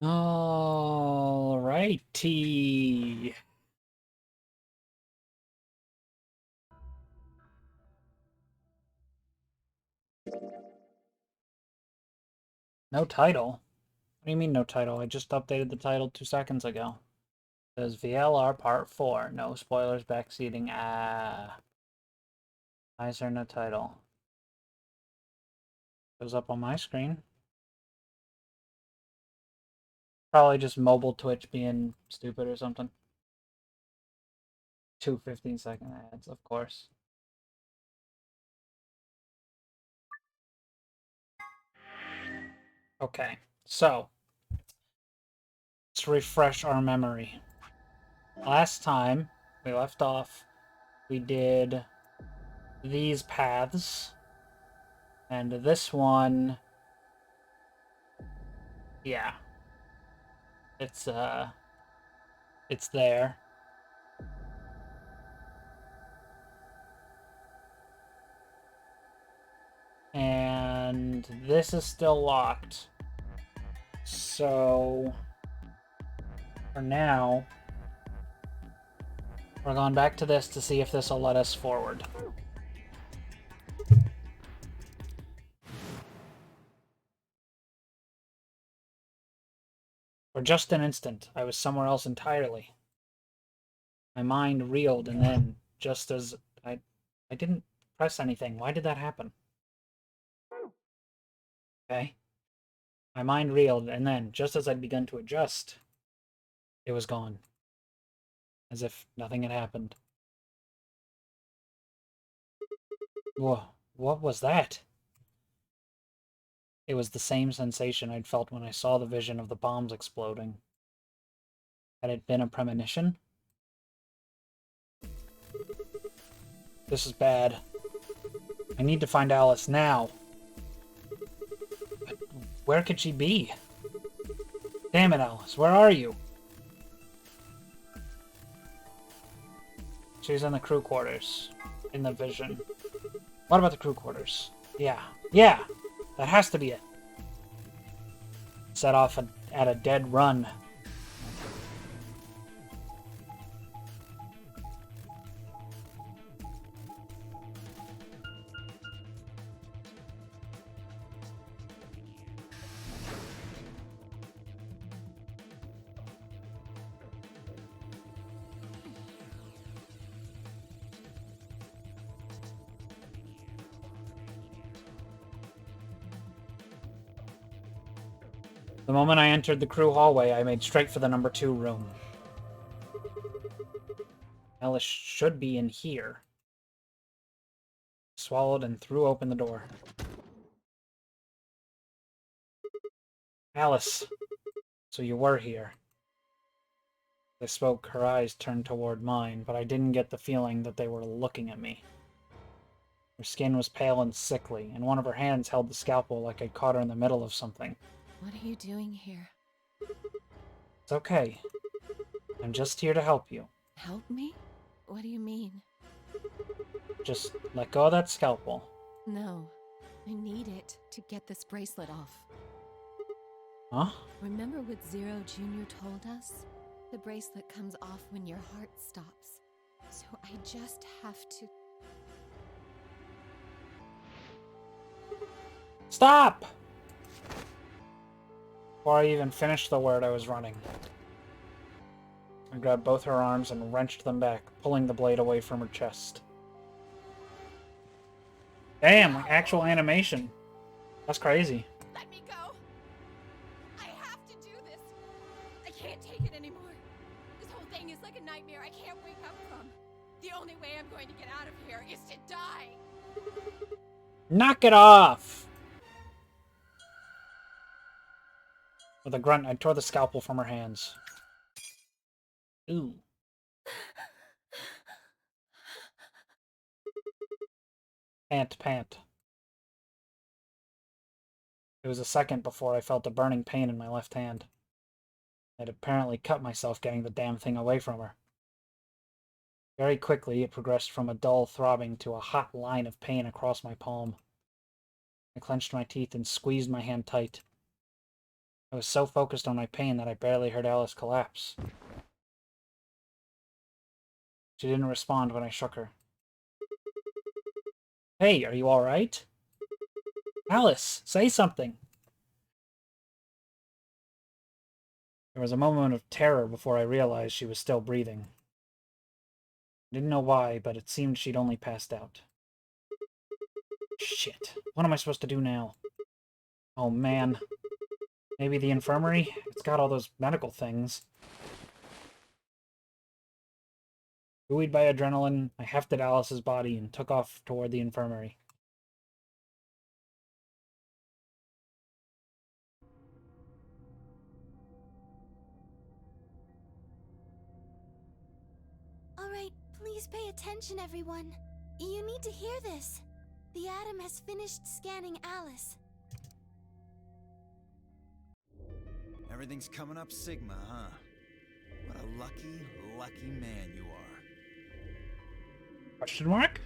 Alrighty. No title? What do you mean no title? I just updated the title 2 seconds ago. It says VLR Part 4. No spoilers, backseating. Why is there no title? Goes up on my screen. Probably just mobile Twitch being stupid or something. 2 15-second ads, of course. Okay, so let's refresh our memory. Last time we left off, we did these paths, and this one, yeah, it's there. And this is still locked. So for now, we're going back to this to see if this will let us forward. For just an instant, I was somewhere else entirely. My mind reeled, and then, just as I didn't press anything. Why did that happen? Okay. My mind reeled, and then, just as I'd begun to adjust, it was gone. As if nothing had happened. Whoa, what was that? It was the same sensation I'd felt when I saw the vision of the bombs exploding. Had it been a premonition? This is bad. I need to find Alice now. But where could she be? Damn it, Alice, where are you? She's in the crew quarters. In the vision. What about the crew quarters? Yeah, that has to be it. Set off at a dead run. The moment I entered the crew hallway, I made straight for the number 2 room. Alice should be in here. Swallowed and threw open the door. Alice, so you were here. As I spoke, her eyes turned toward mine, but I didn't get the feeling that they were looking at me. Her skin was pale and sickly, and one of her hands held the scalpel like I'd caught her in the middle of something. What are you doing here? It's okay. I'm just here to help you. Help me? What do you mean? Just let go of that scalpel. No. I need it to get this bracelet off. Huh? Remember what Zero Jr. told us? The bracelet comes off when your heart stops. So I just have to... Stop! Before I even finished the word, I was running. I grabbed both her arms and wrenched them back, pulling the blade away from her chest. Damn, like actual animation. That's crazy. Let me go! I have to do this! I can't take it anymore. This whole thing is like a nightmare I can't wake up from. The only way I'm going to get out of here is to die! Knock it off! With a grunt, I tore the scalpel from her hands. Ooh. Pant, pant. It was a second before I felt a burning pain in my left hand. I'd apparently cut myself getting the damn thing away from her. Very quickly, it progressed from a dull throbbing to a hot line of pain across my palm. I clenched my teeth and squeezed my hand tight. I was so focused on my pain that I barely heard Alice collapse. She didn't respond when I shook her. Hey, are you alright? Alice, say something! There was a moment of terror before I realized she was still breathing. I didn't know why, but it seemed she'd only passed out. Shit. What am I supposed to do now? Oh man. Maybe the infirmary? It's got all those medical things. Buoyed by adrenaline, I hefted Alice's body and took off toward the infirmary. Alright, please pay attention, everyone. You need to hear this. The Atom has finished scanning Alice. Everything's coming up Sigma, huh? What a lucky, lucky man you are. Question mark?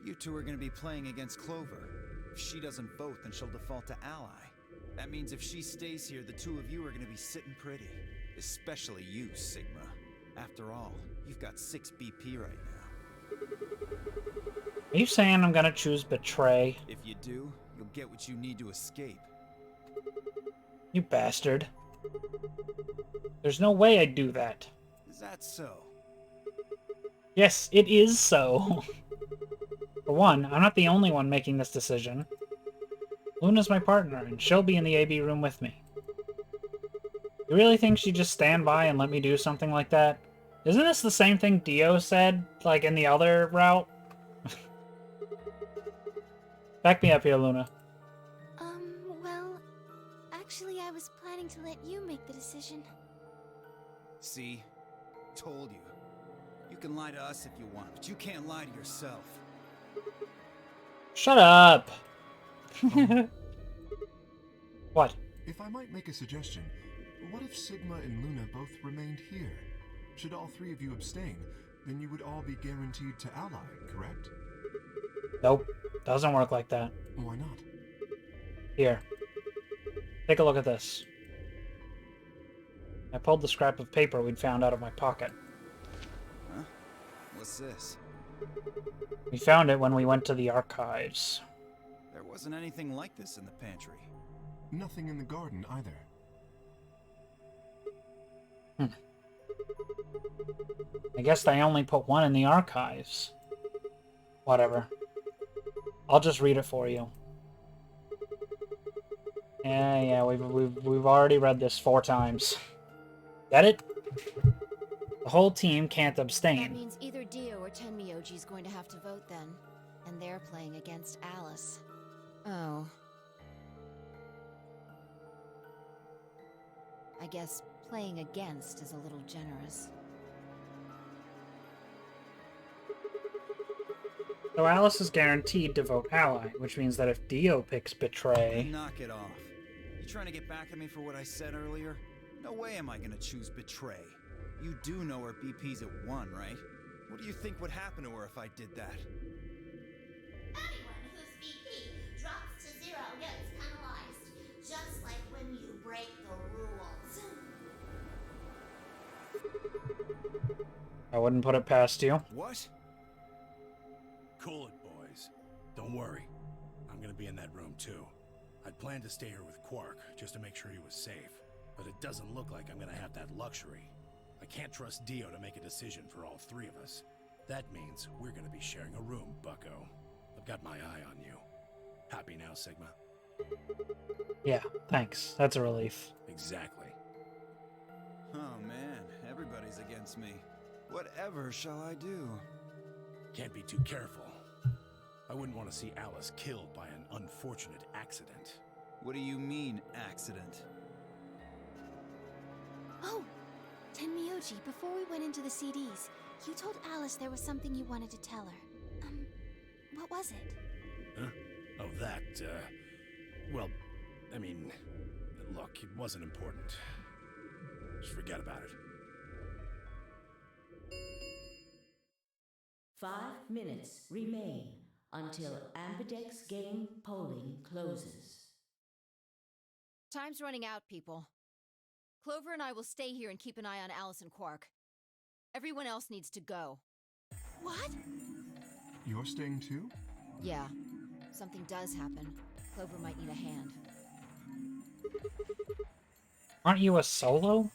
You two are gonna be playing against Clover. If she doesn't vote, then she'll default to Ally. That means if she stays here, the two of you are gonna be sitting pretty. Especially you, Sigma. After all, you've got 6 BP right now. Are you saying I'm gonna choose Betray? If you do, you'll get what you need to escape. You bastard. There's no way I'd do that. Is that so? Yes, it is so. For one, I'm not the only one making this decision. Luna's my partner, and she'll be in the AB room with me. You really think she'd just stand by and let me do something like that? Isn't this the same thing Dio said, like in the other route? Back me up here, Luna. Well, actually I was planning to let you make the decision. See? Told you. You can lie to us if you want, but you can't lie to yourself. Shut up! What? If I might make a suggestion, what if Sigma and Luna both remained here? Should all 3 of you abstain, then you would all be guaranteed to ally, correct? Nope. Doesn't work like that. Why not? Here. Take a look at this. I pulled the scrap of paper we'd found out of my pocket. Huh? What's this? We found it when we went to the archives. There wasn't anything like this in the pantry. Nothing in the garden either. I guess they only put one in the archives. Whatever. I'll just read it for you. Yeah, we've already read this 4 times. Get it? The whole team can't That abstain. means either Dio or Tenmyoji's going to have to vote then. And they're playing against Alice. Oh. I guess playing against is a little generous. So Alice is guaranteed to vote ally, which means that if Dio picks Betray... Knock it off. You trying to get back at me for what I said earlier? No way am I gonna choose Betray. You do know her BP's at 1, right? What do you think would happen to her if I did that? Anyone whose BP drops to 0 gets penalized, just like when you break the rules. I wouldn't put it past you. What? Cool it, boys. Don't worry. I'm gonna be in that room too. I'd planned to stay here with Quark, just to make sure he was safe. But it doesn't look like I'm gonna have that luxury. I can't trust Dio to make a decision for all 3 of us. That means we're gonna be sharing a room, bucko. I've got my eye on you. Happy now, Sigma? Yeah, thanks. That's a relief. Exactly. Oh man, everybody's against me. Whatever shall I do? Can't be too careful. I wouldn't want to see Alice killed by an unfortunate accident. What do you mean, accident? Oh! Tenmyoji, before we went into the CDs, you told Alice there was something you wanted to tell her. What was it? Huh? Oh, that, well, I mean, look, it wasn't important. Just forget about it. 5 minutes remain until Ambidex game polling closes. Time's running out, people. Clover and I will stay here and keep an eye on Alice and Quark. Everyone else needs to go. What? You're staying too? Yeah. Something does happen. Clover might need a hand. Aren't you a solo?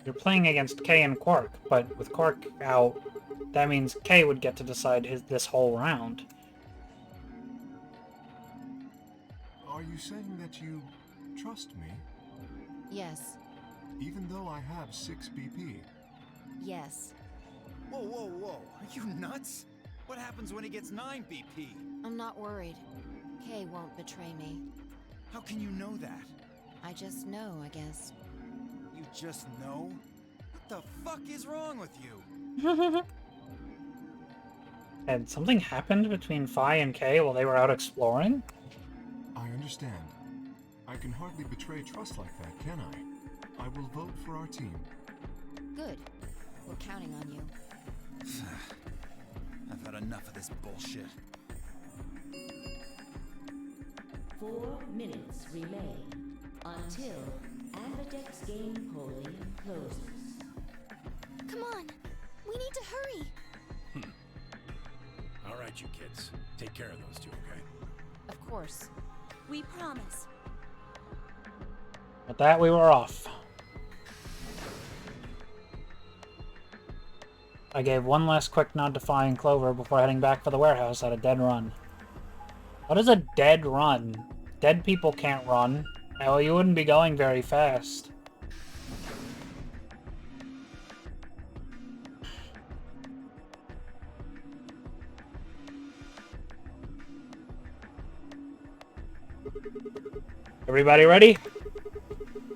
You're playing against Kay and Quark, but with Quark out, that means Kay would get to decide this whole round. Are you saying that you trust me? Yes. Even though I have 6 BP? Yes. Whoa, whoa, whoa. Are you nuts? What happens when he gets 9 BP? I'm not worried. Kay won't betray me. How can you know that? I just know, I guess. You just know? What the fuck is wrong with you? Had something happened between Phi and Kay while they were out exploring? I understand. I can hardly betray trust like that, can I? I will vote for our team. Good. We're counting on you. I've had enough of this bullshit. 4 minutes remain until Ambidex game polling closes. Come on. We need to hurry. All right, you kids. Take care of those two, okay? Of course. We promise. With that, we were off. I gave one last quick nod to Phi and Clover before heading back for the warehouse at a dead run. What is a dead run? Dead people can't run. Well, you wouldn't be going very fast. Everybody ready?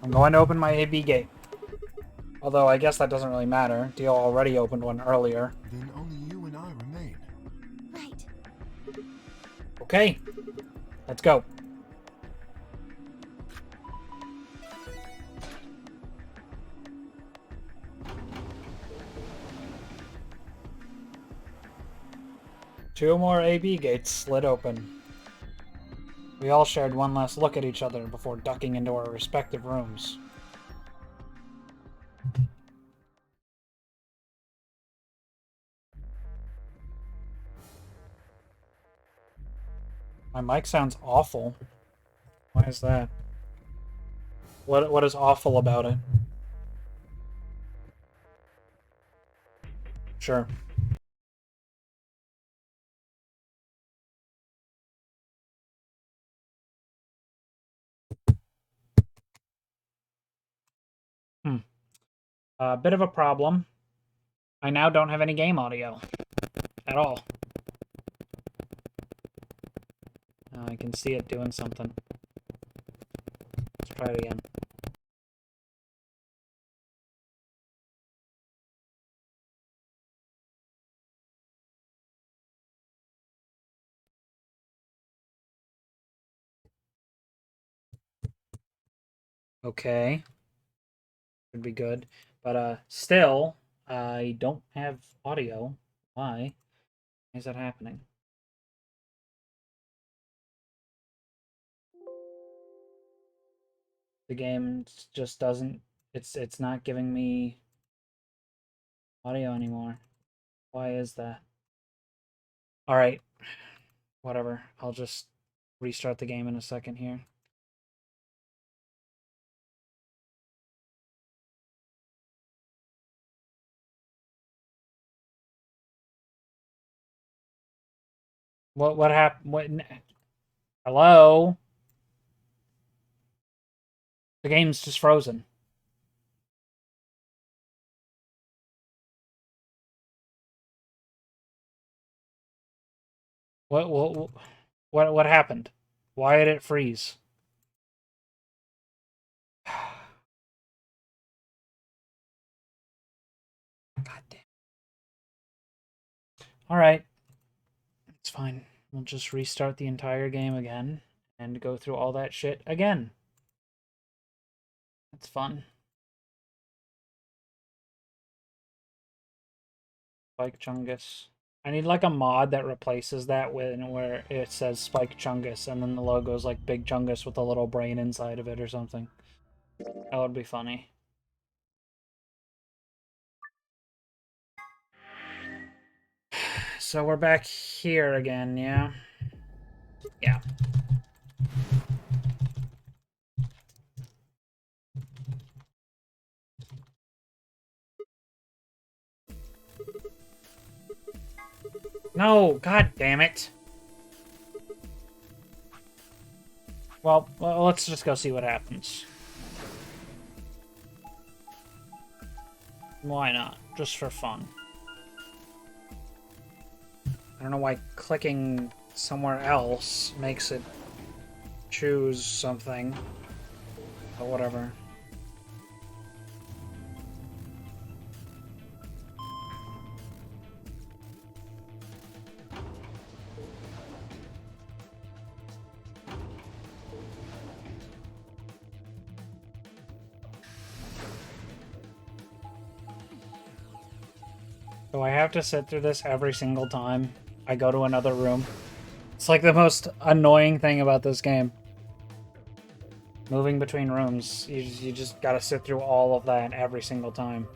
I'm going to open my AB gate. Although I guess that doesn't really matter. Dio already opened one earlier. Then only you and I remain. Right. Okay. Let's go. Two more AB gates slid open. We all shared one last look at each other before ducking into our respective rooms. My mic sounds awful. Why is that? What is awful about it? Sure. A bit of a problem. I now don't have any game audio. At all. I can see it doing something. Let's try it again. Okay. Should be good. But still, I don't have audio. Why is that happening? The game just doesn't, it's not giving me audio anymore. Why is that? Alright. Whatever. I'll just restart the game in a second here. What happened? What? Hello? The game's just frozen. What happened? Why did it freeze? God damn. Alright. It's fine. We'll just restart the entire game again and go through all that shit again. That's fun. Spike Chungus. I need like a mod that replaces that with where it says Spike Chungus and then the logo's like Big Chungus with a little brain inside of it or something. That would be funny. So we're back here again, yeah? Yeah. No, god damn it. Well, let's just go see what happens. Why not? Just for fun. I don't know why clicking somewhere else makes it choose something. But whatever. Do I have to sit through this every single time I go to another room? It's like the most annoying thing about this game. Moving between rooms, you just gotta sit through all of that every single time.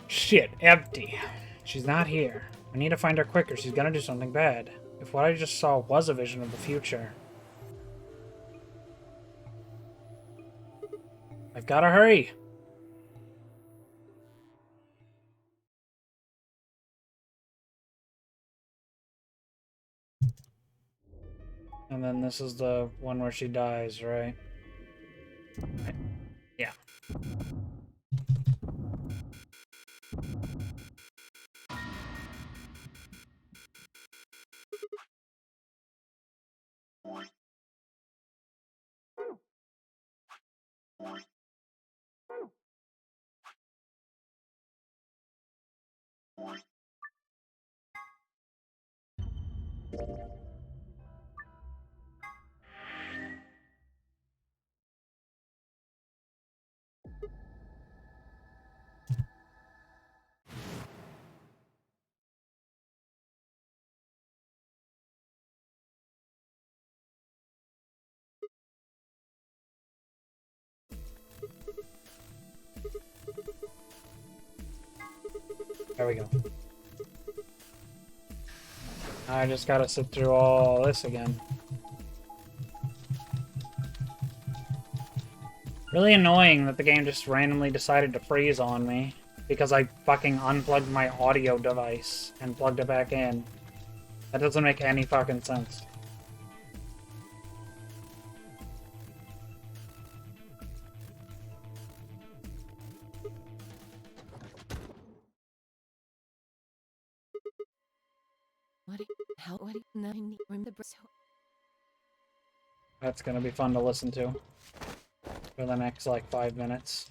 Shit, empty. She's not here. I need to find her quicker. She's gonna do something bad. If what I just saw was a vision of the future. I've gotta hurry. And then this is the one where she dies, right? Right. Yeah. There we go. I just gotta sit through all this again. Really annoying that the game just randomly decided to freeze on me because I fucking unplugged my audio device and plugged it back in. That doesn't make any fucking sense. That's gonna be fun to listen to for the next, like, 5 minutes.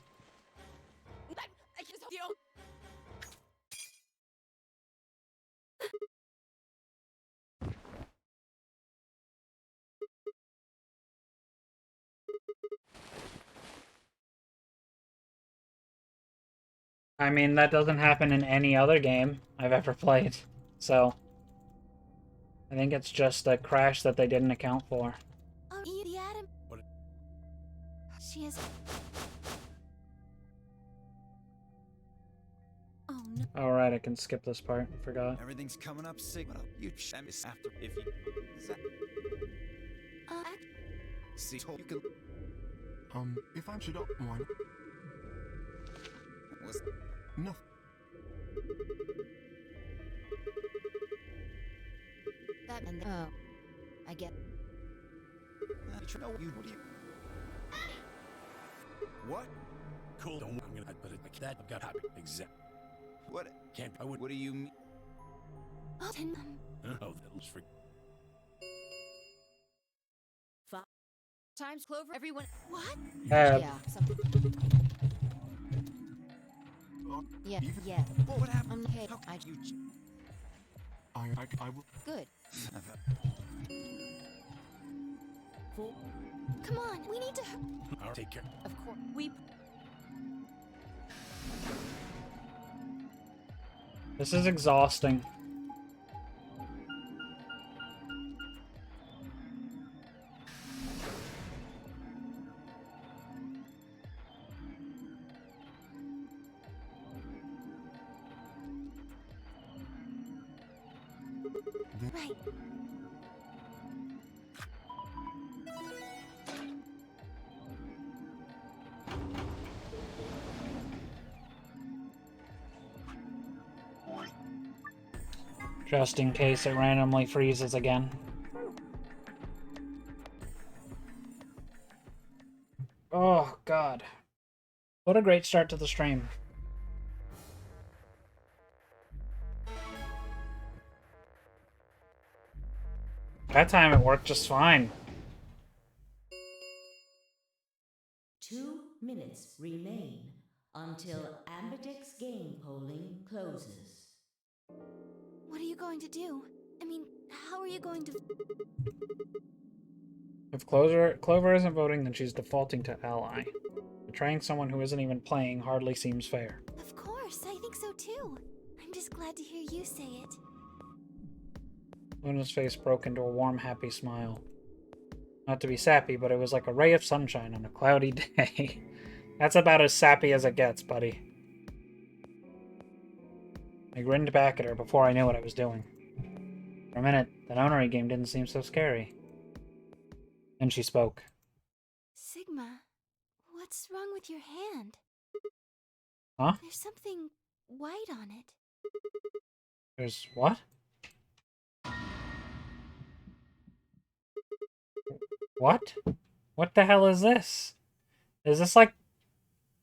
I mean, that doesn't happen in any other game I've ever played, so I think it's just a crash that they didn't account for. Oh, the Adam. What? She is. Oh no. Alright, I can skip this part. I forgot. Everything's coming up, Sigma. You miss after if you. Is that? See, you can. If I should one. Was Nothing. That and oh, I get. What do you? What? Cool. Don't. I'm gonna. But that I've got happy. Exact. What? Can't. I would. What do you mean? Oh, Oh, that was for. Times Clover, everyone. what? Yeah. Something. Yeah. Even- Yeah. Well, what happened? Okay. How I. you? I will. Good. 4. Come on, we need to. I'll take care. Of course. We. This is exhausting. Right. Just in case it randomly freezes again. Oh, God. What a great start to the stream. That time it worked just fine. 2 minutes remain until Ambidex game polling closes. What are you going to do? I mean, how are you going to. If Clover isn't voting, then she's defaulting to ally. Betraying someone who isn't even playing hardly seems fair. Of course, I think so too. I'm just glad to hear you say it. Luna's face broke into a warm, happy smile. Not to be sappy, but it was like a ray of sunshine on a cloudy day. That's about as sappy as it gets, buddy. I grinned back at her before I knew what I was doing. For a minute, that Onary game didn't seem so scary. Then she spoke. Sigma, what's wrong with your hand? Huh? There's something white on it. There's what? What? What the hell is this? Is this like...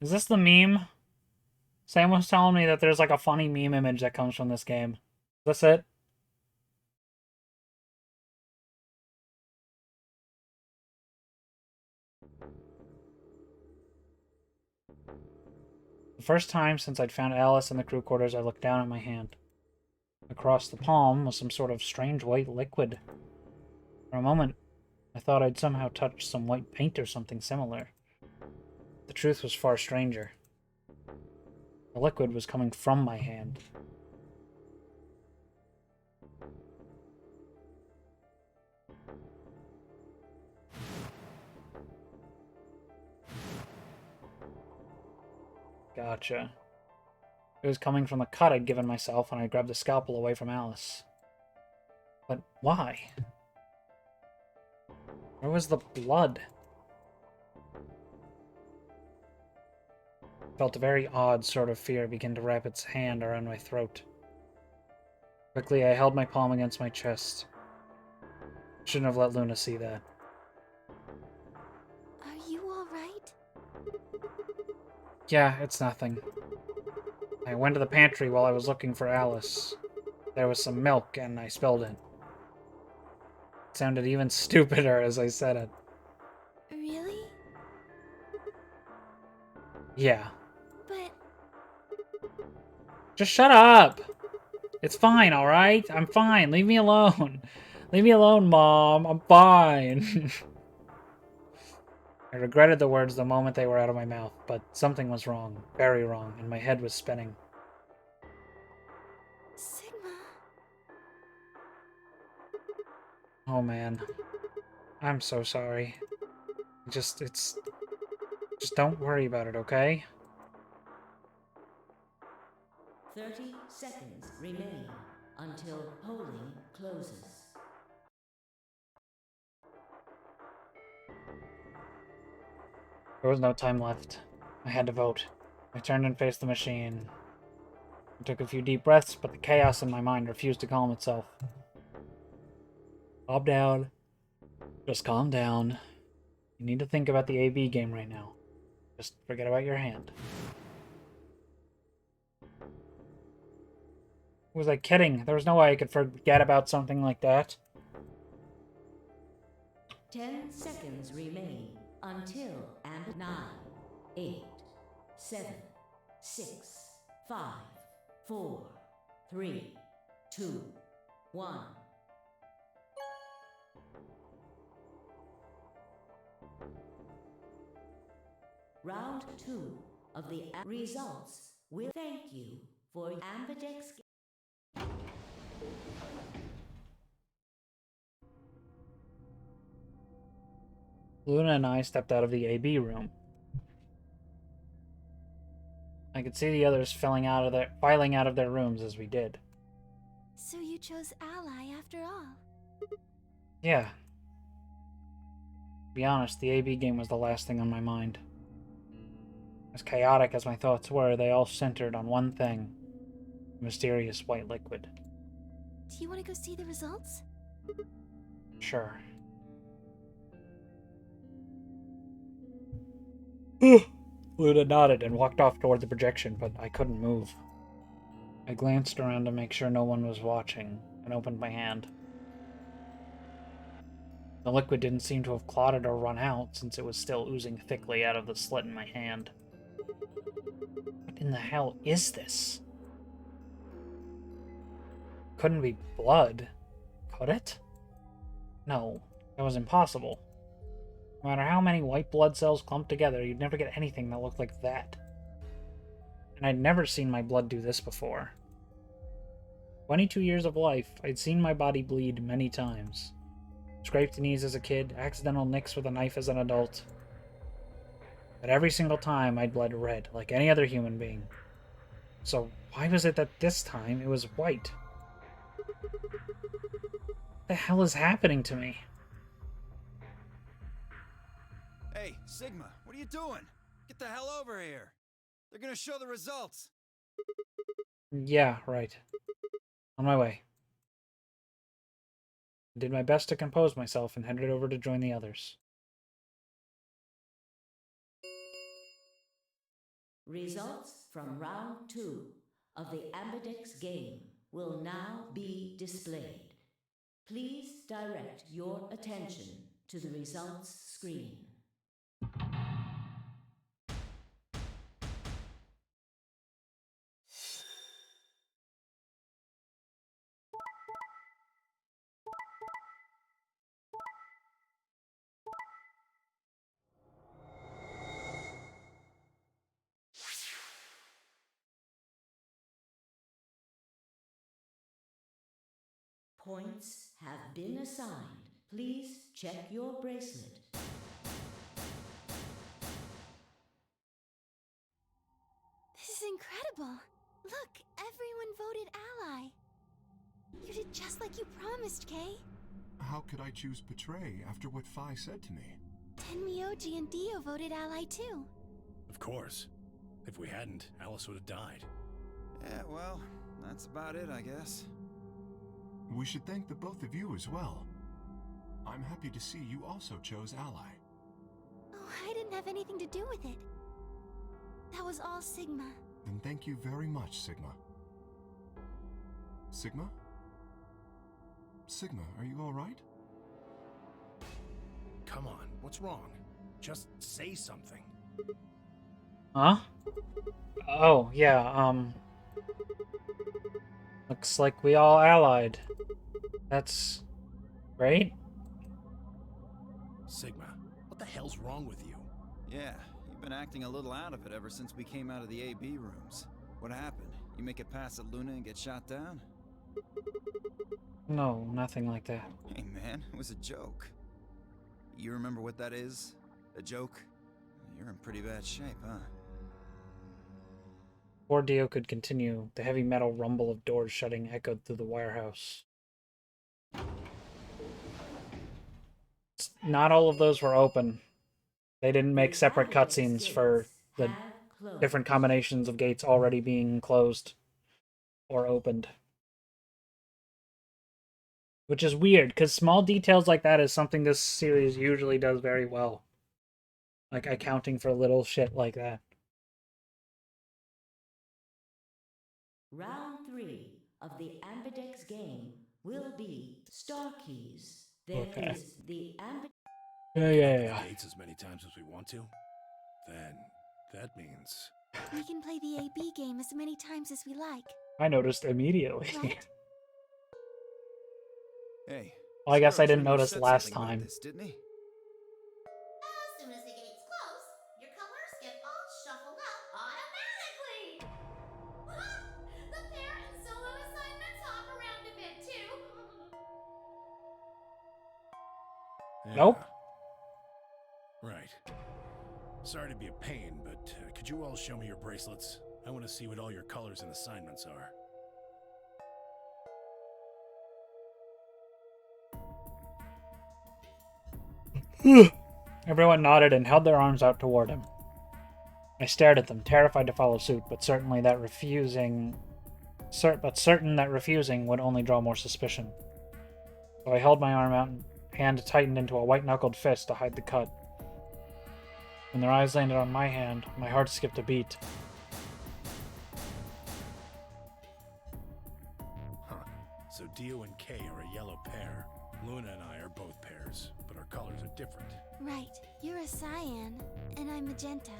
Is this the meme? Sam was telling me that there's like a funny meme image that comes from this game. Is this it? The first time since I'd found Alice in the crew quarters, I looked down at my hand. Across the palm was some sort of strange white liquid. For a moment, I thought I'd somehow touched some white paint or something similar. The truth was far stranger. The liquid was coming from my hand. Gotcha. It was coming from the cut I'd given myself when I grabbed the scalpel away from Alice. But why? Where was the blood? I felt a very odd sort of fear begin to wrap its hand around my throat. Quickly, I held my palm against my chest. Shouldn't have let Luna see that. Are you alright? Yeah, it's nothing. I went to the pantry while I was looking for Alice. There was some milk, and I spilled it. It sounded even stupider as I said it. Really? Yeah. But Just shut up! It's fine, alright? I'm fine. Leave me alone. Leave me alone, Mom. I'm fine. I regretted the words the moment they were out of my mouth, but something was wrong. Very wrong, and my head was spinning. Sigma. Oh, man. I'm so sorry. Just don't worry about it, okay? 30 seconds remain until polling closes. There was no time left. I had to vote. I turned and faced the machine. I took a few deep breaths, but the chaos in my mind refused to calm itself. Calm down. Just calm down. You need to think about the AB game right now. Just forget about your hand. Was I kidding? There was no way I could forget about something like that. 10 seconds remain until and 9, 8, 7, 6, 5, 4, 3, 2, 1. Round 2 of the results will thank you for Ambidex. Luna and I stepped out of the AB room. I could see the others filing out of their rooms as we did. So you chose Ally after all? Yeah. To be honest, the AB game was the last thing on my mind. As chaotic as my thoughts were, they all centered on one thing. Mysterious white liquid. Do you want to go see the results? Sure. Luna nodded and walked off toward the projection, but I couldn't move. I glanced around to make sure no one was watching, and opened my hand. The liquid didn't seem to have clotted or run out, since it was still oozing thickly out of the slit in my hand. What in the hell is this? Couldn't be blood, could it? No, that was impossible. No matter how many white blood cells clumped together, you'd never get anything that looked like that. And I'd never seen my blood do this before. 22 years of life, I'd seen my body bleed many times. Scraped knees as a kid, accidental nicks with a knife as an adult. But every single time I'd bled red, like any other human being. So why was it that this time it was white? What the hell is happening to me? Hey, Sigma, what are you doing? Get the hell over here. They're gonna show the results. Yeah, right. On my way. I did my best to compose myself and headed over to join the others. Results from round 2 of the Ambidex game will now be displayed. Please direct your attention to the results screen. Points have been assigned. Please check your bracelet. This is incredible. Look, everyone voted Ally. You did just like you promised, Kay. How could I choose Betray after what Phi said to me? Tenmyoji and Dio voted Ally too. Of course. If we hadn't, Alice would have died. Yeah, well, that's about it, I guess. We should thank the both of you as well. I'm happy to see you also chose Ally. Oh, I didn't have anything to do with it. That was all Sigma. Then thank you very much, Sigma. Sigma? Sigma, are you alright? Come on, what's wrong? Just say something. Huh? Oh, yeah, looks like we all allied. That's great. Sigma, what the hell's wrong with you? Yeah, you've been acting a little out of it ever since we came out of the AB rooms. What happened? You make it past at Luna and get shot down? No, nothing like that. Hey man, it was a joke. You remember what that is? A joke? You're in pretty bad shape, huh? Before Dio could continue, the heavy metal rumble of doors shutting echoed through the wirehouse. Not all of those were open. They didn't make separate cutscenes for the different combinations of gates already being closed or opened. Which is weird, because small details like that is something this series usually does very well. Like accounting for little shit like that. Round 3 of the Ambidex game will be Star Keys. There is the Ambidex. Yeah. Gates as many times as we want to? Then that means We can play the AB game as many times as we like. I noticed immediately. Right? Hey. Well, I guess I Zero didn't Junior notice said last something about time. this, didn't he? As soon as the gates close, your colors get Nope. Right. Sorry to be a pain, but could you all show me your bracelets? I want to see what all your colors and assignments are. Everyone nodded and held their arms out toward him. I stared at them, terrified to follow suit, but certain that refusing would only draw more suspicion. So I held my arm out and hand tightened into a white-knuckled fist to hide the cut. When their eyes landed on my hand, my heart skipped a beat. Huh. So Dio and Kay are a yellow pair. Luna and I are both pairs, but our colors are different. Right. You're a cyan, and I'm magenta.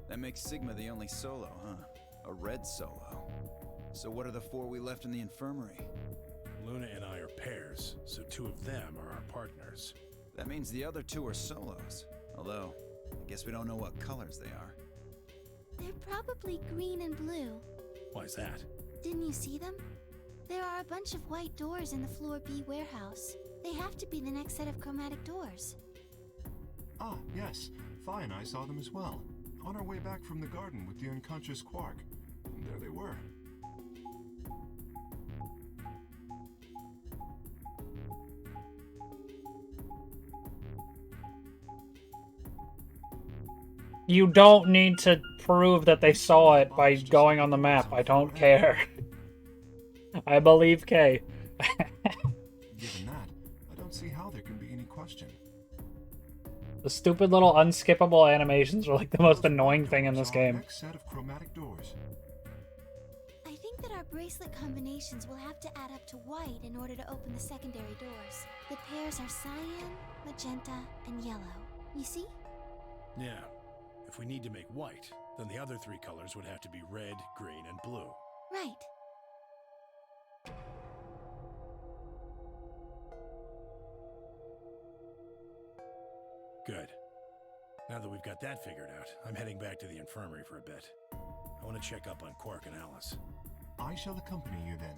That makes Sigma the only solo, huh? A red solo. So what are the 4 we left in the infirmary? Luna and I are pairs, so 2 of them are our partners. That means the other 2 are solos. Although, I guess we don't know what colors they are. They're probably green and blue. Why's that? Didn't you see them? There are a bunch of white doors in the Floor B warehouse. They have to be the next set of chromatic doors. Ah, yes. Phi and I saw them as well. On our way back from the garden with the unconscious Quark. And there they were. You don't need to prove that they saw it by going on the map. I don't care. I believe Kay. Given that, I don't see how there can be any question. The stupid little unskippable animations are like the most annoying thing in this Our game. next set of chromatic doors. I think that our bracelet combinations will have to add up to white in order to open the secondary doors. The pairs are cyan, magenta, and yellow. You see? Yeah. If we need to make white, then the other 3 colors would have to be red, green, and blue. Right. Good. Now that we've got that figured out, I'm heading back to the infirmary for a bit. I want to check up on Quark and Alice. I shall accompany you then.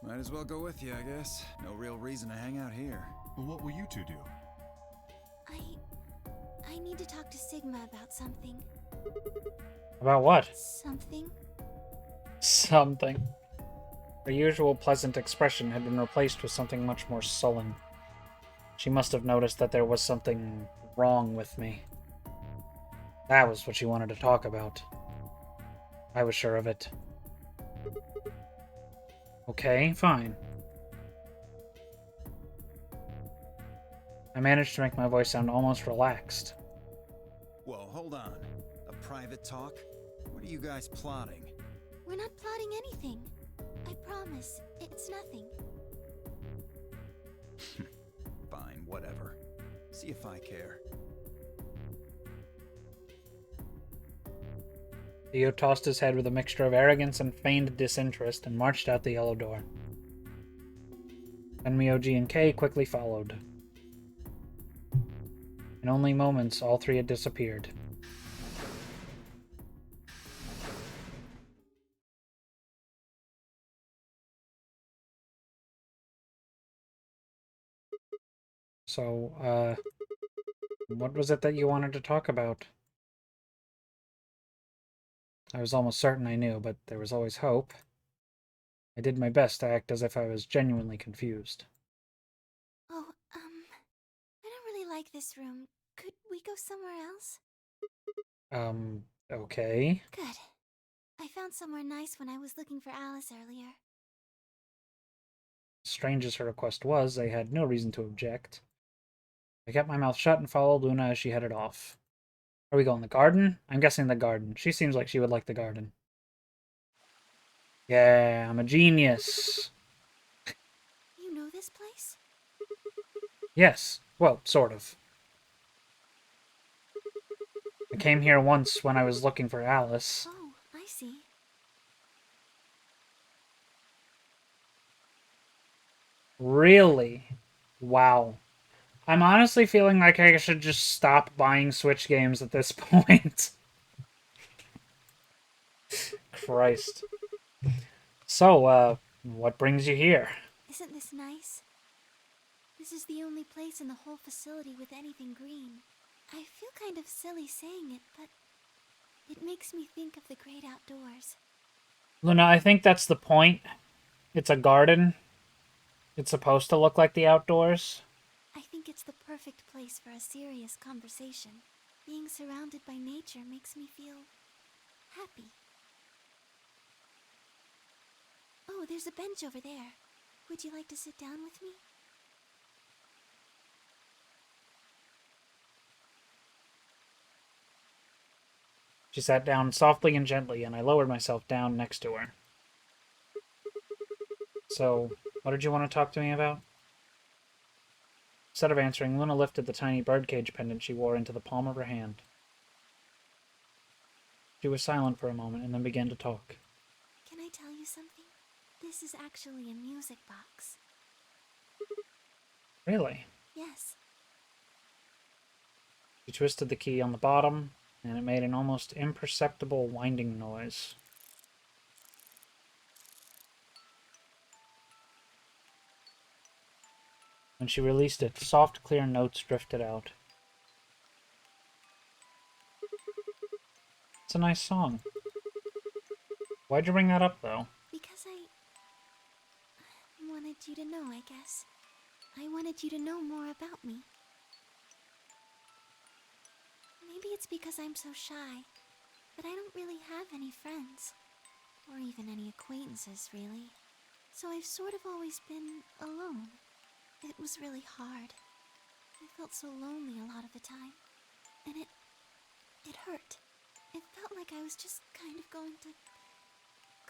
Might as well go with you, I guess. No real reason to hang out here. Well, what will you 2 do? I need to talk to Sigma about something. About what? Something? Something. Her usual pleasant expression had been replaced with something much more sullen. She must have noticed that there was something wrong with me. That was what she wanted to talk about. I was sure of it. Okay, fine. I managed to make my voice sound almost relaxed. Whoa, hold on. A private talk? What are you guys plotting? We're not plotting anything. I promise, it's nothing. Fine, whatever. See if I care. Theo tossed his head with a mixture of arrogance and feigned disinterest and marched out the yellow door. Myoji and Kay quickly followed. In only moments, all 3 had disappeared. So, what was it that you wanted to talk about? I was almost certain I knew, but there was always hope. I did my best to act as if I was genuinely confused. Oh, I don't really like this room. Could we go somewhere else? Okay. Good. I found somewhere nice when I was looking for Alice earlier. Strange as her request was, I had no reason to object. I kept my mouth shut and followed Luna as she headed off. Are we going the garden? I'm guessing the garden. She seems like she would like the garden. Yeah, I'm a genius. You know this place? Yes. Well, sort of. I came here once when I was looking for Alice. Oh, I see. Really? Wow. I'm honestly feeling like I should just stop buying Switch games at this point. Christ. So, what brings you here? Isn't this nice? This is the only place in the whole facility with anything green. I feel kind of silly saying it, but it makes me think of the great outdoors. Luna, I think that's the point. It's a garden. It's supposed to look like the outdoors. I think it's the perfect place for a serious conversation. Being surrounded by nature makes me feel happy. Oh, there's a bench over there. Would you like to sit down with me? She sat down softly and gently, and I lowered myself down next to her. So, what did you want to talk to me about? Instead of answering, Luna lifted the tiny birdcage pendant she wore into the palm of her hand. She was silent for a moment and then began to talk. Can I tell you something? This is actually a music box. Really? Yes. She twisted the key on the bottom, and it made an almost imperceptible winding noise. When she released it, soft, clear notes drifted out. It's a nice song. Why'd you bring that up, though? Because I wanted you to know, I guess. I wanted you to know more about me. Maybe it's because I'm so shy, but I don't really have any friends. Or even any acquaintances, really. So I've sort of always been alone. It was really hard. I felt so lonely a lot of the time. And it hurt. It felt like I was just kind of going to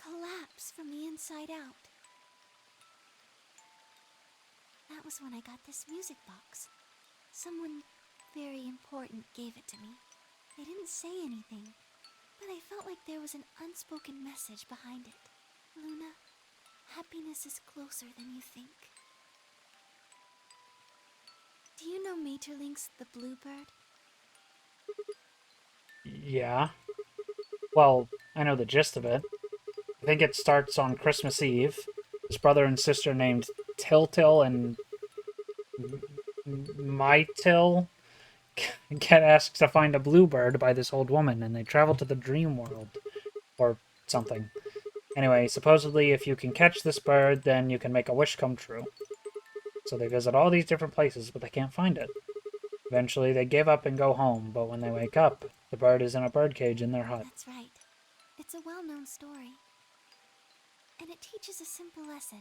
collapse from the inside out. That was when I got this music box. Someone very important gave it to me. They didn't say anything, but I felt like there was an unspoken message behind it. Luna, happiness is closer than you think. Do you know Maeterlinck's The Bluebird? Yeah. Well, I know the gist of it. I think it starts on Christmas Eve. His brother and sister named Tiltil and Mytil get asked to find a bluebird by this old woman, and they travel to the dream world. Or something. Anyway, supposedly if you can catch this bird, then you can make a wish come true. So they visit all these different places, but they can't find it. Eventually, they give up and go home, but when they wake up, the bird is in a birdcage in their hut. That's right. It's a well-known story. And it teaches a simple lesson.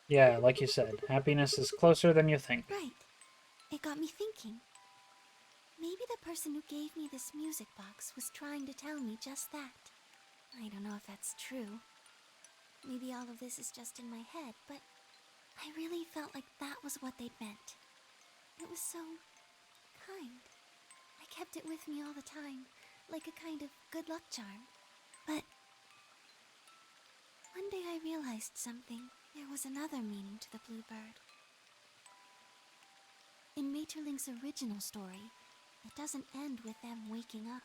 Yeah, like you said, happiness is closer than you think. Right. It got me thinking. Maybe the person who gave me this music box was trying to tell me just that. I don't know if that's true. Maybe all of this is just in my head, but I really felt like that was what they'd meant. It was so kind. I kept it with me all the time, like a kind of good luck charm. But one day I realized something. There was another meaning to the bluebird. In Maeterlinck's original story, it doesn't end with them waking up.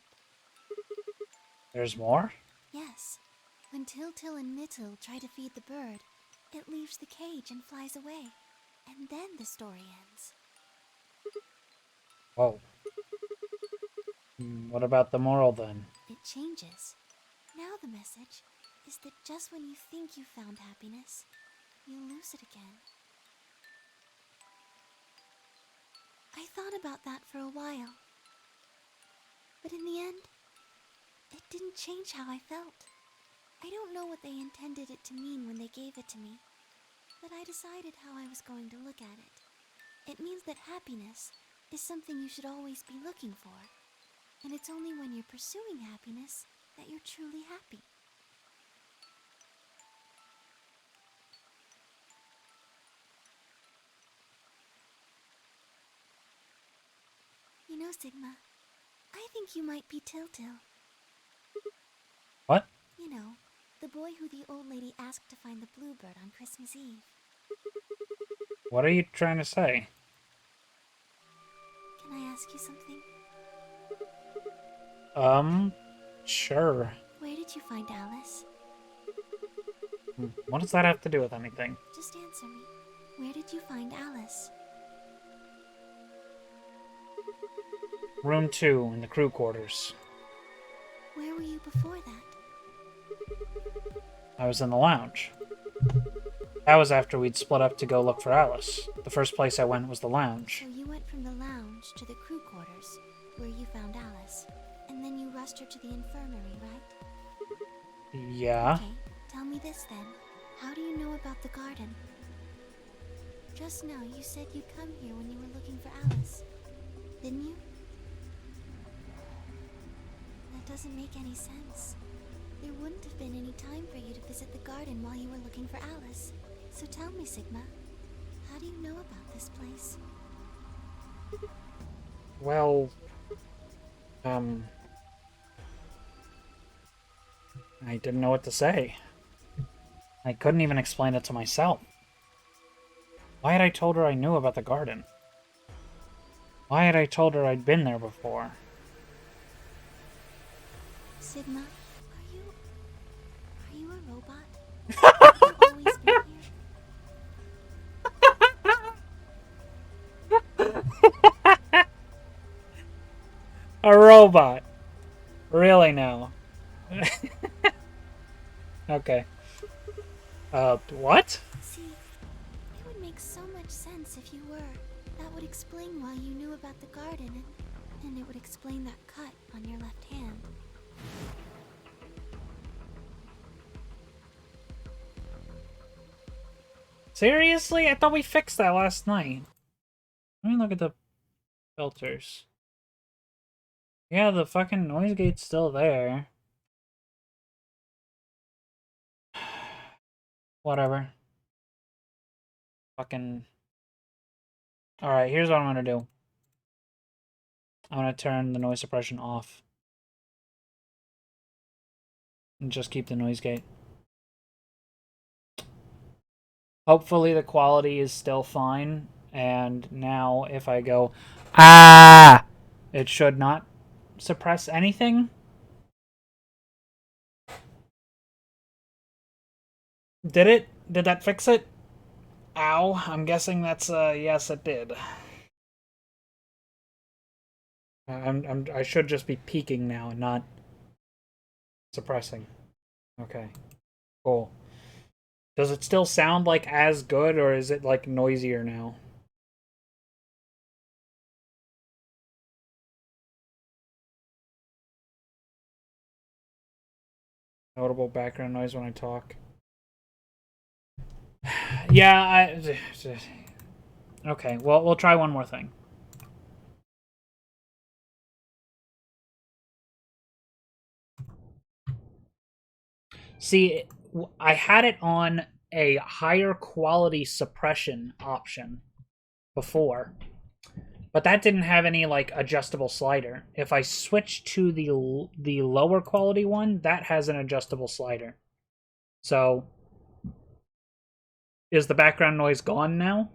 There's more? Yes. When Tiltil and Mytil try to feed the bird, it leaves the cage and flies away. And then the story ends. Whoa. What about the moral, then? It changes. Now the message is that just when you think you found happiness, you'll lose it again. I thought about that for a while. But in the end, it didn't change how I felt. I don't know what they intended it to mean when they gave it to me, but I decided how I was going to look at it. It means that happiness is something you should always be looking for, and it's only when you're pursuing happiness that you're truly happy. You know, Sigma, I think you might be Tiltil. What? You know, the boy who the old lady asked to find the bluebird on Christmas Eve. What are you trying to say? Can I ask you something? Sure. Where did you find Alice? What does that have to do with anything? Just answer me. Where did you find Alice? Room 2 in the crew quarters. Where were you before that? I was in the lounge. That was after we'd split up to go look for Alice. The first place I went was the lounge. So you went from the lounge to the crew quarters, where you found Alice. And then you rushed her to the infirmary, right? Yeah. Okay, tell me this then. How do you know about the garden? Just now you said you'd come here when you were looking for Alice. Didn't you? That doesn't make any sense. There wouldn't have been any time for you to visit the garden while you were looking for Alice. So tell me, Sigma, how do you know about this place? Well, I didn't know what to say. I couldn't even explain it to myself. Why had I told her I knew about the garden? Why had I told her I'd been there before? Sigma, are you a robot? Have you always been here? A robot. Really now? Okay. What? See, it would make so much sense if you were. That would explain why you knew about the garden, and it would explain that cut on your left hand. Seriously? I thought we fixed that last night. Let me look at the filters. Yeah, the fucking noise gate's still there. Whatever. Fucking... Alright, here's what I'm gonna do. I'm gonna turn the noise suppression off. And just keep the noise gate. Hopefully the quality is still fine. And now if I go... Ah! It should not suppress anything. Did it? Did that fix it? Ow. I'm guessing that's yes it did. I should just be peaking now and not suppressing. Okay. Cool. Does it still sound like as good, or is it like noisier now? Notable background noise when I talk. Yeah, okay, well, we'll try one more thing. See, I had it on a higher quality suppression option before, but that didn't have any like adjustable slider. If I switch to the lower quality one, that has an adjustable slider. So, is the background noise gone now?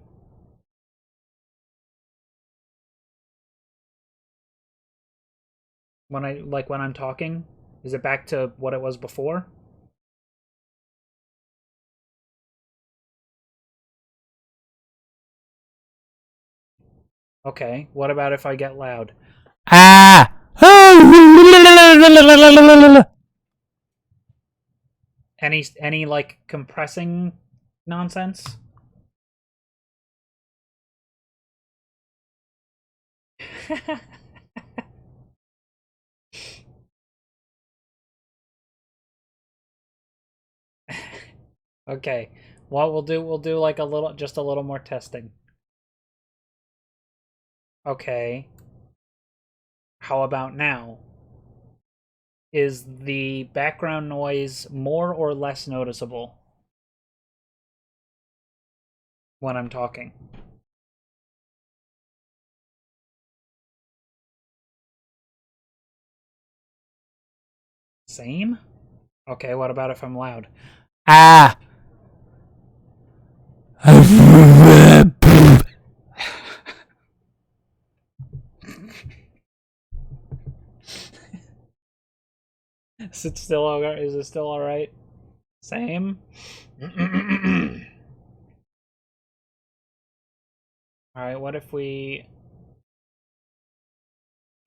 When I'm talking, is it back to what it was before? Okay, what about if I get loud? Ah! Any like compressing nonsense? Okay. What we'll do like just a little more testing. Okay. How about now? Is the background noise more or less noticeable when I'm talking? Same? Okay, what about if I'm loud? Ah! Is it still alright? Is it still alright? Same? Alright, what if we...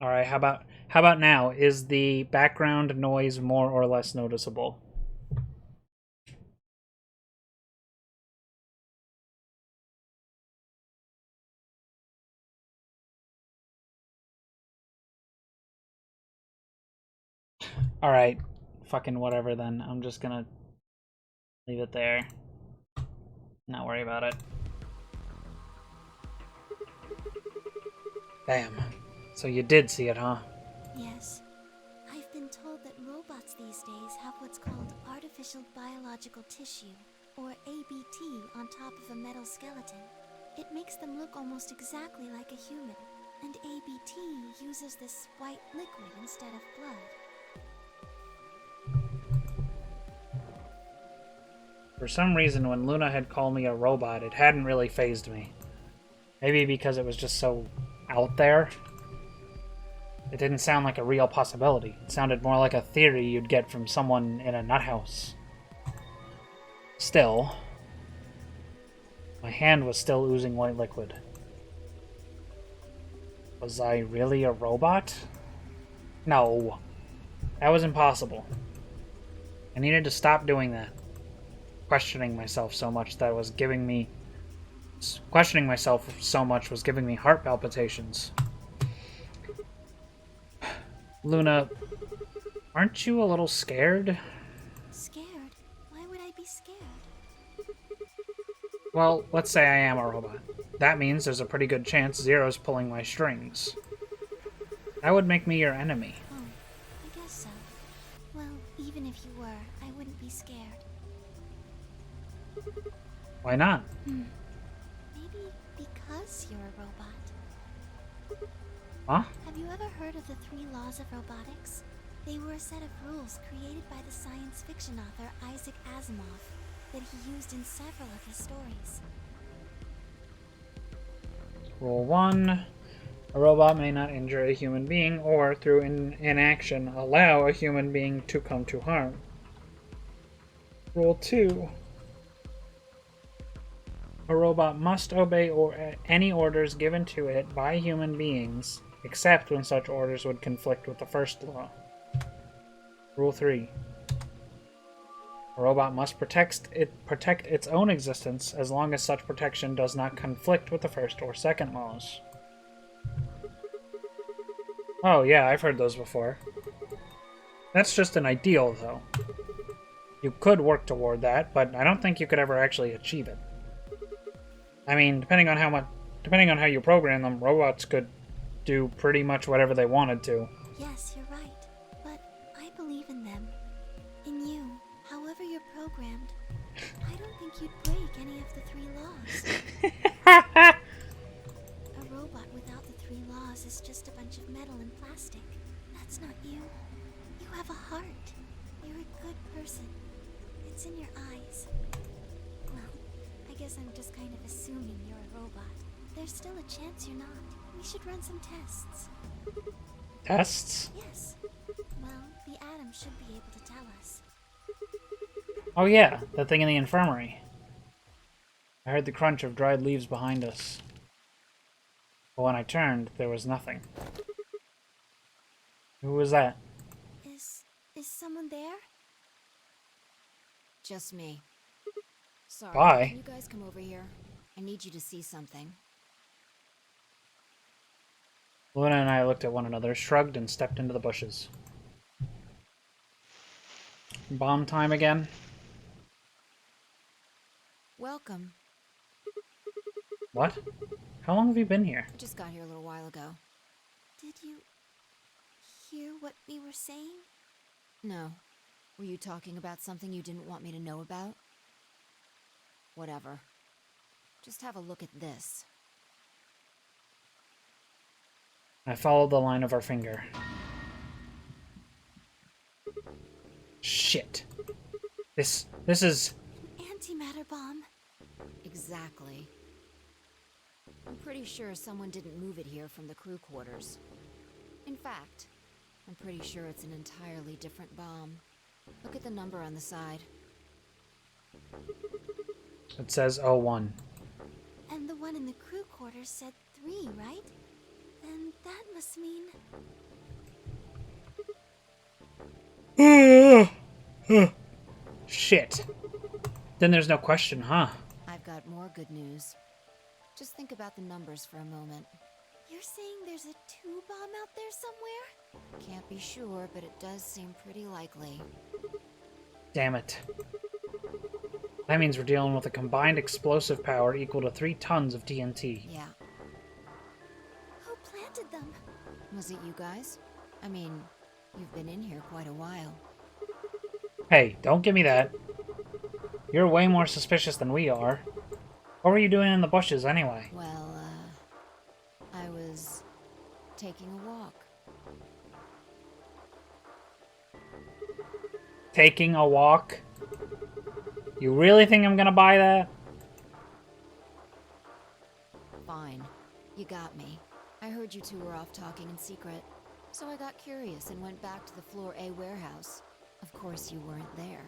Alright, how about now? Is the background noise more or less noticeable? Alright, fucking whatever then. I'm just gonna leave it there. Not worry about it. Damn. So you did see it, huh? Yes. I've been told that robots these days have what's called artificial biological tissue, or ABT, on top of a metal skeleton. It makes them look almost exactly like a human. And ABT uses this white liquid instead of blood. For some reason, when Luna had called me a robot, it hadn't really fazed me. Maybe because it was just so out there. It didn't sound like a real possibility. It sounded more like a theory you'd get from someone in a nut house. Still, my hand was still oozing white liquid. Was I really a robot? No. That was impossible. I needed to stop doing that. Questioning myself so much that was giving me... Questioning myself so much was giving me heart palpitations. Luna, aren't you a little scared? Scared? Why would I be scared? Well, let's say I am a robot. That means there's a pretty good chance Zero's pulling my strings. That would make me your enemy. Oh, I guess so. Well, even if you were, I wouldn't be scared. Why not? Maybe because you're a robot. Huh? Have you ever heard of the 3 laws of robotics? They were a set of rules created by the science fiction author Isaac Asimov that he used in several of his stories. Rule 1. A robot may not injure a human being or, through inaction, allow a human being to come to harm. Rule 2. A robot must obey any orders given to it by human beings, except when such orders would conflict with the first law. Rule 3. A robot must protect its own existence as long as such protection does not conflict with the first or second laws. Oh yeah, I've heard those before. That's just an ideal, though. You could work toward that, but I don't think you could ever actually achieve it. I mean, depending on how you program them, robots could do pretty much whatever they wanted to. Yes, you're right. But I believe in them. In you. However you're programmed. I don't think you'd break any of the 3 laws. A robot without the 3 laws is just a bunch of metal and plastic. That's not you. You have a heart. You're a good person. It's in your eyes. Well, I guess I'm just kind of assuming you're a robot. There's still a chance you're not. We should run some tests. Tests? Yes. Well, the Atom should be able to tell us. Oh yeah, that thing in the infirmary. I heard the crunch of dried leaves behind us. But when I turned, there was nothing. Who was that? Is someone there? Just me. Sorry. Why? Can you guys come over here? I need you to see something. Luna and I looked at one another, shrugged, and stepped into the bushes. Bomb time again? Welcome. What? How long have you been here? I just got here a little while ago. Did you hear what we were saying? No. Were you talking about something you didn't want me to know about? Whatever. Just have a look at this. I followed the line of her finger. Shit. This is... An antimatter bomb. Exactly. I'm pretty sure someone didn't move it here from the crew quarters. In fact, I'm pretty sure it's an entirely different bomb. Look at the number on the side. It says 01. And And the one in the crew quarters said 3, right? Then that must mean... Shit. Then there's no question, huh? I've got more good news. Just think about the numbers for a moment. You're saying there's a 2 bomb out there somewhere? Can't be sure, but it does seem pretty likely. Damn it. That means we're dealing with a combined explosive power equal to 3 tons of TNT. Yeah. Who planted them? Was it you guys? I mean, you've been in here quite a while. Hey, don't give me that. You're way more suspicious than we are. What were you doing in the bushes anyway? Well, I was taking a walk. Taking a walk? You really think I'm gonna buy that? Fine. You got me. I heard you two were off talking in secret. So I got curious and went back to the Floor A warehouse. Of course you weren't there.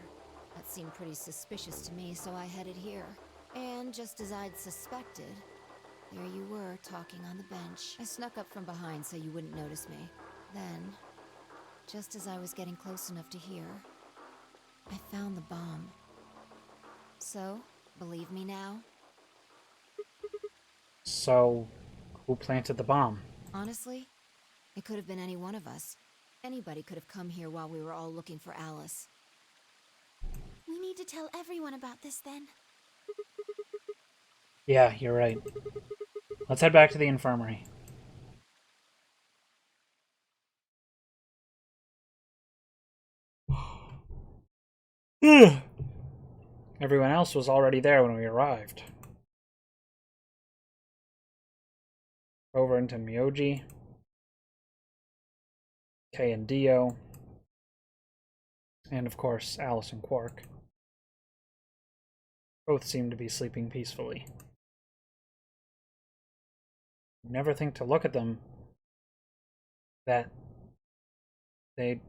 That seemed pretty suspicious to me, so I headed here. And just as I'd suspected, there you were, talking on the bench. I snuck up from behind so you wouldn't notice me. Then, just as I was getting close enough to hear, I found the bomb. So, believe me now? So, who planted the bomb? Honestly, it could have been any one of us. Anybody could have come here while we were all looking for Alice. We need to tell everyone about this then. Yeah, you're right. Let's head back to the infirmary. Everyone else was already there when we arrived. Over into Myoji, Kay and Dio, and of course Alice and Quark. Both seem to be sleeping peacefully. Never think to look at them you'd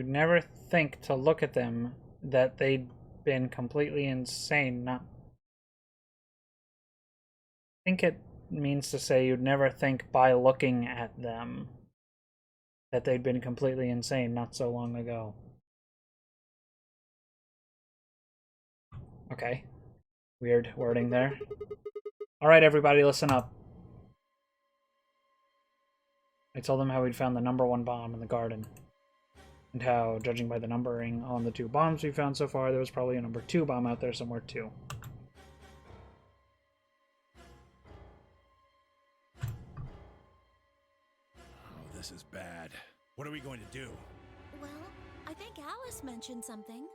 never think to look at them that they'd been completely insane. Not I think it means to say you'd never think by looking at them that they'd been completely insane not so long ago. Okay. Weird wording there. Alright, everybody, listen up. I told them how we'd found the #1 bomb in the garden. And how, judging by the numbering on the 2 bombs we found so far, there was probably a #2 bomb out there somewhere too. Oh, this is bad. What are we going to do? Well, I think Alice mentioned something.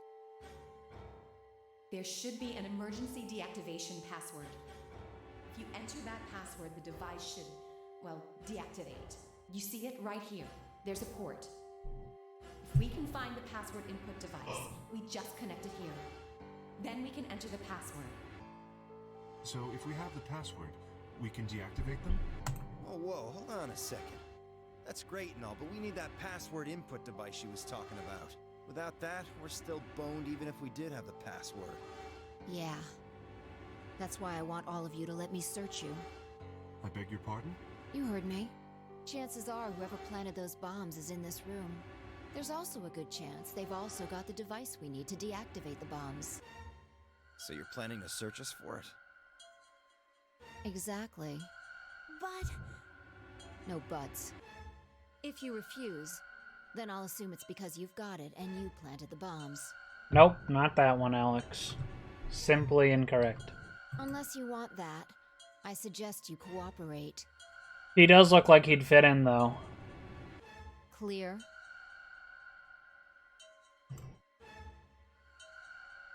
There should be an emergency deactivation password. If you enter that password, the device should, well, deactivate. You see it right here. There's a port. If we can find the password input device, we just connect it here. Then we can enter the password. So if we have the password, we can deactivate them? Oh, whoa, hold on a second. That's great and all, but we need that password input device she was talking about. Without that, we're still boned even if we did have the password. Yeah. That's why I want all of you to let me search you. I beg your pardon? You heard me. Chances are whoever planted those bombs is in this room. There's also a good chance they've also got the device we need to deactivate the bombs. So you're planning to search us for it? Exactly. But... No buts. If you refuse, then I'll assume it's because you've got it and you planted the bombs. Nope, not that one, Alex. Simply incorrect. Unless you want that, I suggest you cooperate. He does look like he'd fit in, though. Clear?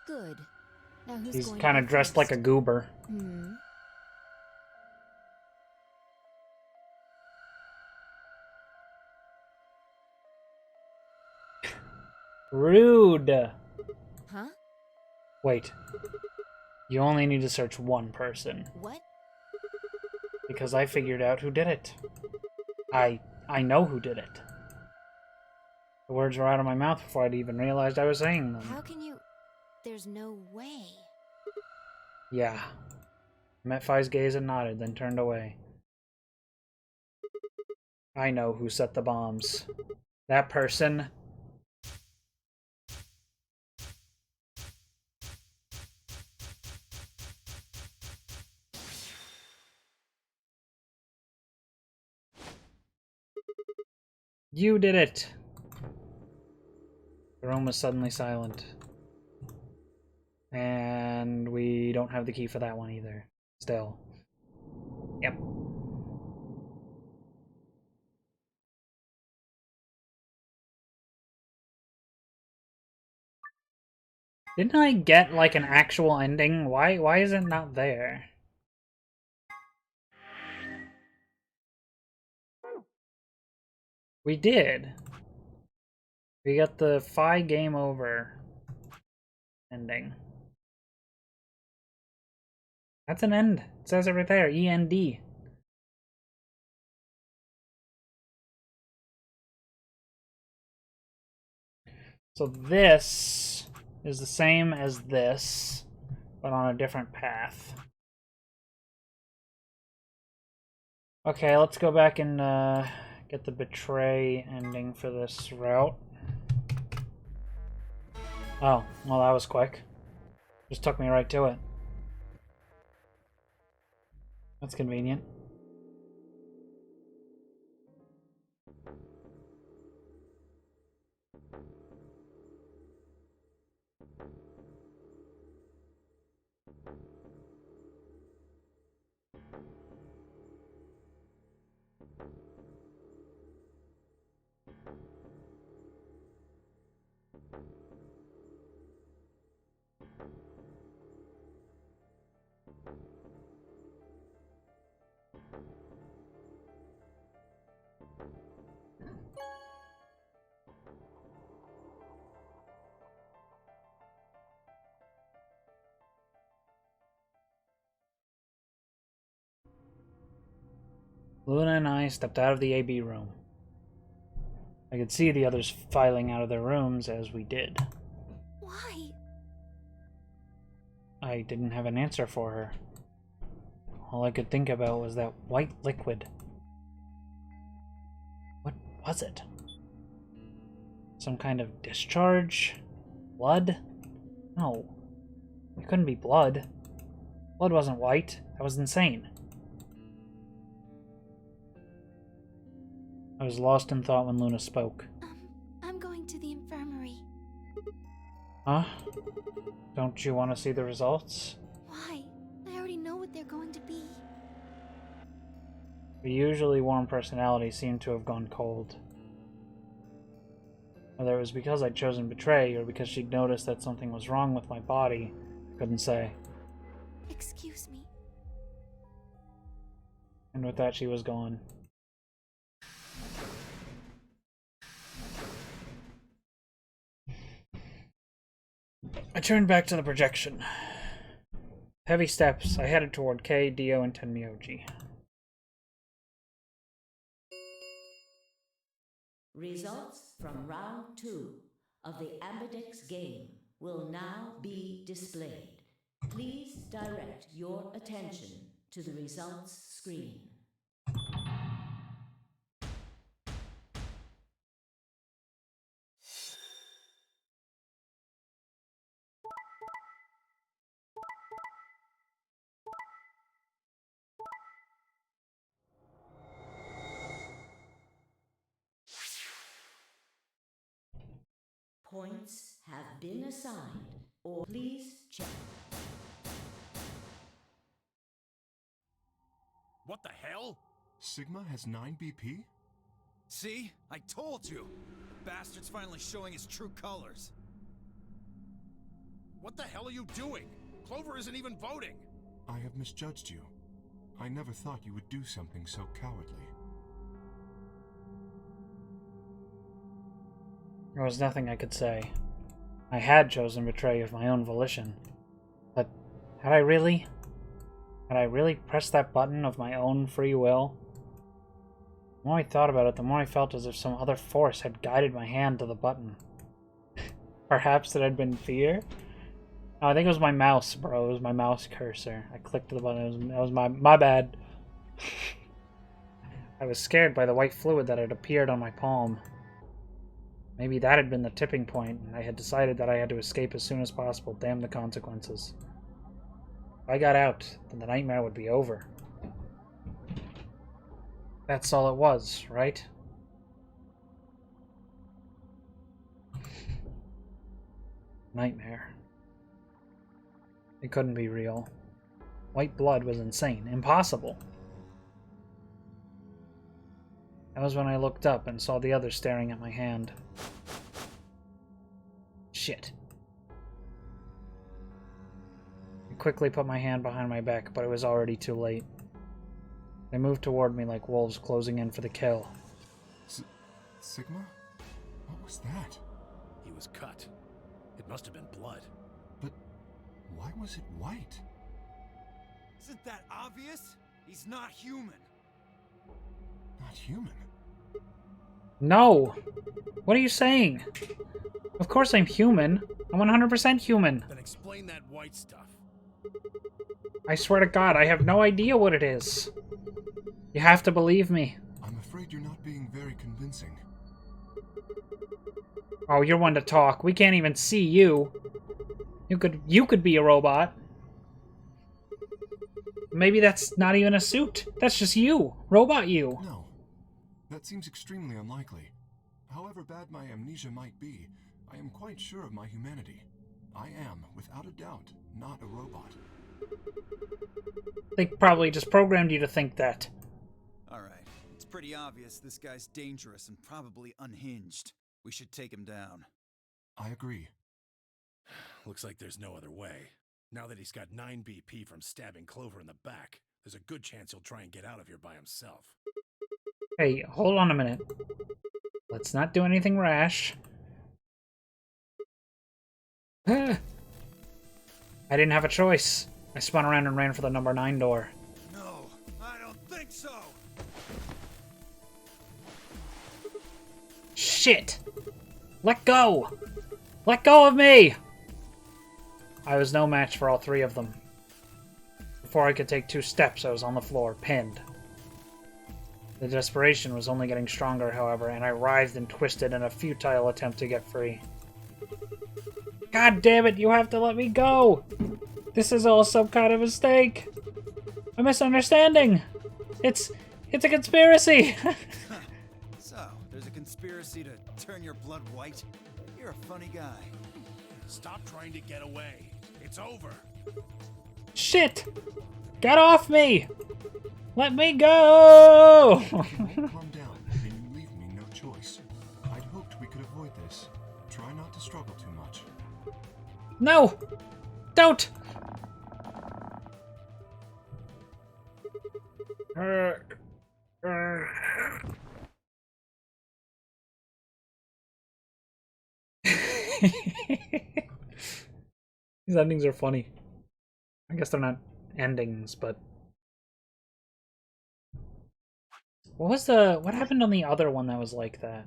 Good. Now who's He's going kind to of go dressed like a first? goober. Rude. Huh? Wait. You only need to search one person. What? Because I figured out who did it. I know who did it. The words were out of my mouth before I'd even realized I was saying them. How can you... There's no way. Yeah. Met Phi's gaze and nodded, then turned away. I know who set the bombs. That person. You did it! The room was suddenly silent. And we don't have the key for that one either. Still. Yep. Didn't I get, like, an actual ending? Why is it not there? We did. We got the Phi game over ending. That's an end. It says it right there. END. So this is the same as this, but on a different path. Okay, let's go back and get the Betray ending for this route. Oh, well that was quick. Just took me right to it. That's convenient. Luna and I stepped out of the AB room. I could see the others filing out of their rooms as we did. Why? I didn't have an answer for her. All I could think about was that white liquid. What was it? Some kind of discharge? Blood? No. It couldn't be blood. Blood wasn't white. That was insane. I was lost in thought when Luna spoke. I'm going to the infirmary. Huh? Don't you want to see the results? Why? I already know what they're going to be. The usually warm personality seemed to have gone cold. Whether it was because I'd chosen Betray or because she'd noticed that something was wrong with my body, I couldn't say. Excuse me. And with that, she was gone. I turned back to the projection. Heavy steps, I headed toward Kei, Dio, and Tenmyoji. Results from round 2 of the Ambidex game will now be displayed. Please direct your attention to the results screen. Points have been assigned, or please check. What the hell? Sigma has 9 BP? See? I told you! The bastard's finally showing his true colors. What the hell are you doing? Clover isn't even voting! I have misjudged you. I never thought you would do something so cowardly. There was nothing I could say. I had chosen Betray of my own volition. But had I really? Had I really pressed that button of my own free will? The more I thought about it, the more I felt as if some other force had guided my hand to the button. Perhaps it had been fear? Oh, I think it was my mouse, bro. It was my mouse cursor. I clicked the button. That was my bad. I was scared by the white fluid that had appeared on my palm. Maybe that had been the tipping point, and I had decided that I had to escape as soon as possible. Damn the consequences. If I got out, then the nightmare would be over. That's all it was, right? Nightmare. It couldn't be real. White blood was insane. Impossible. That was when I looked up and saw the other staring at my hand. Shit. I quickly put my hand behind my back, but it was already too late. They moved toward me like wolves closing in for the kill. Sigma? What was that? He was cut. It must have been blood. But why was it white? Isn't that obvious? He's not human. Not human? No! What are you saying? Of course I'm human. I'm 100% human. Then explain that white stuff. I swear to God, I have no idea what it is. You have to believe me. I'm afraid you're not being very convincing. Oh, you're one to talk. We can't even see you. You could be a robot. Maybe that's not even a suit. That's just you. Robot you. No. That seems extremely unlikely. However bad my amnesia might be, I am quite sure of my humanity. I am, without a doubt, not a robot. They probably just programmed you to think that. Alright, it's pretty obvious this guy's dangerous and probably unhinged. We should take him down. I agree. Looks like there's no other way. Now that he's got 9 BP from stabbing Clover in the back, there's a good chance he'll try and get out of here by himself. Hey, hold on a minute. Let's not do anything rash. I didn't have a choice. I spun around and ran for the number 9 door. No, I don't think so! Shit! Let go! Let go of me! I was no match for all 3 of them. Before I could take 2 steps, I was on the floor, pinned. The desperation was only getting stronger, however, and I writhed and twisted in a futile attempt to get free. God damn it, you have to let me go! This is all some kind of mistake! A misunderstanding! It's a conspiracy! So, there's a conspiracy to turn your blood white? You're a funny guy. Stop trying to get away. It's over. Shit! Get off me! Let me go! Calm down, then you leave me no choice. I'd hoped we could avoid this. Try not to struggle too much. No! Don't! These endings are funny. I guess they're not endings, but... What happened on the other one that was like that?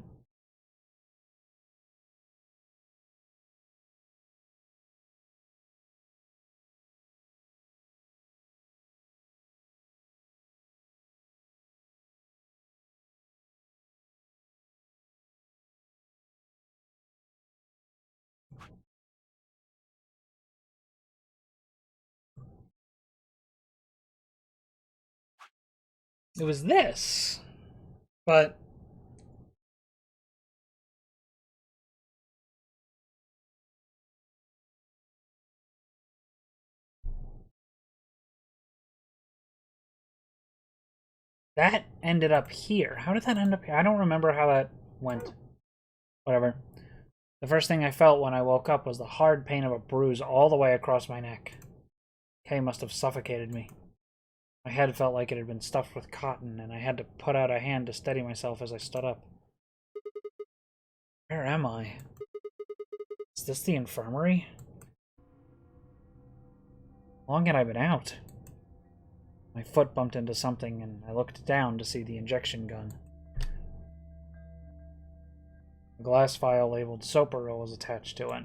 It was this, but that ended up here. How did that end up here? I don't remember how that went. Whatever. The first thing I felt when I woke up was the hard pain of a bruise all the way across my neck. Kay must have suffocated me. My head felt like it had been stuffed with cotton, and I had to put out a hand to steady myself as I stood up. Where am I? Is this the infirmary? How long had I been out? My foot bumped into something, and I looked down to see the injection gun. A glass vial labeled Soperil was attached to it.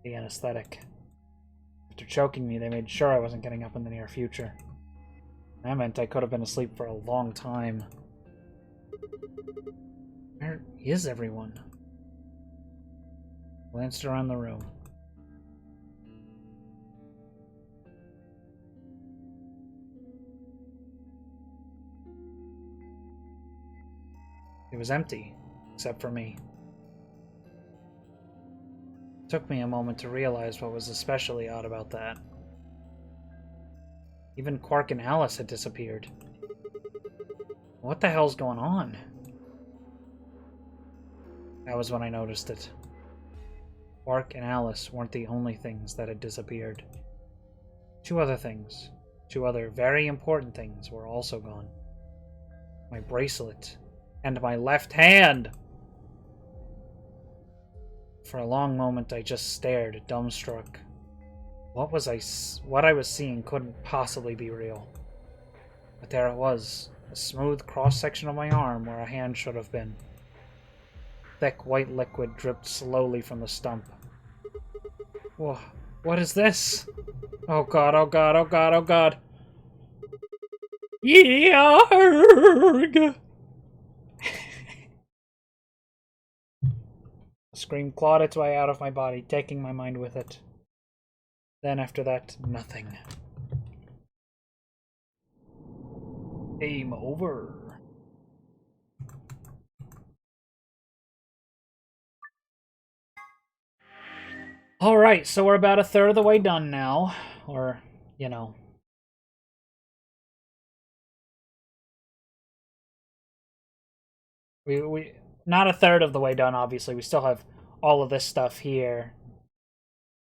The anesthetic. choking me, they made sure I wasn't getting up in the near future. That meant I could have been asleep for a long time. Where is everyone? Glanced around the room. It was empty, except for me. It took me a moment to realize what was especially odd about that. Even Quark and Alice had disappeared. What the hell's going on? That was when I noticed it. Quark and Alice weren't the only things that had disappeared. Two other things, two other very important things, were also gone. My bracelet and my left hand! For a long moment I just stared, dumbstruck. What I was seeing couldn't possibly be real. But there it was, a smooth cross-section of my arm where a hand should have been. Thick white liquid dripped slowly from the stump. Whoa, what is this? Oh god, oh god, oh god, oh god. Yarg! The scream clawed its way out of my body, taking my mind with it. Then after that, nothing. Game over. Alright, so we're about a third of the way done now. Or, you know. We not a third of the way done, obviously. We still have all of this stuff here.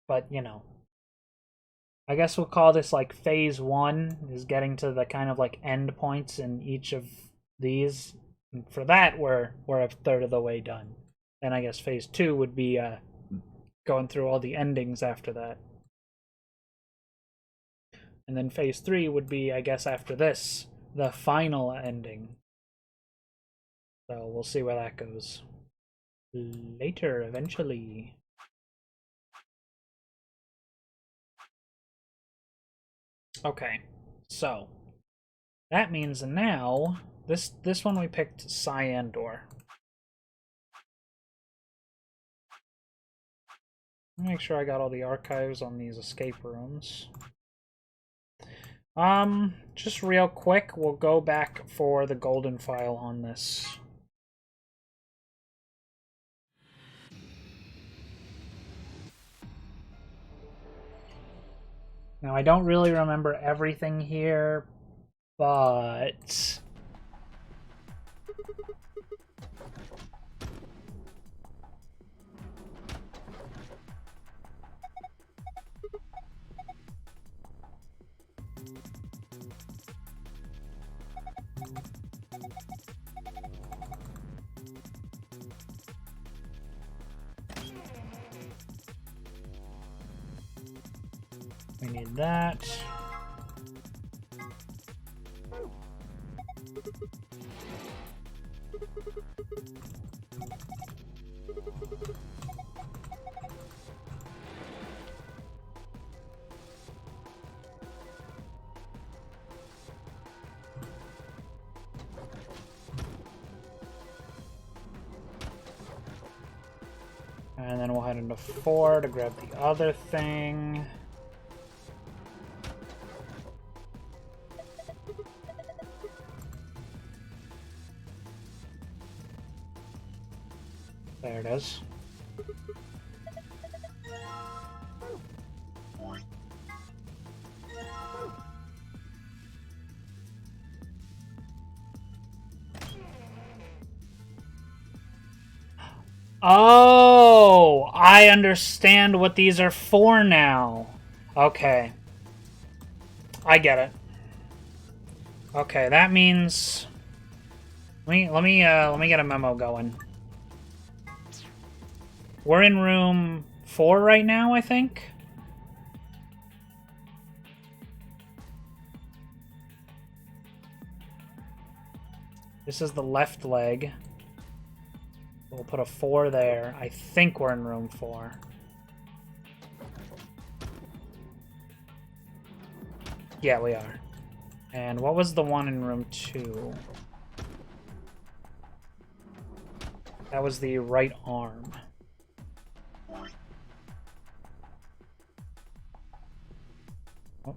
But, you know. I guess we'll call this like phase 1 is getting to the kind of like end points in each of these. And for that, we're a third of the way done. Then I guess phase 2 would be going through all the endings after that. And then phase 3 would be, I guess, after this, the final ending. So we'll see where that goes. Later, eventually. Okay, so that means now this one we picked Cyandor. Make sure I got all the archives on these escape rooms. Just real quick, we'll go back for the golden file on this. Now, I don't really remember everything here, but... we need that. And then we'll head into 4 to grab the other thing. There it is. Oh, I understand what these are for now. Okay. I get it. Okay, that means let me get a memo going. We're in room 4 right now, I think. This is the left leg. We'll put a 4 there. I think we're in room 4. Yeah, we are. And what was the one in room 2? That was the right arm. Oh.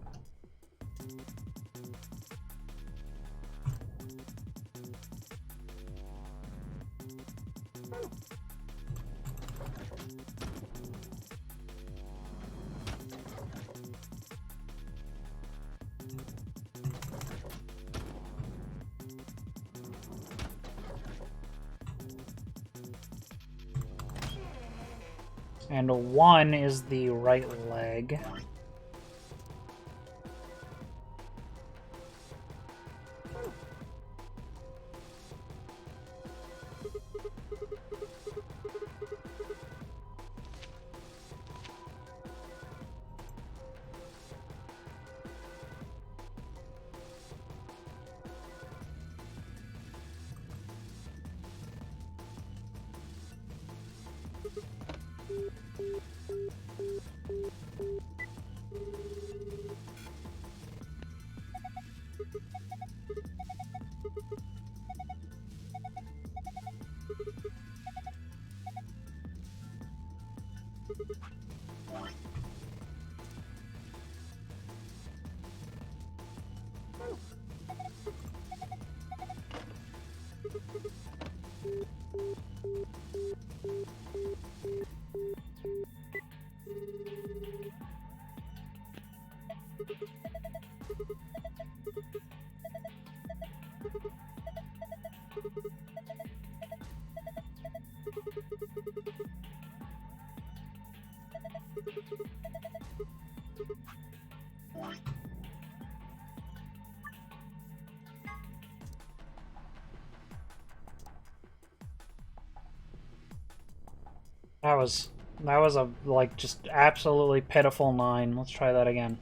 And 1 is the right leg. That was a, like, just absolutely pitiful 9. Let's try that again.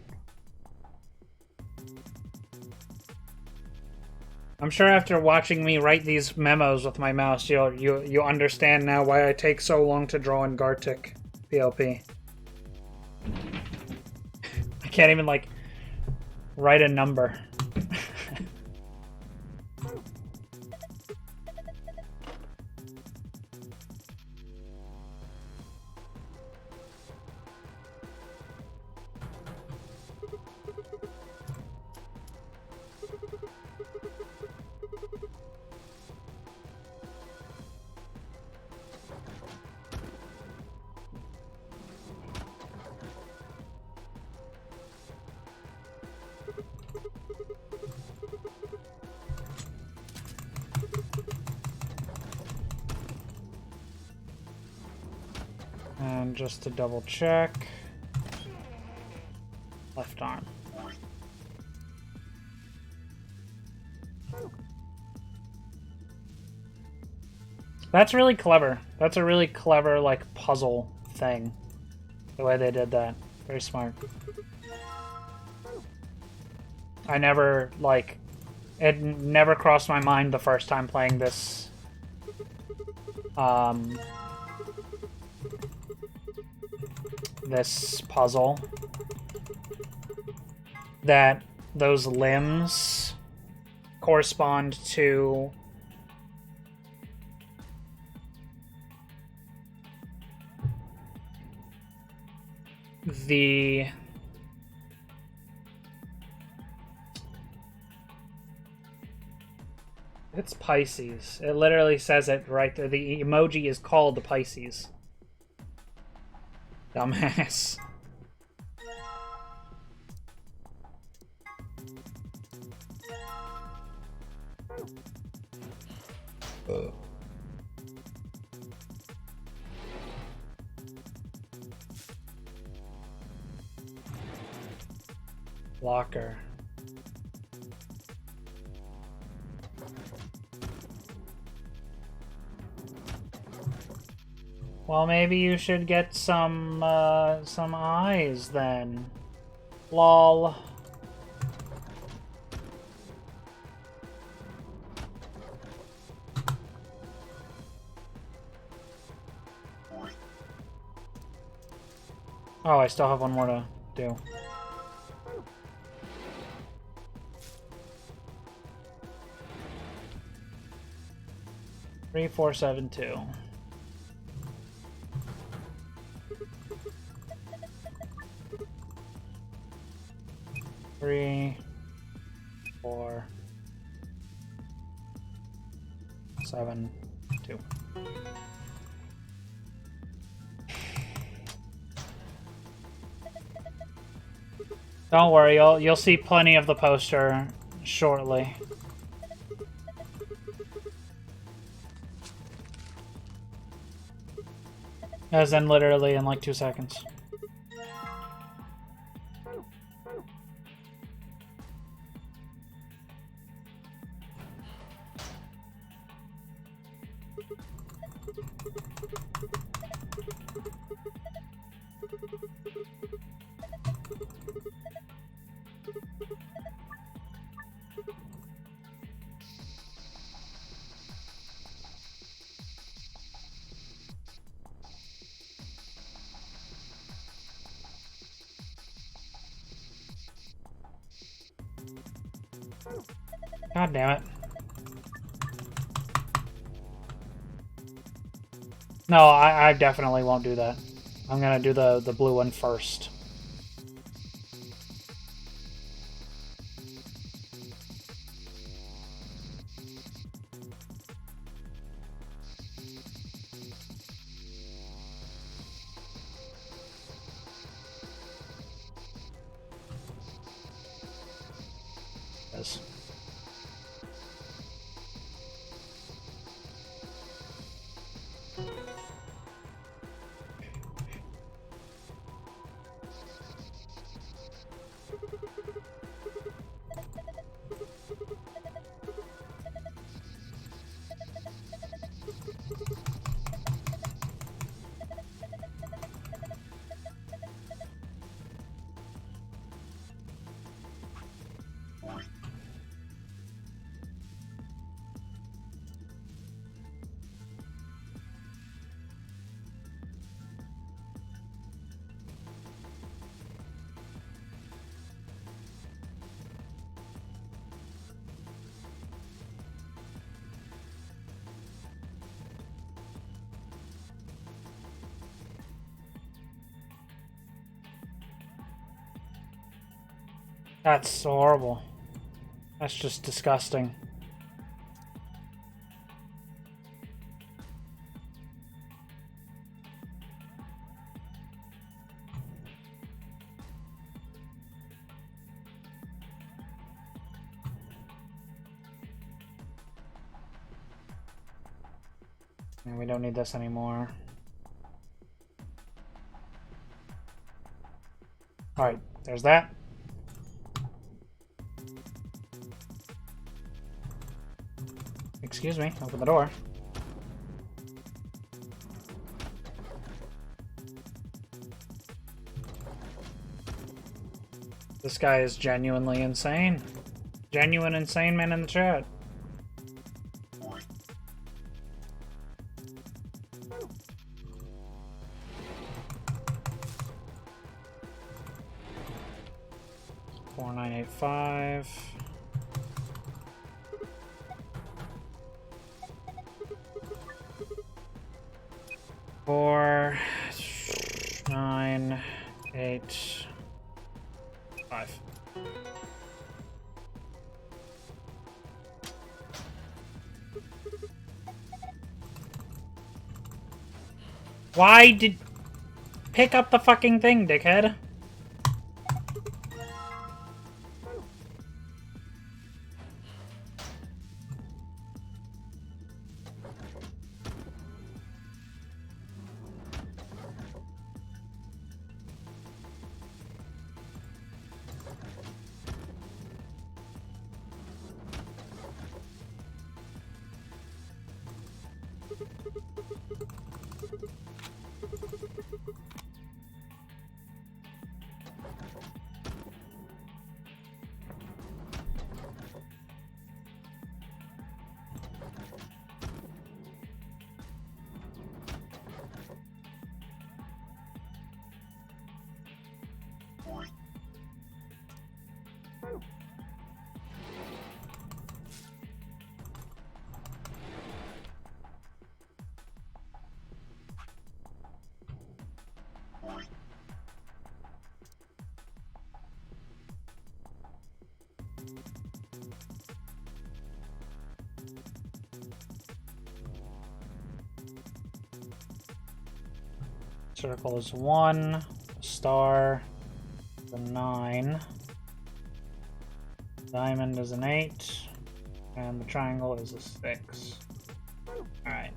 I'm sure after watching me write these memos with my mouse, you understand now why I take so long to draw in Gartic PLP. I can't even, like, write a number. And just to double check, left arm. That's really clever. That's a really clever, like, puzzle thing. The way they did that. Very smart. I never, like, it never crossed my mind the first time playing this. This puzzle, that those limbs correspond to the it's Pisces. It literally says it right there. The emoji is called the Pisces. Dumbass. Locker. Well, maybe you should get some eyes then. Lol. Oh, I still have one more to do. 3472. Three, 4, 7, 2. Don't worry, you'll see plenty of the poster shortly. As in literally in like 2 seconds. God damn it. No, I definitely won't do that. I'm gonna do the blue one first. Yes. That's so horrible. That's just disgusting. And we don't need this anymore. Alright, there's that. Excuse me, open the door. This guy is genuinely insane. Genuine insane man in the chat. $4985. 4, 9, 8, 5. Why did... Pick up the fucking thing, dickhead. Circle is 1, star is a 9, diamond is an 8, and the triangle is a 6. Alright,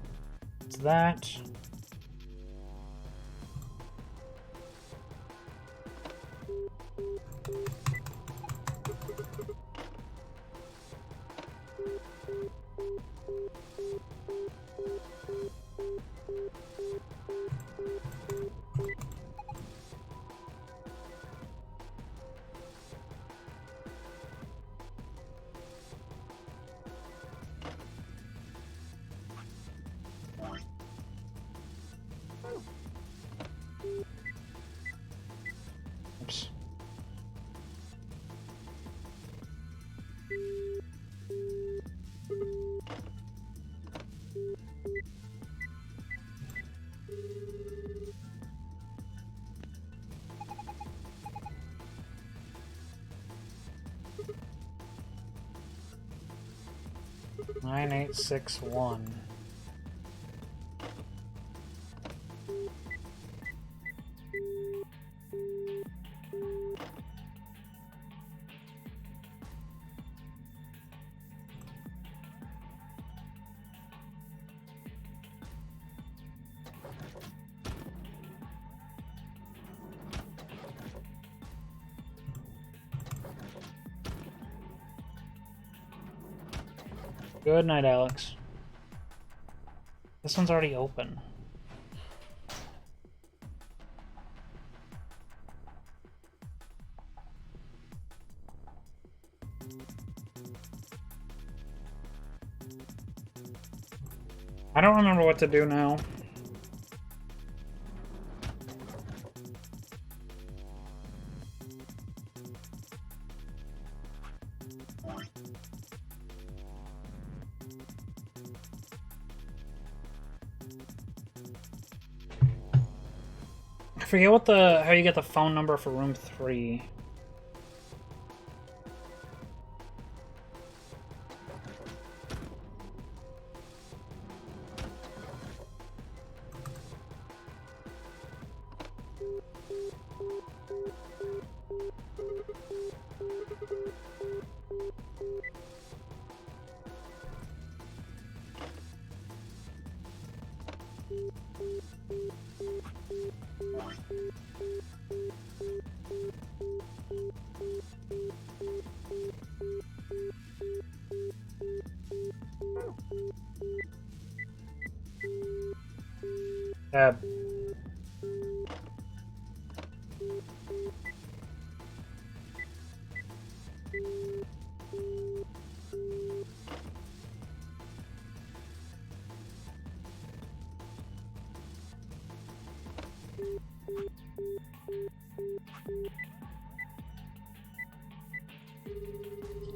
it's that. Oops. Nine, 8, 6, 1. Good night, Alex. This one's already open. I don't remember what to do now. I forget what how you get the phone number for room 3. Tab.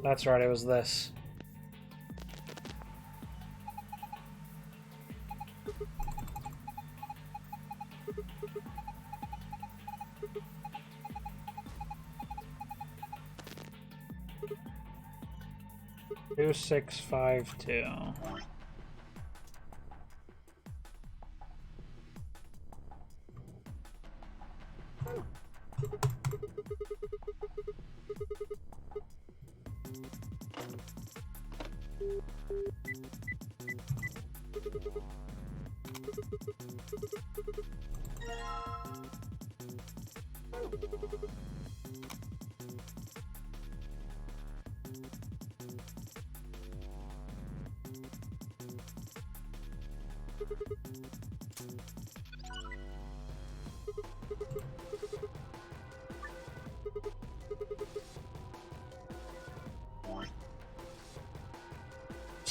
That's right, it was this. Two, 6, 5, 2.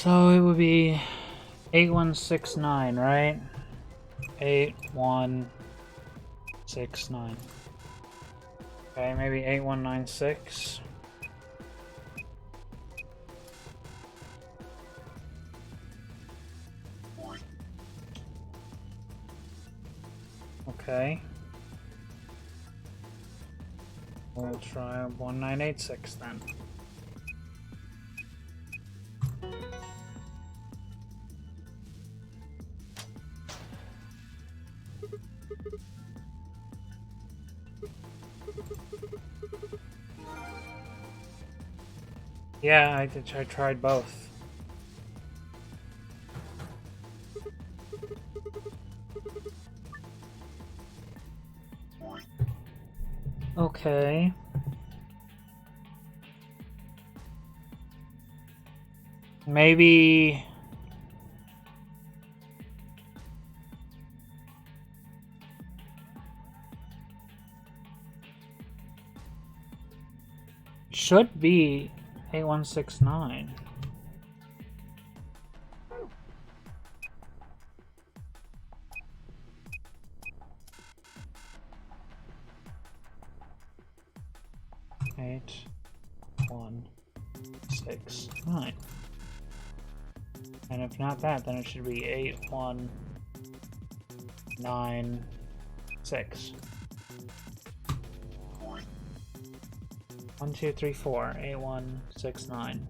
So it would be 8169, right? 8169. Okay, maybe 8196. Okay. We'll try 1986 then. Yeah, I tried both. Okay. Maybe... should be 8169. Eight, 1, 6, 9. And if not that, then it should be 8, 1, 9, 6. 1, 2, 3, 4. 8, 1, 6, 9.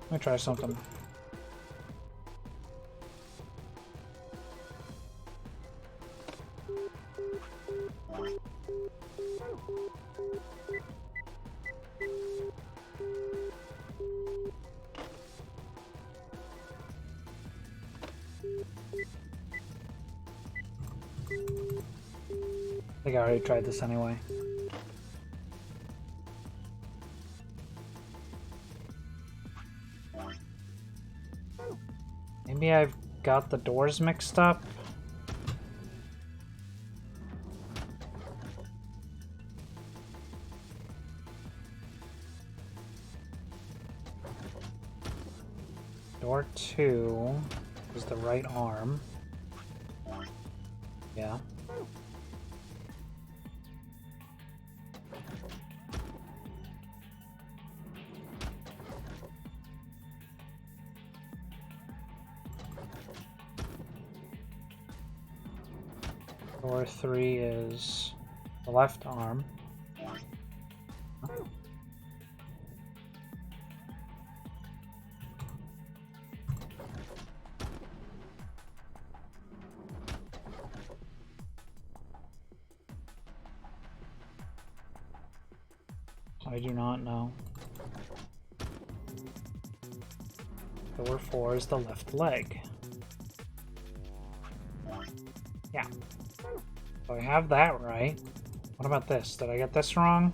Let me try something. I think I already tried this anyway. Maybe I've got the doors mixed up. Door 2 is the right arm. Yeah. Door 3 is the left arm. I do not know. Door 4 is the left leg. Yeah. So I have that right. What about this? Did I get this wrong?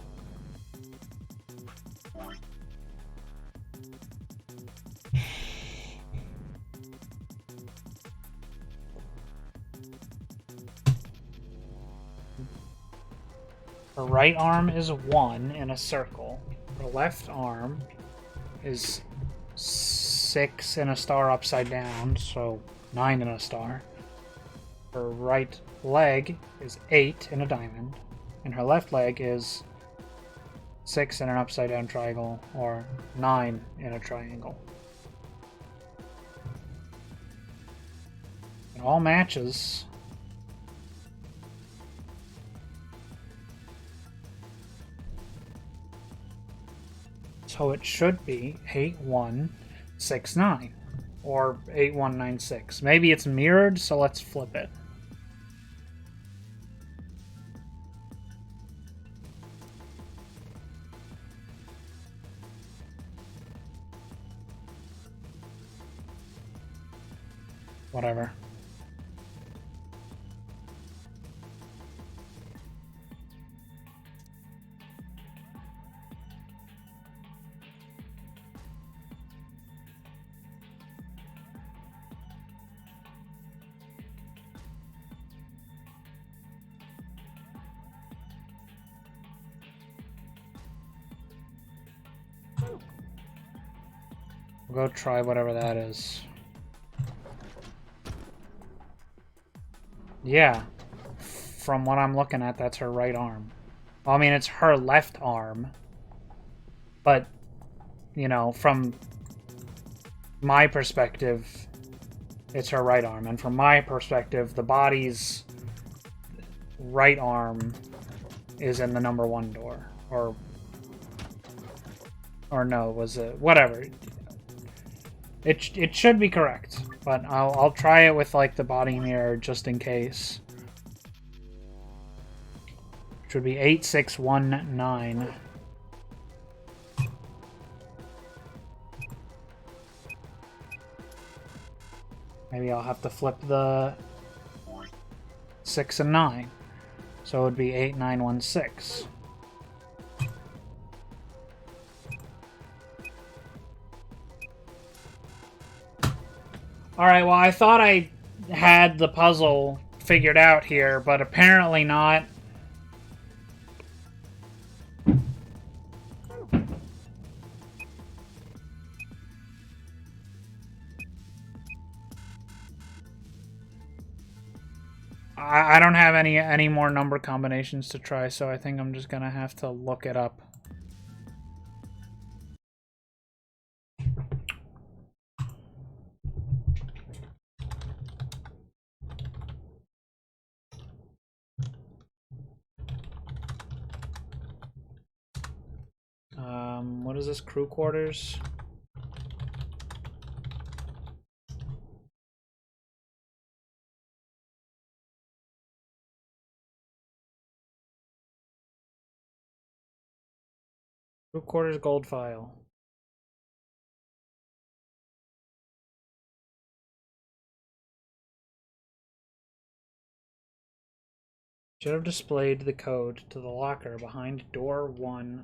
The right arm is 1 in a circle. The left arm is 6 in a star upside down, so 9 in a star. Her right leg is 8 in a diamond, and her left leg is 6 in an upside down triangle, or 9 in a triangle. It all matches. So it should be 8169 or 8196. Maybe it's mirrored, so let's flip it. Whatever. We'll go try whatever that is. Yeah, from what I'm looking at, that's her right arm. Well, I mean, it's her left arm, but, you know, from my perspective, it's her right arm. And from my perspective, the body's right arm is in the number 1 door, or Or no, was it? Whatever. It should be correct, but I'll try it with like the body mirror just in case. It should be 8619. Maybe I'll have to flip the 6 and 9. So it would be 8916. Alright, well, I thought I had the puzzle figured out here, but apparently not. I don't have any more number combinations to try, so I think I'm just gonna have to look it up. What is this? Crew quarters? Crew quarters gold file. Should have displayed the code to the locker behind door 1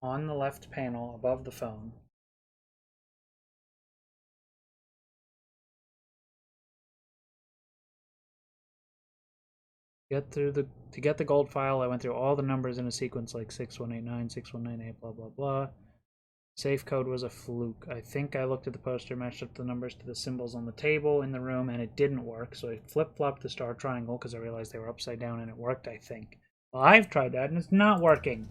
on the left panel above the phone. To get the gold file, I went through all the numbers in a sequence like 6189, 6198, blah blah blah. Safe code was a fluke. I think I looked at the poster, matched up the numbers to the symbols on the table in the room, and it didn't work. So I flip-flopped the star triangle because I realized they were upside down, and it worked, I think. Well, I've tried that, and it's not working.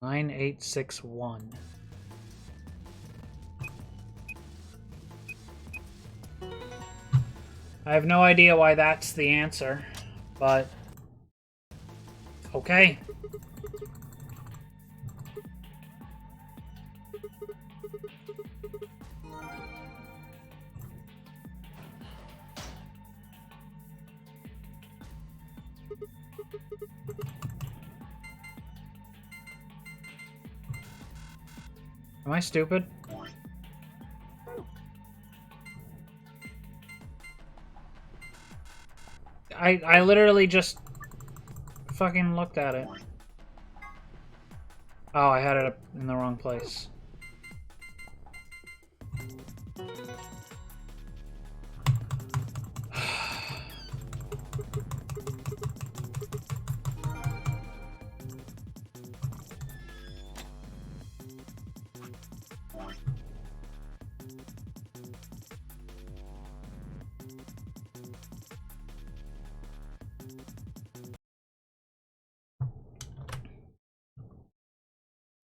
Nine 861. I have no idea why that's the answer, but okay. Am I stupid? I literally just fucking looked at it. Oh, I had it up in the wrong place.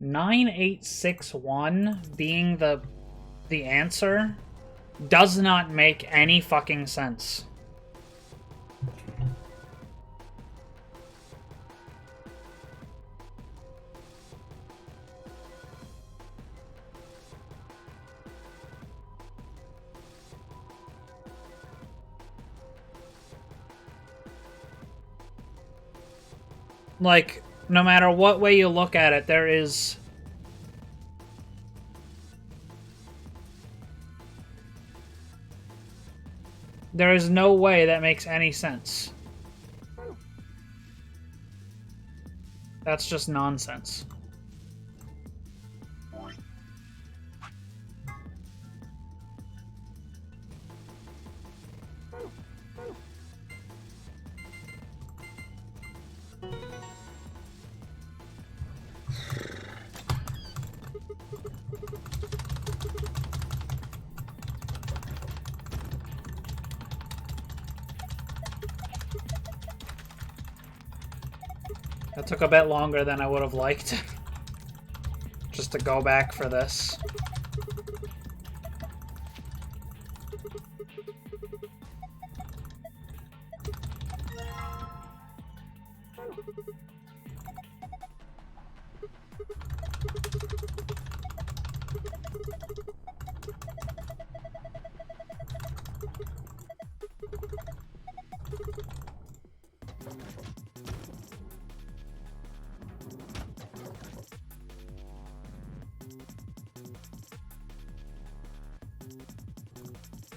Nine 861 being the answer does not make any fucking sense. Like, no matter what way you look at it, there is no way that makes any sense. That's just nonsense. That took a bit longer than I would have liked. Just to go back for this.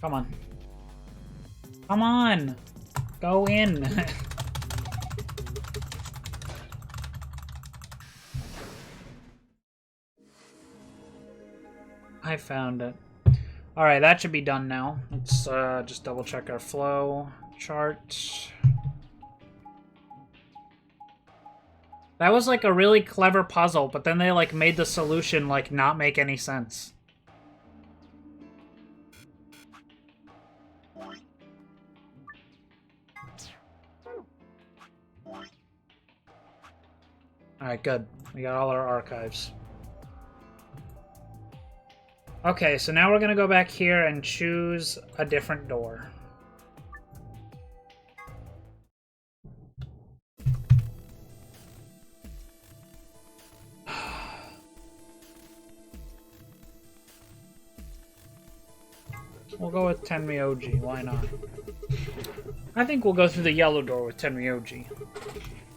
Come on. Come on! Go in! I found it. Alright, that should be done now. Let's just double check our flow chart. That was like a really clever puzzle, but then they like made the solution like not make any sense. Alright, good. We got all our archives. Okay, so now we're gonna go back here and choose a different door. We'll go with Tenryoji, why not? I think we'll go through the yellow door with Tenryoji.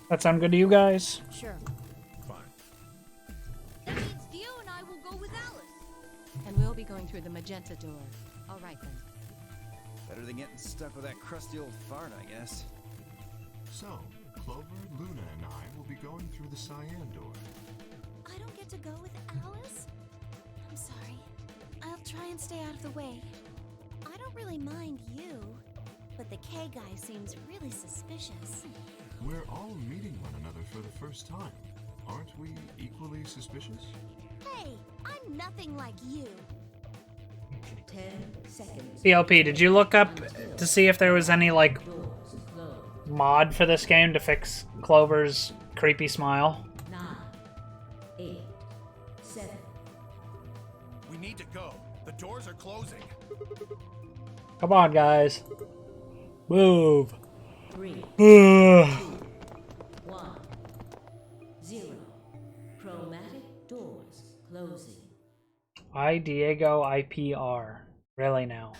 That sound good to you guys? Sure. Fine. That means Dio and I will go with Alice. And we'll be going through the magenta door. All right, then. Better than getting stuck with that crusty old fart, I guess. So, Clover, Luna, and I will be going through the cyan door. I don't get to go with Alice? I'm sorry. I'll try and stay out of the way. I don't really mind you, but the K guy seems really suspicious. We're all meeting one another for the first time. Aren't we equally suspicious? Hey, I'm nothing like you. 10 seconds. CLP, did you look up to see if there was any, like, Doors closed. mod for this game to fix Clover's creepy smile? 9, 8, 7. We need to go. The doors are closing. Come on, guys. Move. 3, Ugh. 1, 0. Chromatic doors closing. I, Diego, IPR. Really now.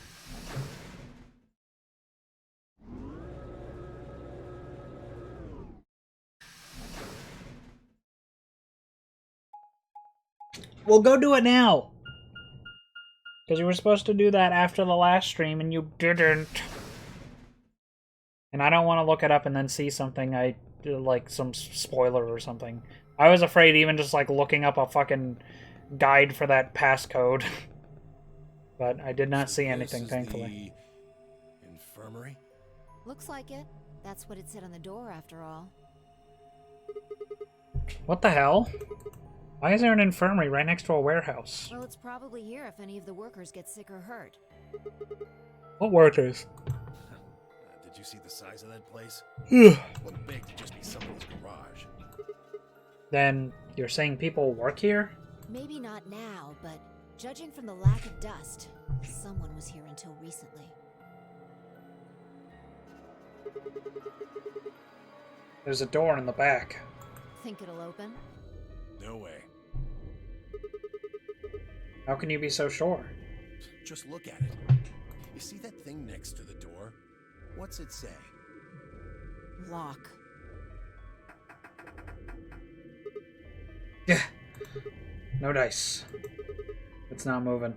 Well, go do it now! Because you were supposed to do that after the last stream and you didn't. And I don't want to look it up and then see something like some spoiler or something. I was afraid even just like looking up a fucking guide for that passcode. But I did not see anything, This is thankfully. the infirmary? Looks like it. That's what it said on the door, after all. What the hell? Why is there an infirmary right next to a warehouse? Well, it's probably here if any of the workers get sick or hurt. What workers? Did you see the size of that place? Ugh. Looked big to just be somebody's garage. Then you're saying people work here? Maybe not now, but judging from the lack of dust, someone was here until recently. There's a door in the back. Think it'll open? No way. How can you be so sure? Just look at it. You see that thing next to the door? What's it say? Lock. Yeah. No dice. It's not moving.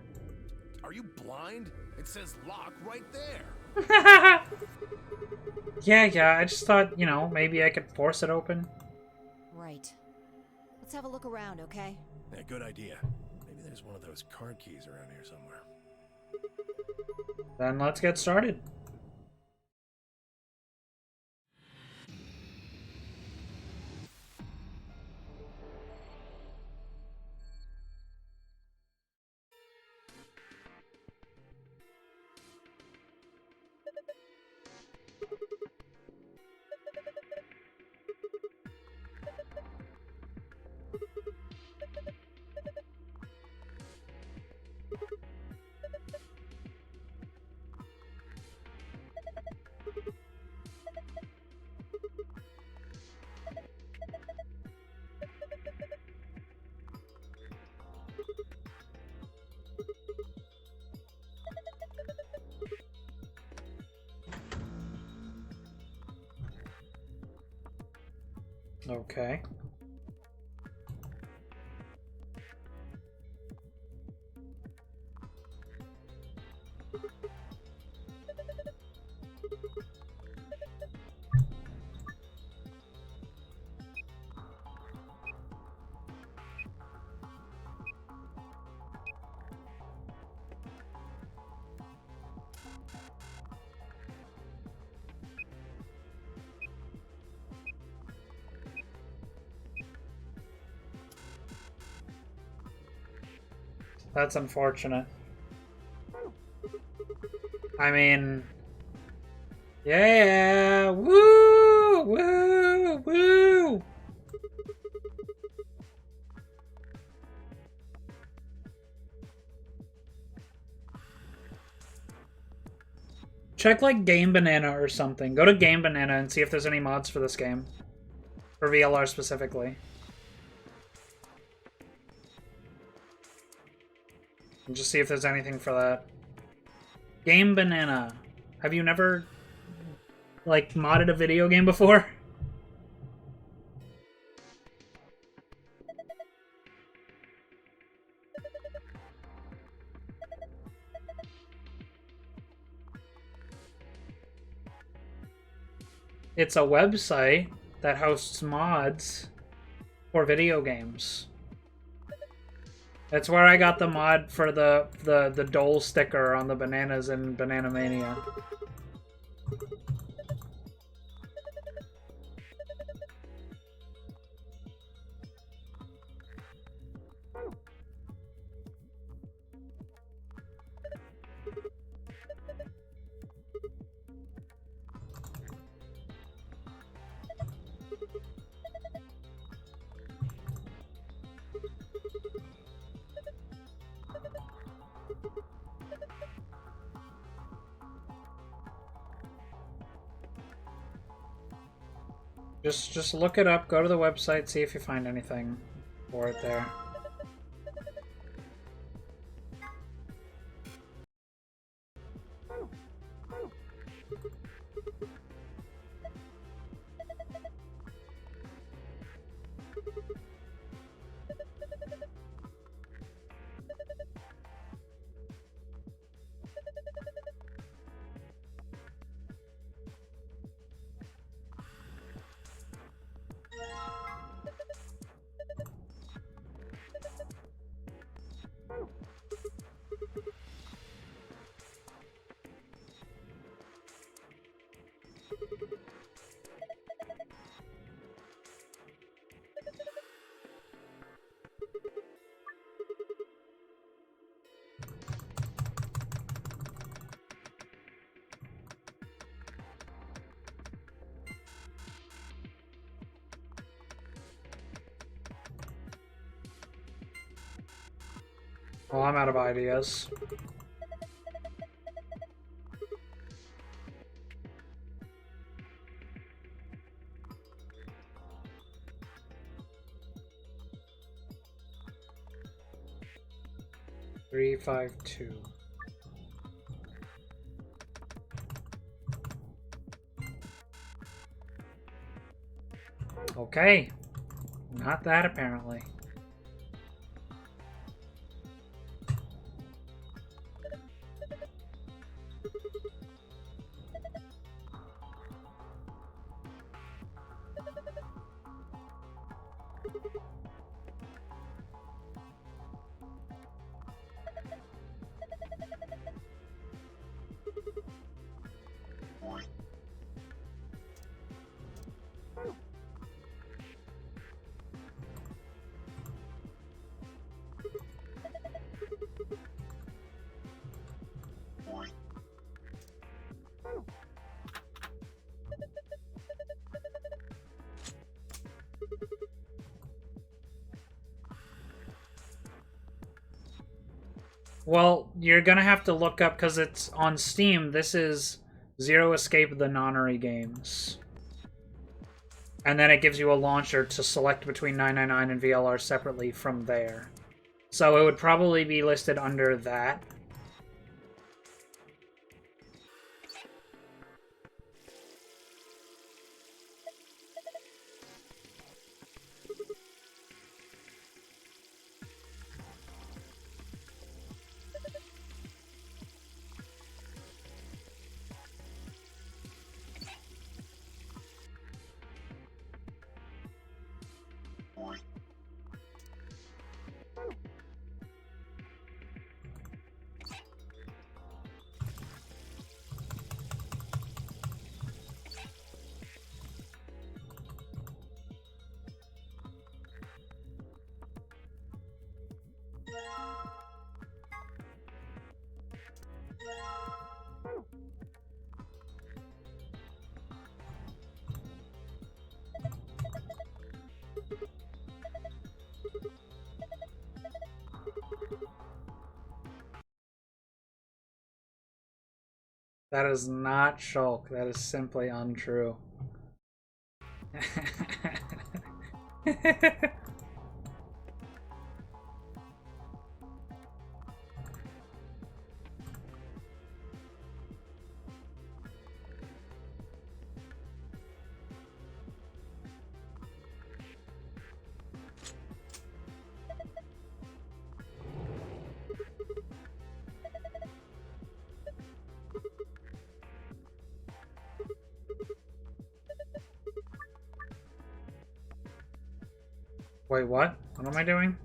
Are you blind? It says lock right there. Yeah, I just thought, you know, maybe I could force it open. Right. Let's have a look around, okay? Yeah, good idea. Maybe there's one of those card keys around here somewhere. Then let's get started. Okay. That's unfortunate. I mean, yeah, woo, woo, woo. Check like Game Banana or something. Go to Game Banana and see if there's any mods for this game. For VLR specifically. And just see if there's anything for that. Game Banana. Have you never, like, modded a video game before? It's a website that hosts mods for video games. That's where I got the mod for the Dole sticker on the bananas in Banana Mania. Just look it up, go to the website, see if you find anything for it there. Well, I'm out of ideas. Three, 5, 2. Okay. Not that, apparently. Well, you're gonna have to look up, because it's on Steam. This is Zero Escape the Nonary Games. And then it gives you a launcher to select between 999 and VLR separately from there. So it would probably be listed under that. That is not Shulk. That is simply untrue. Wait, what? What am I doing?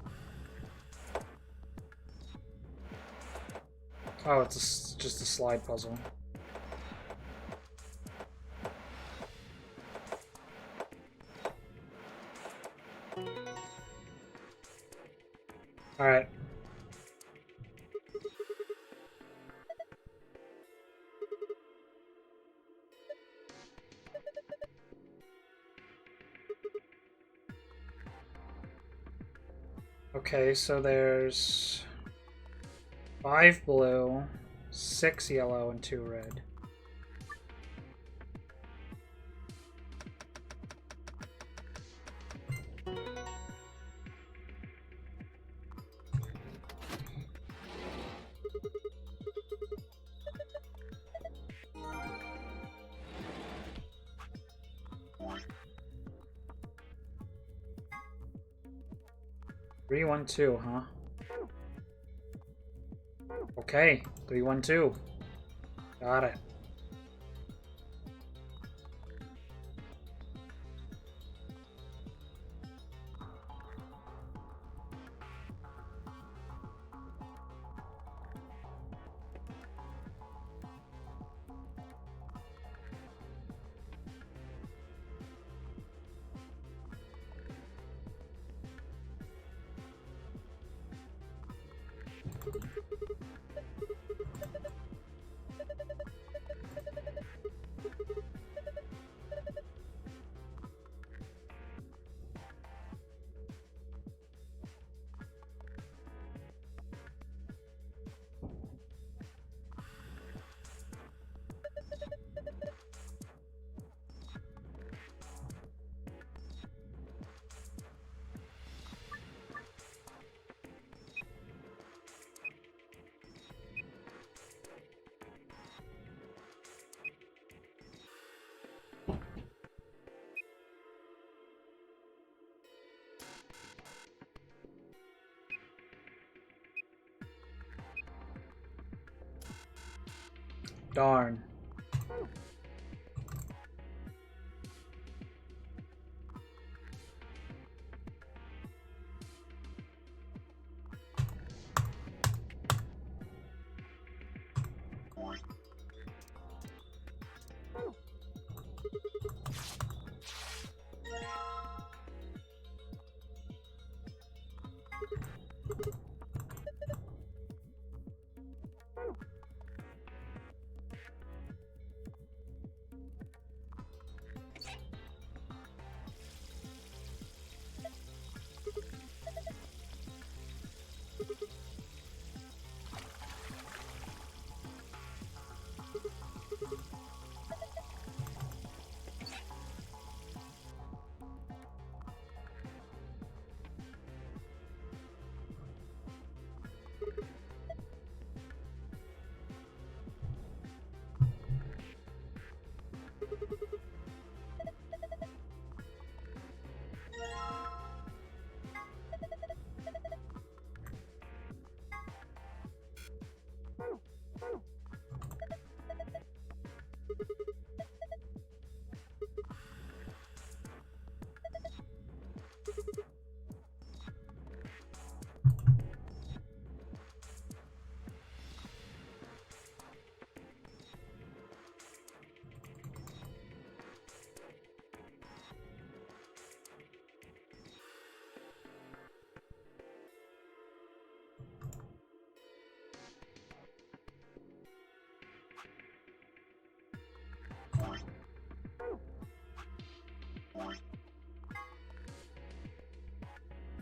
Oh, it's just a slide puzzle. Alright. Okay, so there's 5 blue, 6 yellow, and 2 red. Three, 1, 2, huh? Okay, 3, 1, 2. Got it. Darn.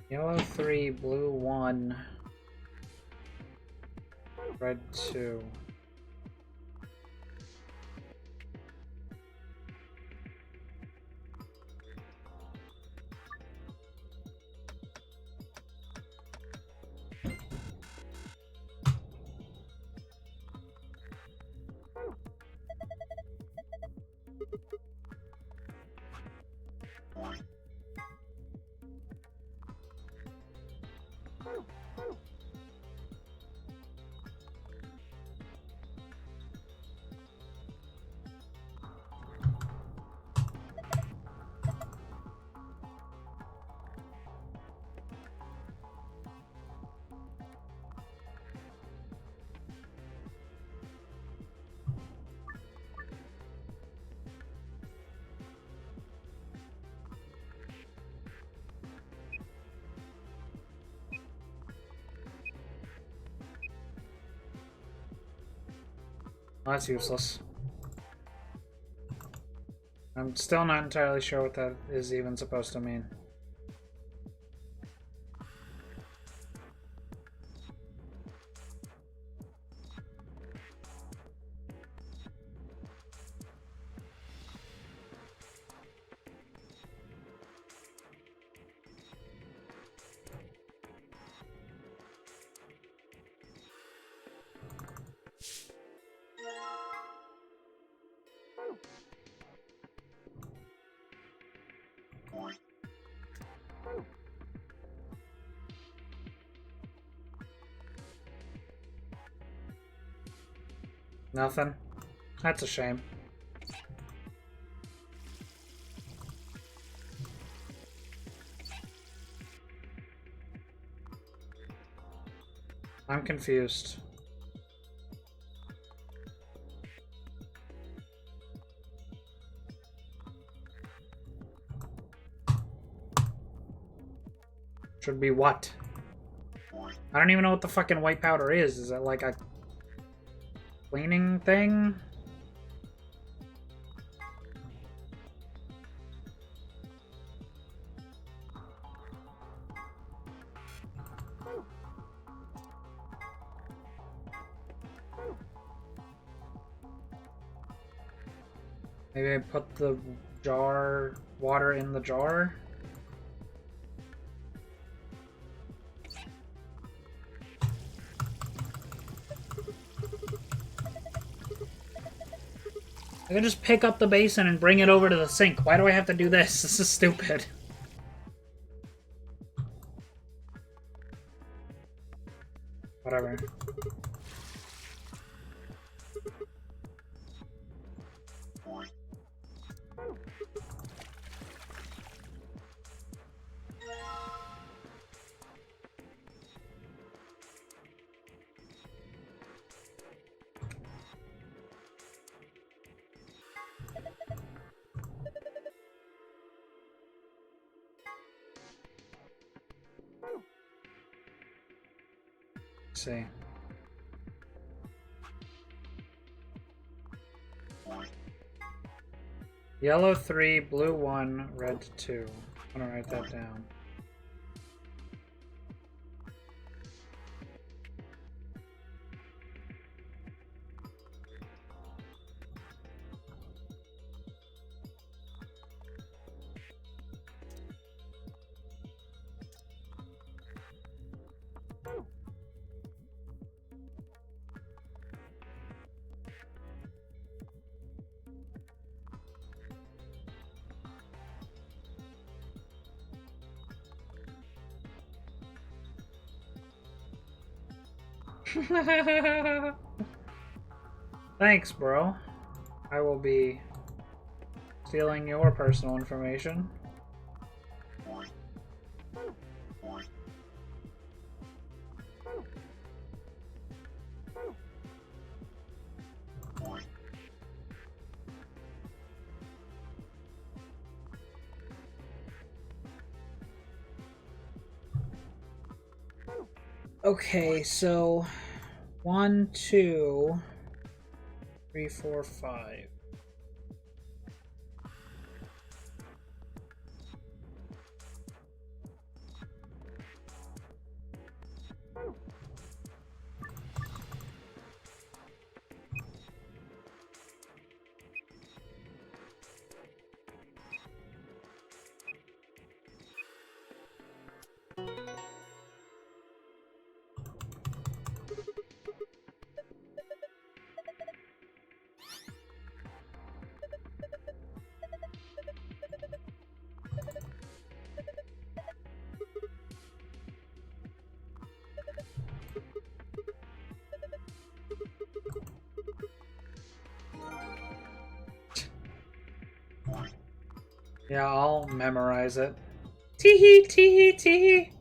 Yellow 3, blue 1, red 2. Well, that's useless. I'm still not entirely sure what that is even supposed to mean. Nothing. That's a shame. I'm confused. Should be what? I don't even know what the fucking white powder is. Is it like a cleaning thing? Maybe I put the water in the jar? I can just pick up the basin and bring it over to the sink. Why do I have to do this? This is stupid. Whatever. See. Yellow 3, blue 1, red 2. I'm gonna write that down. Thanks, bro. I will be stealing your personal information. Okay, so 1, 2, 3, 4, 5. Yeah, I'll memorize it. Tee-hee, tee-hee, tee-hee.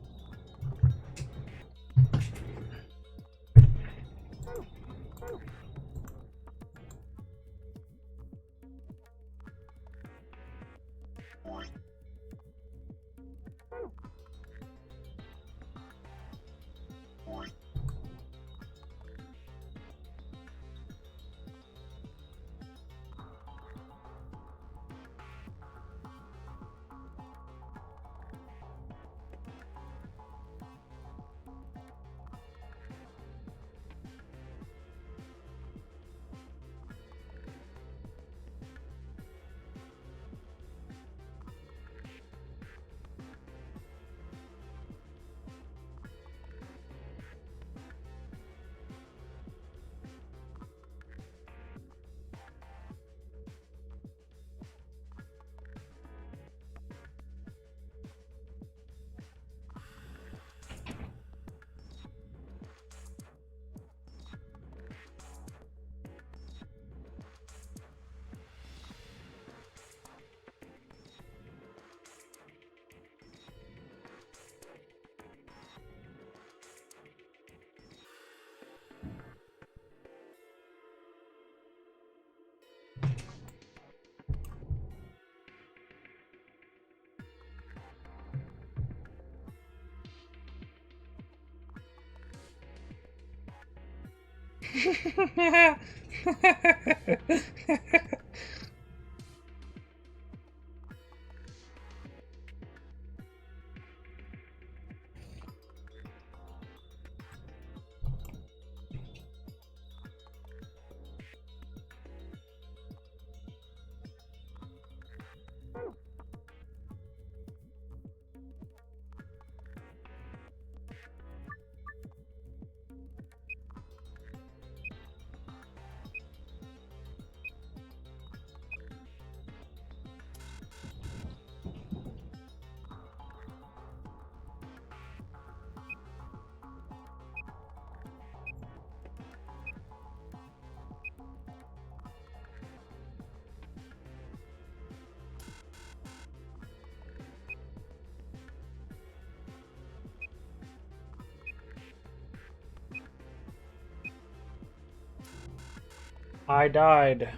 I died.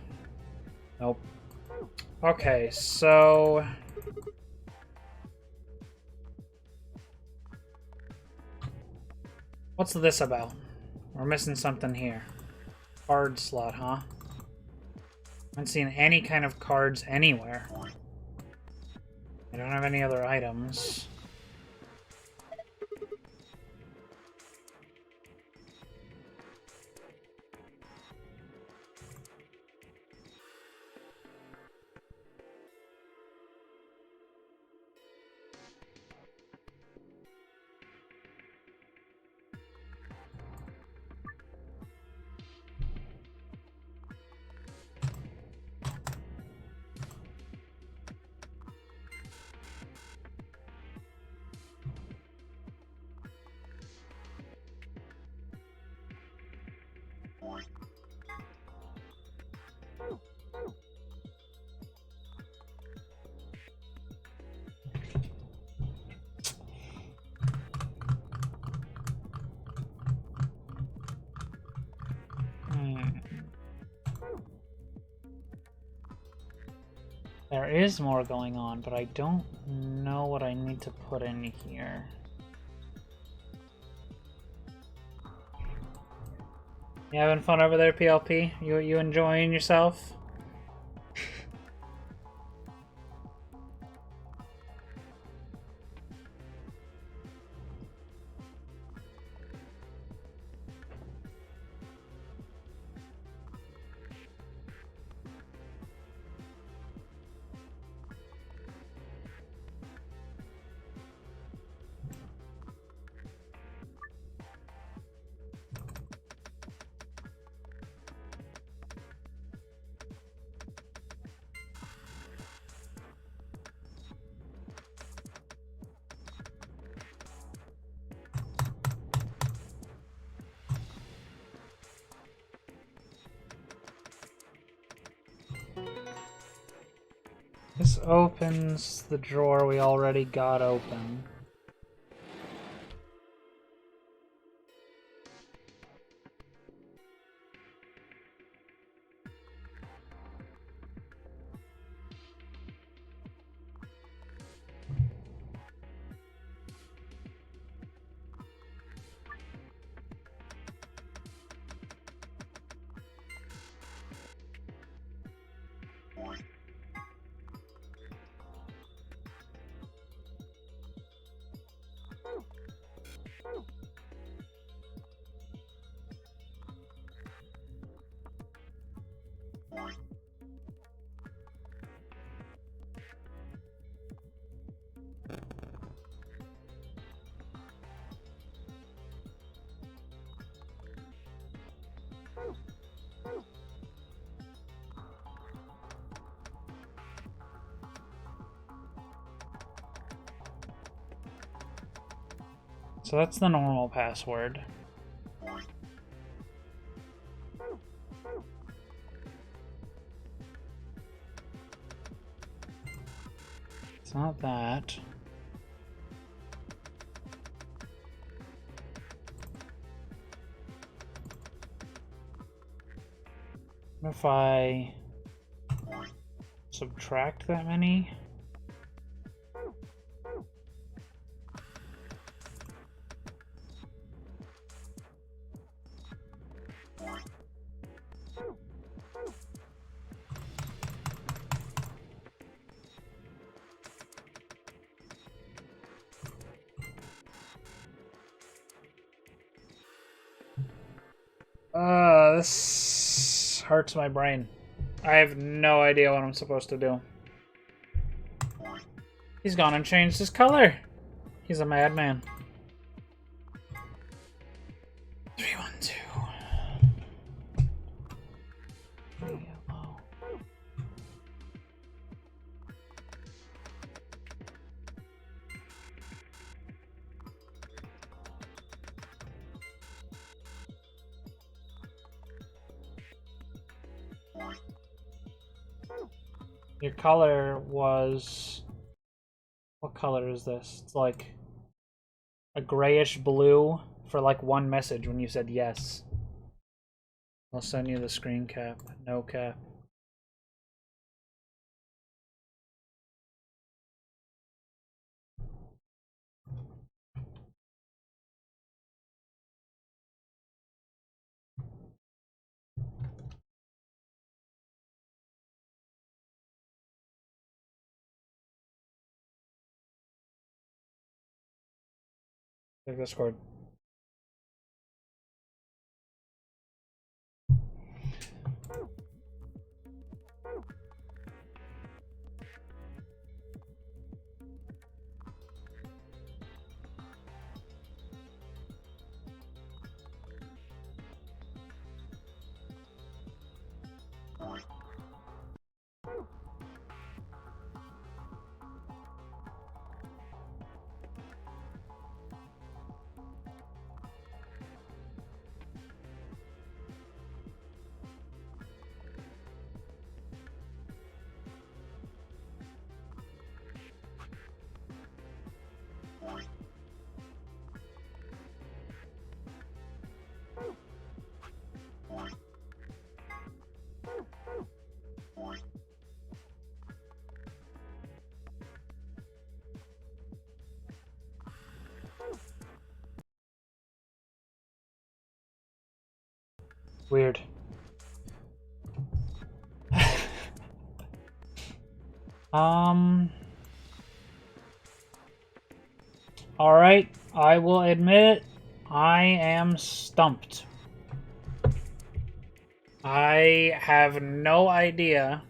Nope. Okay, so... what's this about? We're missing something here. Card slot, huh? I haven't seen any kind of cards anywhere. I don't have any other items. There is more going on, but I don't know what I need to put in here. You having fun over there, PLP? You enjoying yourself? This opens the drawer we already got open. So that's the normal password. It's not that. What if I subtract that many? This hurts my brain. I have no idea what I'm supposed to do. He's gone and changed his color. He's a madman. 312. Yellow. Your color was... What color is this? It's like a grayish blue for like one message when you said yes. I'll send you the screen cap. No cap. Check Discord. Weird. Alright, I will admit it. I am stumped. I have no idea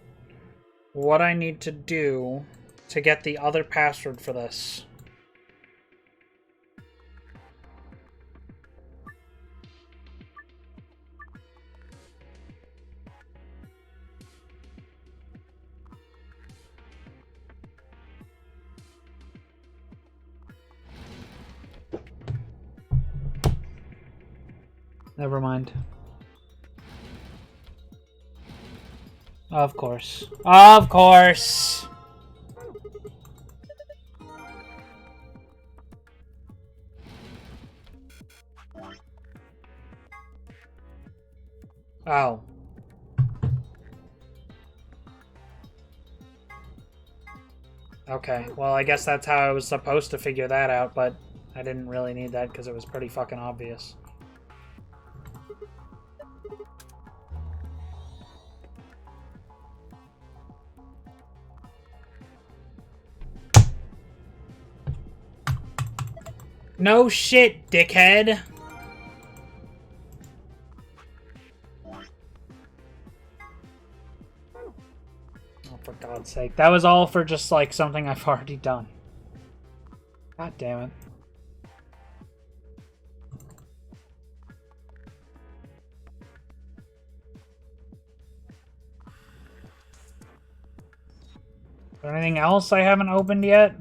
what I need to do to get the other password for this. Never mind. Of course. Of course! Oh. Okay, well, I guess that's how I was supposed to figure that out, but I didn't really need that because it was pretty fucking obvious. No shit, dickhead! Oh, for God's sake. That was all for just, like, something I've already done. God damn it. Is there anything else I haven't opened yet?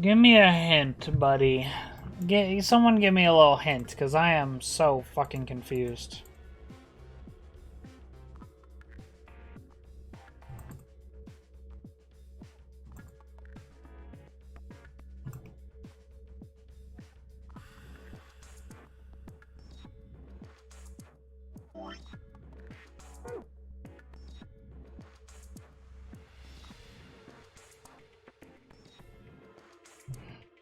Give me a hint, buddy. Someone give me a little hint, because I am so fucking confused.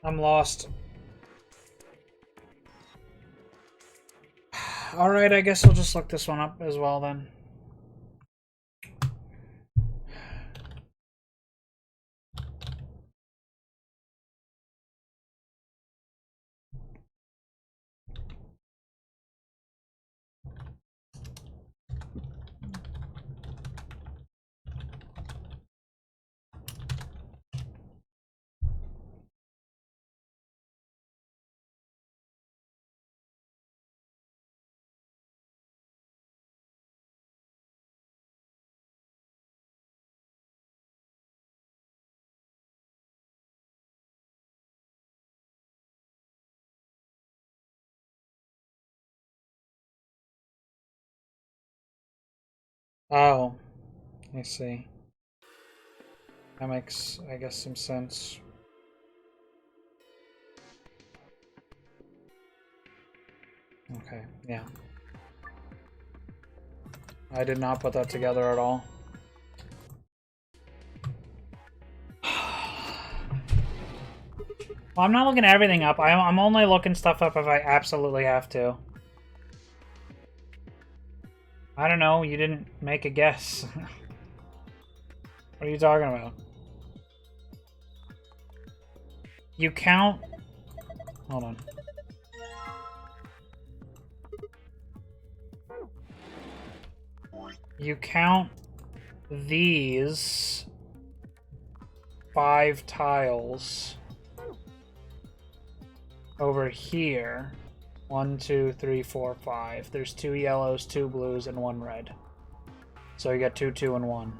I'm lost. Alright, I guess I'll just look this one up as well then. Oh, I see. That makes, I guess, some sense. Okay, yeah. I did not put that together at all. Well, I'm not looking everything up. I'm only looking stuff up if I absolutely have to. I don't know, you didn't make a guess. What are you talking about? You count... Hold on. You count these 5 tiles over here. 1, 2, 3, 4, 5. There's 2 yellows, 2 blues, and 1 red. So you got 2, 2, and 1.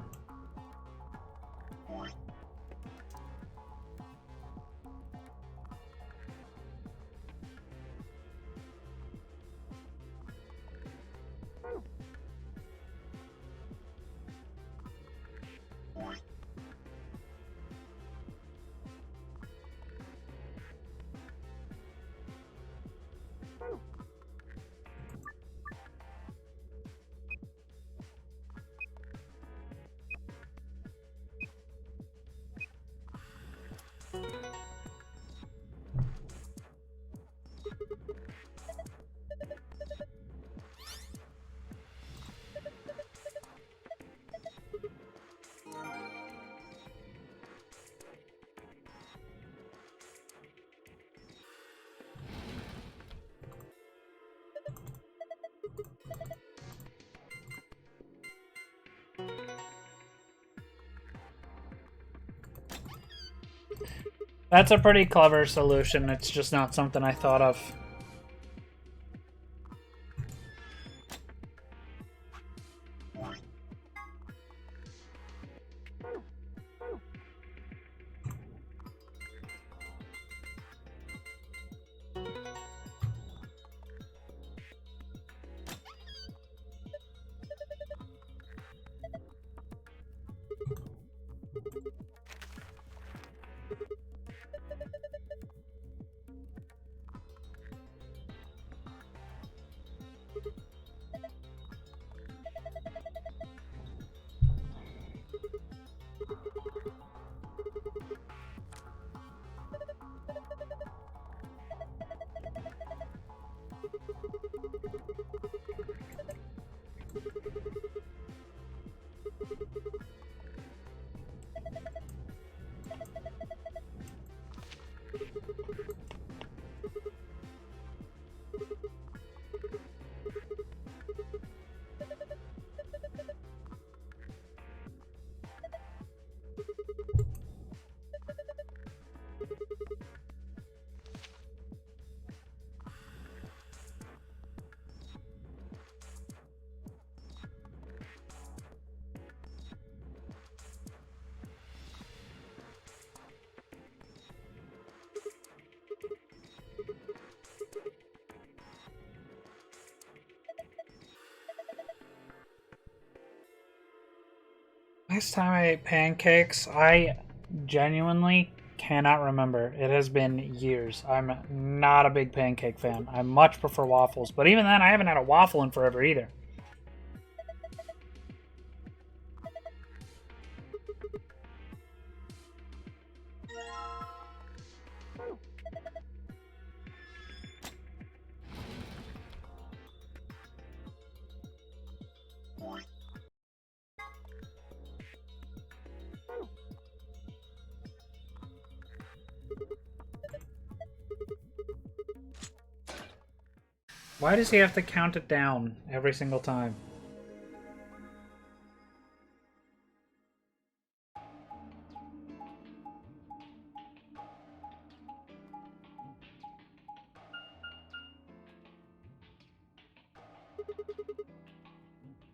That's a pretty clever solution. It's just not something I thought of. Last time I ate pancakes, I genuinely cannot remember. It has been years. I'm not a big pancake fan. I much prefer waffles, but even then, I haven't had a waffle in forever either. Why does he have to count it down every single time?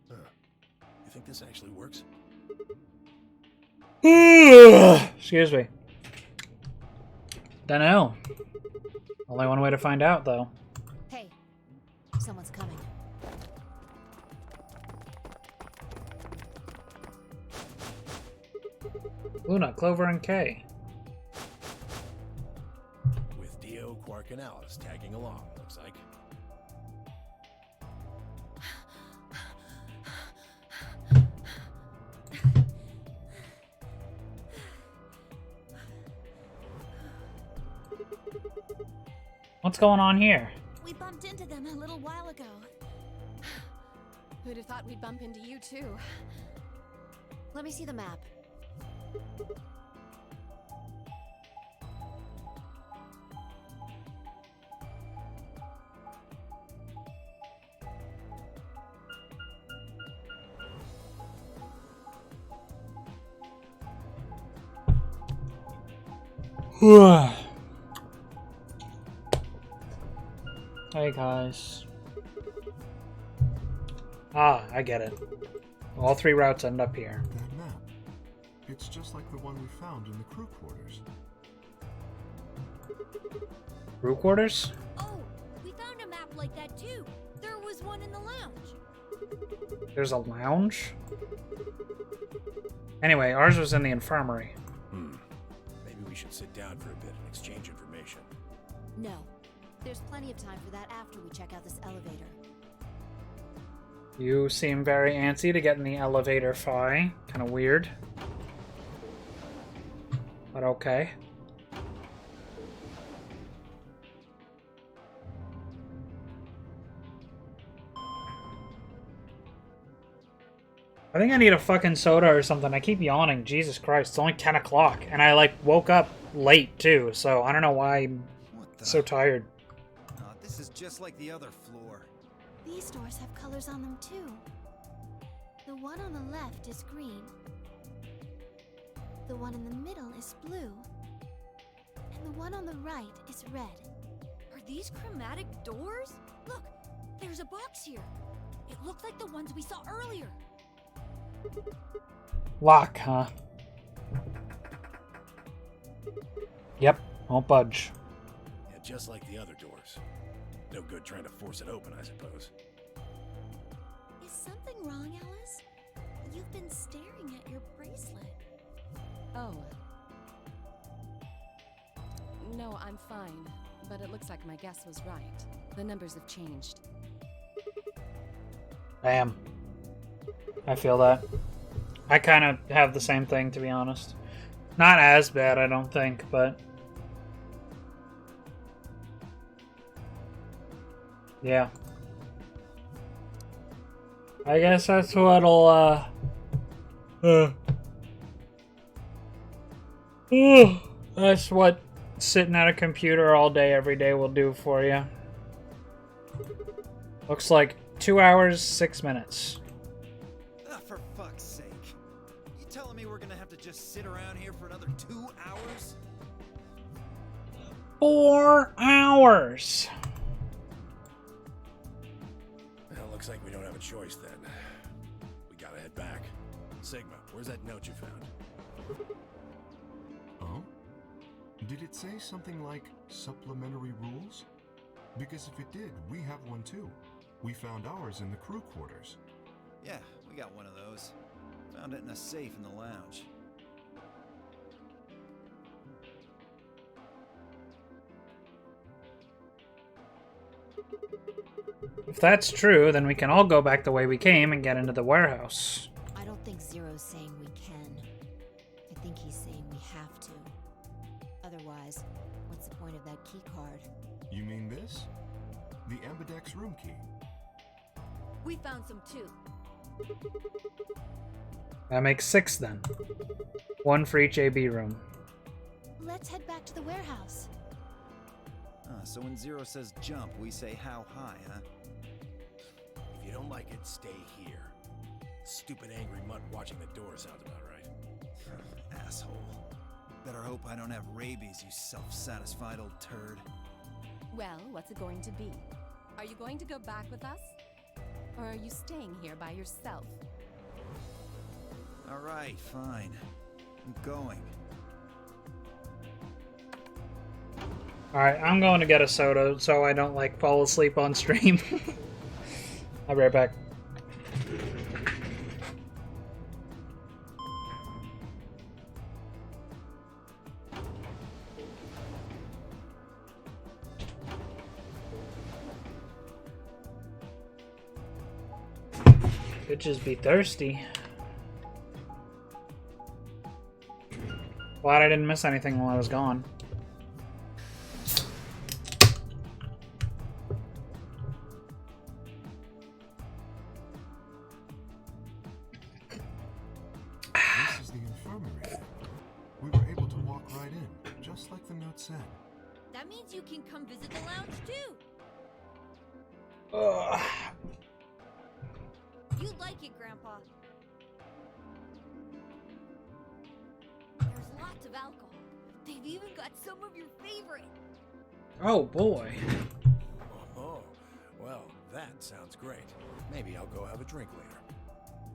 You think this actually works? Excuse me. Dunno. Only one way to find out, though. Hey, someone's coming. Luna, Clover, and Kay. With Dio, Quark, and Alice tagging along, looks like. What's going on here? We bumped into them a little while ago. Who'd have thought we'd bump into you, too? Let me see the map. Hey guys. Ah, I get it. All three routes end up here. That map. It's just like the one we found in the crew quarters. Crew quarters? Oh, we found a map like that too. There was one in the lounge. There's a lounge? Anyway, ours was in the infirmary. Maybe we should sit down for a bit and exchange information. No. There's plenty of time for that after we check out this elevator. You seem very antsy to get in the elevator, Fi. Kind of weird. But okay. I think I need a fucking soda or something. I keep yawning. Jesus Christ, it's only 10 o'clock. And I, like, woke up late, too. So I don't know why I'm so tired. This is just like the other floor. These doors have colors on them too. The one on the left is green. The one in the middle is blue. and the one on the right is red. Are these chromatic doors? Look, there's a box here. It looks like the ones we saw earlier. Lock, huh? Yep, won't budge. Yeah, just like the other doors. No good trying to force it open, I suppose. Is something wrong, Alice? You've been staring at your bracelet. Oh. No, I'm fine. But it looks like my guess was right. The numbers have changed. Damn. I feel that. I kind of have the same thing, to be honest. Not as bad, I don't think, but... yeah. I guess that's what'll, that's what sitting at a computer all day, every day will do for you. Looks like 2 hours, 6 minutes. Ah, for fuck's sake. You telling me we're gonna have to just sit around here for another 2 hours? 4 hours! Well, looks like we don't have a choice then. We gotta head back. Sigma, where's that note you found? Oh? Did it say something like supplementary rules? Because if it did, we have one too. We found ours in the crew quarters. Yeah, we got one of those. Found it in a safe in the lounge. If that's true, then we can all go back the way we came and get into the warehouse. I don't think Zero's saying we can. I think he's saying we have to. Otherwise, what's the point of that key card? You mean this? The Ambidex room key. We found some too. That makes 6 then. 1 for each AB room. Let's head back to the warehouse. So when Zero says jump, we say how high, huh? If you don't like it, stay here. Stupid angry mutt watching the door sounds about right. Asshole. Better hope I don't have rabies, you self-satisfied old turd. Well, what's it going to be? Are you going to go back with us? Or are you staying here by yourself? Alright, fine. I'm going. Alright, I'm going to get a soda so I don't, like, fall asleep on stream. I'll be right back. Bitches be thirsty. Glad I didn't miss anything while I was gone. This is the infirmary. We were able to walk right in, just like the note said. That means you can come visit the lounge too. Ugh. You like it, Grandpa. There's lots of alcohol. They've even got some of your favorite. Oh boy. Oh, well, that sounds great. Maybe I'll go have a drink later.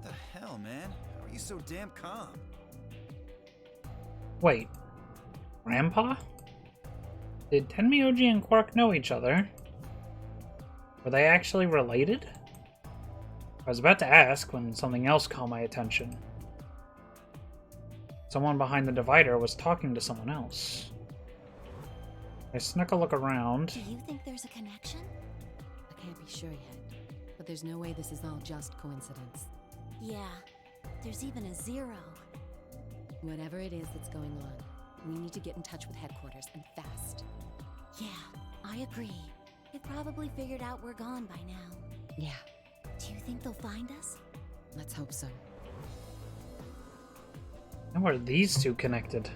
The hell, man? How are you so damn calm? Wait. Grandpa? Did Tenmyoji and Quark know each other? Were they actually related? I was about to ask when something else caught my attention. Someone behind the divider was talking to someone else. I snuck a look around. Do you think there's a connection? I can't be sure yet. But there's no way this is all just coincidence. Yeah. There's even a 0. Whatever it is that's going on, we need to get in touch with headquarters, and fast. Yeah, I agree. They probably figured out we're gone by now. Yeah, Do you think they'll find us? let's hope so. How are these two connected?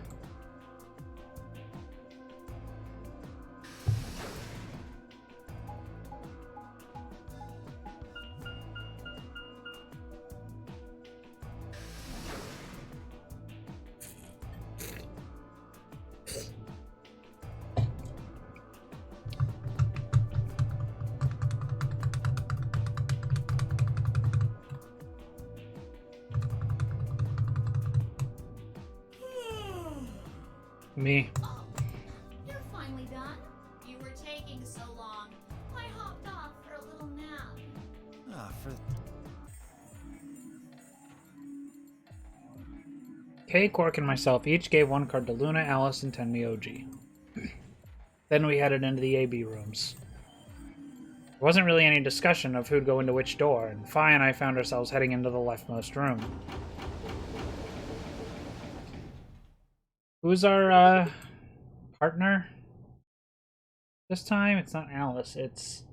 Me. Oh, you're finally done. You were taking so long. I hopped off for a little nap. Kay, Quark, and myself each gave one card to Luna, Alice, and Tenmi OG. Then we headed into the AB rooms. There wasn't really any discussion of who'd go into which door, and Fi and I found ourselves heading into the leftmost room. Who's our, partner? This time, it's not Alice, it's...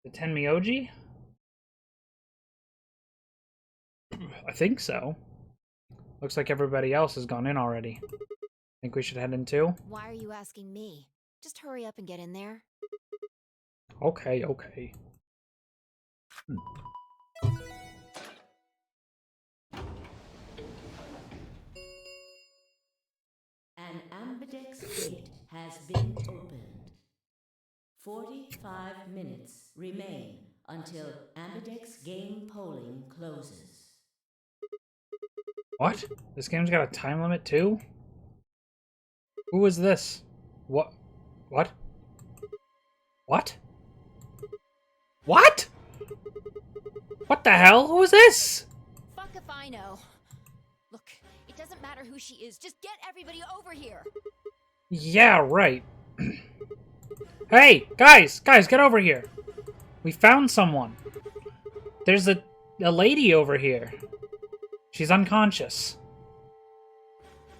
the Tenmi OG? I think so. Looks like everybody else has gone in already. Think we should head in too? Why are you asking me? Just hurry up and get in there. Okay, okay. An ambidex gate has been opened. 45 minutes remain until ambidex game polling closes. What? This game's got a time limit too? Who is this? What? What? What? What? What the hell? Who is this? Fuck if I know. Look, it doesn't matter who she is. Just get everybody over here. Yeah, right. Hey, guys, get over here. We found someone. There's a lady over here. She's unconscious.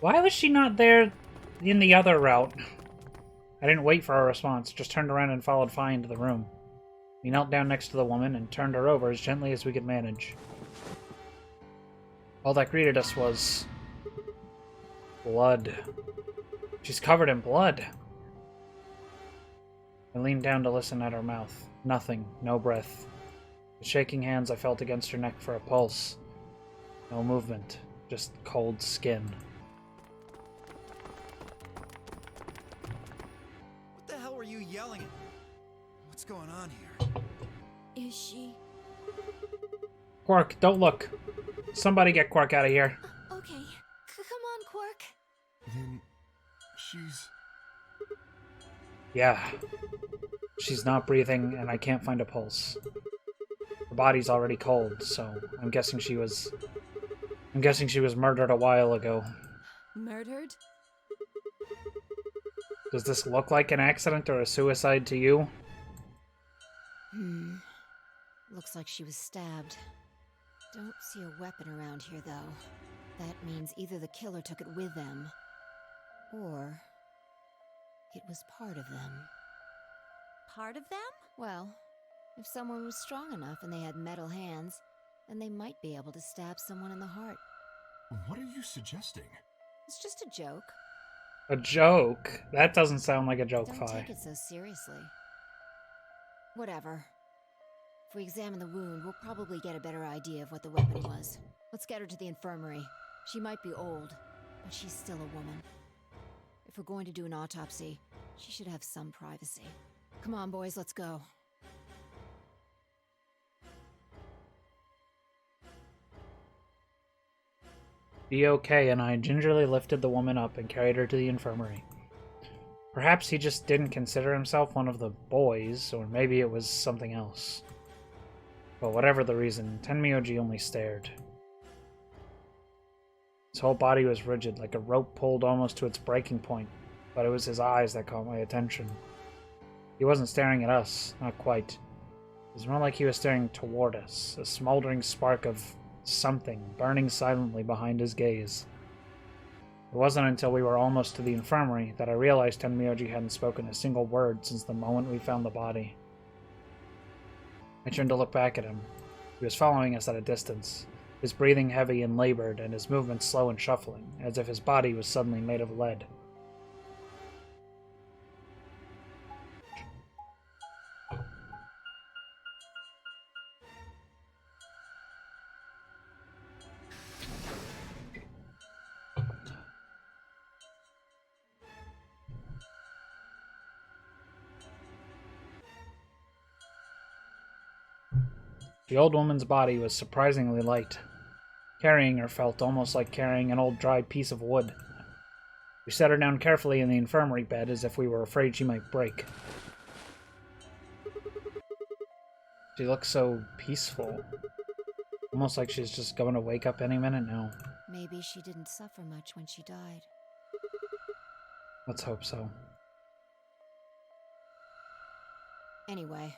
Why was she not there in the other route? I didn't wait for a response, just turned around and followed Fi into the room. We knelt down next to the woman and turned her over as gently as we could manage. All that greeted us was... blood. She's covered in blood. I leaned down to listen at her mouth. Nothing, no breath. The shaking hands I felt against her neck for a pulse. No movement, just cold skin. What the hell were you yelling at? What's going on here? Is she? Quark, don't look. Somebody get Quark out of here. Okay. Come on, Quark. Then she's... Yeah. She's not breathing, and I can't find a pulse. Her body's already cold, so I'm guessing she was murdered a while ago. Murdered? Does this look like an accident or a suicide to you? Looks like she was stabbed. Don't see a weapon around here, though. That means either the killer took it with them, or it was part of them. Part of them? Well, if someone was strong enough and they had metal hands, then they might be able to stab someone in the heart. What are you suggesting? It's just a joke. A joke? That doesn't sound like a joke, Don't Fi. take it so seriously. Whatever. If we examine the wound, we'll probably get a better idea of what the weapon was. Let's get her to the infirmary. She might be old, but she's still a woman. If we're going to do an autopsy, she should have some privacy. Come on, boys, let's go. Be okay, and I gingerly lifted the woman up and carried her to the infirmary. Perhaps he just didn't consider himself one of the boys, or maybe it was something else. But whatever the reason, Tenmyoji only stared. His whole body was rigid, like a rope pulled almost to its breaking point, but it was his eyes that caught my attention. He wasn't staring at us, not quite. It was more like he was staring toward us, a smoldering spark of something burning silently behind his gaze. It wasn't until we were almost to the infirmary that I realized Tenmyoji hadn't spoken a single word since the moment we found the body. I turned to look back at him. He was following us at a distance, his breathing heavy and labored, and his movements slow and shuffling, as if his body was suddenly made of lead. The old woman's body was surprisingly light. Carrying her felt almost like carrying an old dry piece of wood. We set her down carefully in the infirmary bed as if we were afraid she might break. She looks so peaceful. Almost like she's just going to wake up any minute now. Maybe she didn't suffer much when she died. Let's hope so. Anyway,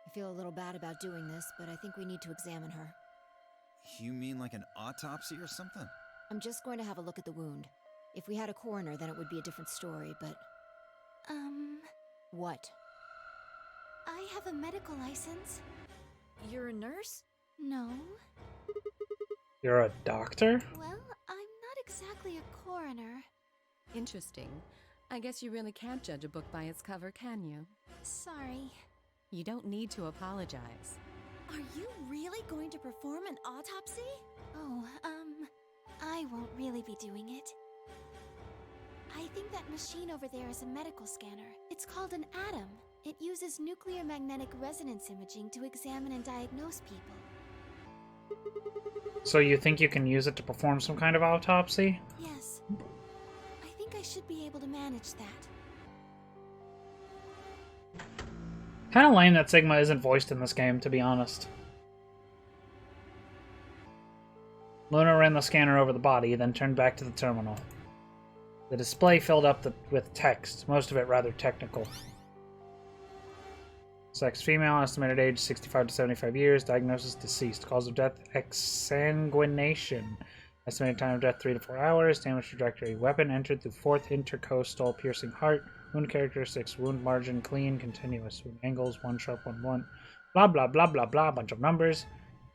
I feel a little bad about doing this, but I think we need to examine her. You mean like an autopsy or something? I'm just going to have a look at the wound. If we had a coroner, then it would be a different story, but... What? I have a medical license. You're a nurse? No. You're a doctor? Well, I'm not exactly a coroner. Interesting. I guess you really can't judge a book by its cover, can you? Sorry. You don't need to apologize. Are you really going to perform an autopsy? Oh, I won't really be doing it. I think that machine over there is a medical scanner. It's called an ATOM. It uses nuclear magnetic resonance imaging to examine and diagnose people. So you think you can use it to perform some kind of autopsy? Yes. I think I should be able to manage that. Kinda lame that Sigma isn't voiced in this game, to be honest. Luna ran the scanner over the body, then turned back to the terminal. The display filled up with text, most of it rather technical. Sex female, estimated age 65 to 75 years, diagnosis deceased, cause of death exsanguination, estimated time of death 3 to 4 hours, damage trajectory, weapon entered through fourth intercostal piercing heart, wound characteristics, wound margin clean, continuous, wound angles 1 sharp 1 blunt, blah blah blah blah blah, bunch of numbers.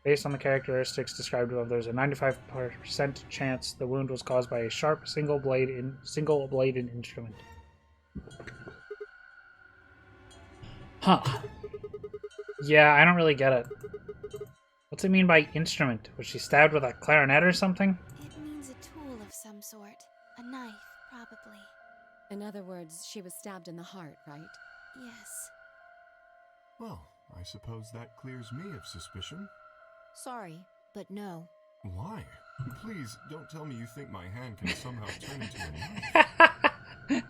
Based on the characteristics described above, there's a 95% chance the wound was caused by a sharp single-bladed instrument. Huh. Yeah, I don't really get it. What's it mean by instrument? Was she stabbed with a clarinet or something? It means a tool of some sort. A knife, probably. In other words, she was stabbed in the heart, right? Yes. Well, I suppose that clears me of suspicion. Sorry, but no. Why? Please, don't tell me you think my hand can somehow turn into a knife.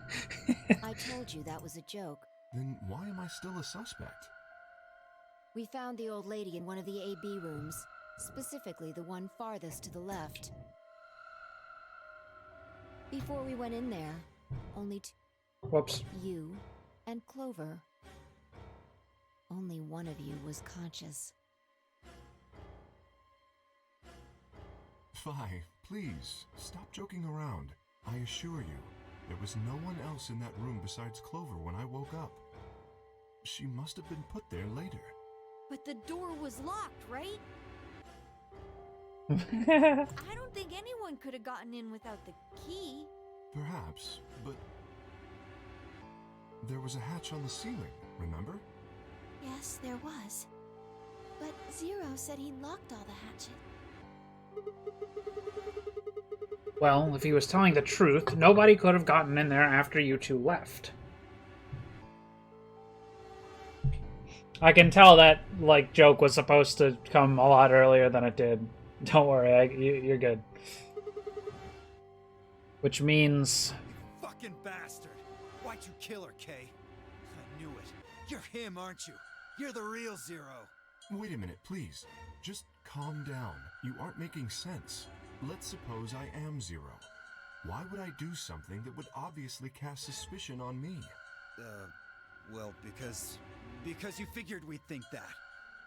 I told you that was a joke. Then why am I still a suspect? We found the old lady in one of the AB rooms, specifically the one farthest to the left. Before we went in there, only Whoops. you and Clover. Only one of you was conscious. Phi, please, stop joking around. I assure you, there was no one else in that room besides Clover when I woke up. She must have been put there later. But the door was locked, right? I don't think anyone could have gotten in without the key. Perhaps, but there was a hatch on the ceiling, remember? Yes, there was. But Zero said he locked all the hatches. Well, if he was telling the truth, nobody could have gotten in there after you two left. I can tell that, like, joke was supposed to come a lot earlier than it did. Don't worry, you're good. Which means... You fucking bastard! Why'd you kill her, Kay? I knew it. You're him, aren't you? You're the real Zero. Wait a minute, please. Just calm down. You aren't making sense. Let's suppose I am Zero. Why would I do something that would obviously cast suspicion on me? Well, because you figured we'd think that.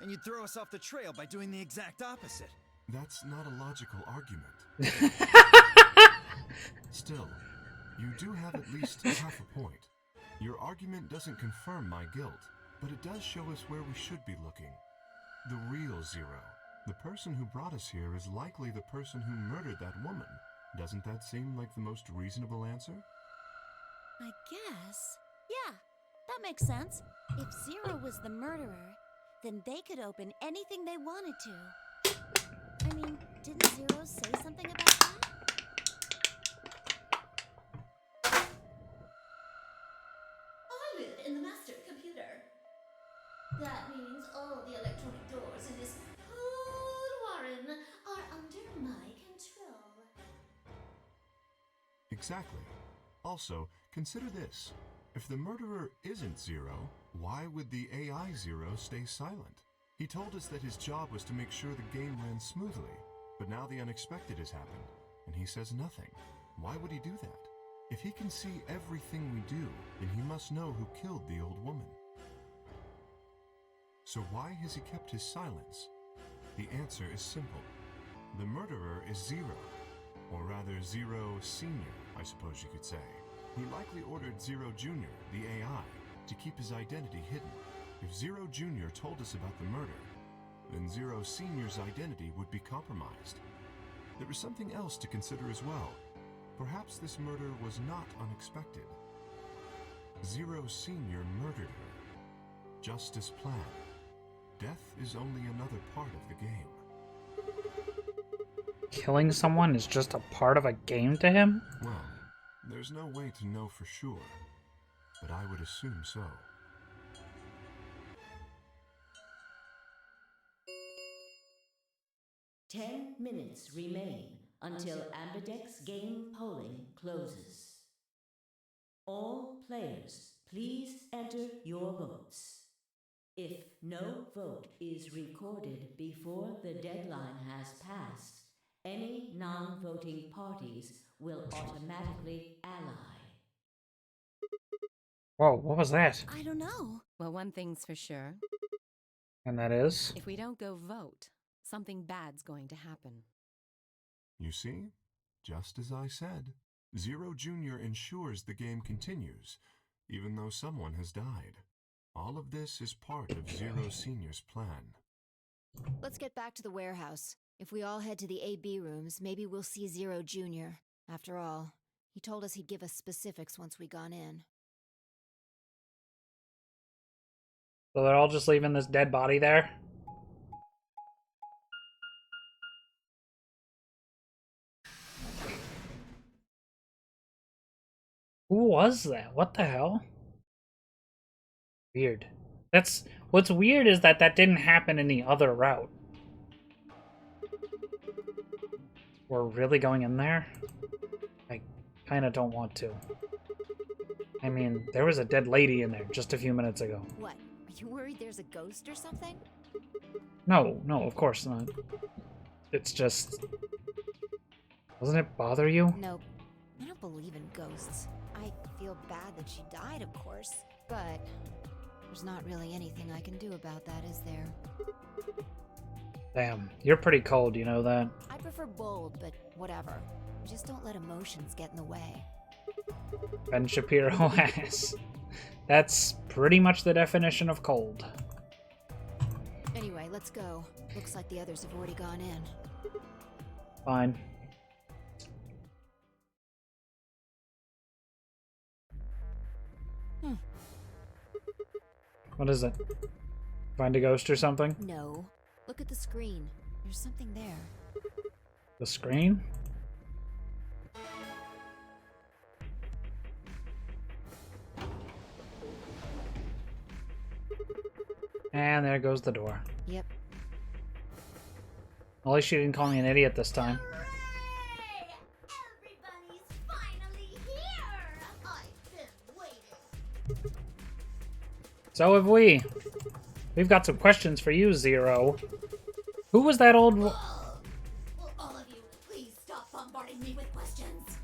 And you'd throw us off the trail by doing the exact opposite. That's not a logical argument. Still, you do have at least half a point. Your argument doesn't confirm my guilt, but it does show us where we should be looking. The real Zero. The person who brought us here is likely the person who murdered that woman. Doesn't that seem like the most reasonable answer? I guess. Yeah, that makes sense. If Zero was the murderer, then they could open anything they wanted to. I mean, didn't Zero say something about that? I live in the master computer. That means all the electronic doors in this whole warren are under my control. Exactly. Also, consider this. If the murderer isn't Zero, why would the AI Zero stay silent? He told us that his job was to make sure the game ran smoothly, but now the unexpected has happened, and he says nothing. Why would he do that? If he can see everything we do, then he must know who killed the old woman. So why has he kept his silence? The answer is simple. The murderer is Zero, or rather Zero Senior, I suppose you could say. He likely ordered Zero Jr., the AI, to keep his identity hidden. If Zero Jr. told us about the murder, then Zero Senior's identity would be compromised. There is something else to consider as well. Perhaps this murder was not unexpected. Zero Senior murdered her, just as planned. Death is only another part of the game. Killing someone is just a part of a game to him? Well, there's no way to know for sure, but I would assume so. Ten minutes remain until Ambidex game polling closes. All players, please enter your votes. If no vote is recorded before the deadline has passed, any non-voting parties will automatically ally. Whoa, what was that? I don't know. Well, one thing's for sure. And that is? If we don't go vote, something bad's going to happen. You see? Just as I said. Zero Jr. ensures the game continues, even though someone has died. All of this is part of Zero Senior's plan. Let's get back to the warehouse. If we all head to the AB rooms, maybe we'll see Zero Jr. After all, he told us he'd give us specifics once we gone in. So they're all just leaving this dead body there? Who was that? What the hell? Weird. That's what's weird is that didn't happen in the other route. We're really going in there? I kind of don't want to. I mean, there was a dead lady in there just a few minutes ago. What? Are you worried there's a ghost or something? No, of course not. It's just... Doesn't it bother you? Nope. I don't believe in ghosts. I feel bad that she died, of course. But there's not really anything I can do about that, is there? Damn, you're pretty cold, you know that? I prefer bold, but whatever. Just don't let emotions get in the way. Ben Shapiro has. That's pretty much the definition of cold. Anyway, let's go. Looks like the others have already gone in. Fine. What is it? Find a ghost or something? No. Look at the screen. There's something there. The screen? And there goes the door. Yep. At least she didn't call me an idiot this time. Hooray! Everybody's finally here! I've been waiting. So have we. We've got some questions for you, Zero. Who was that old... Will all of you please stop bombarding me with questions?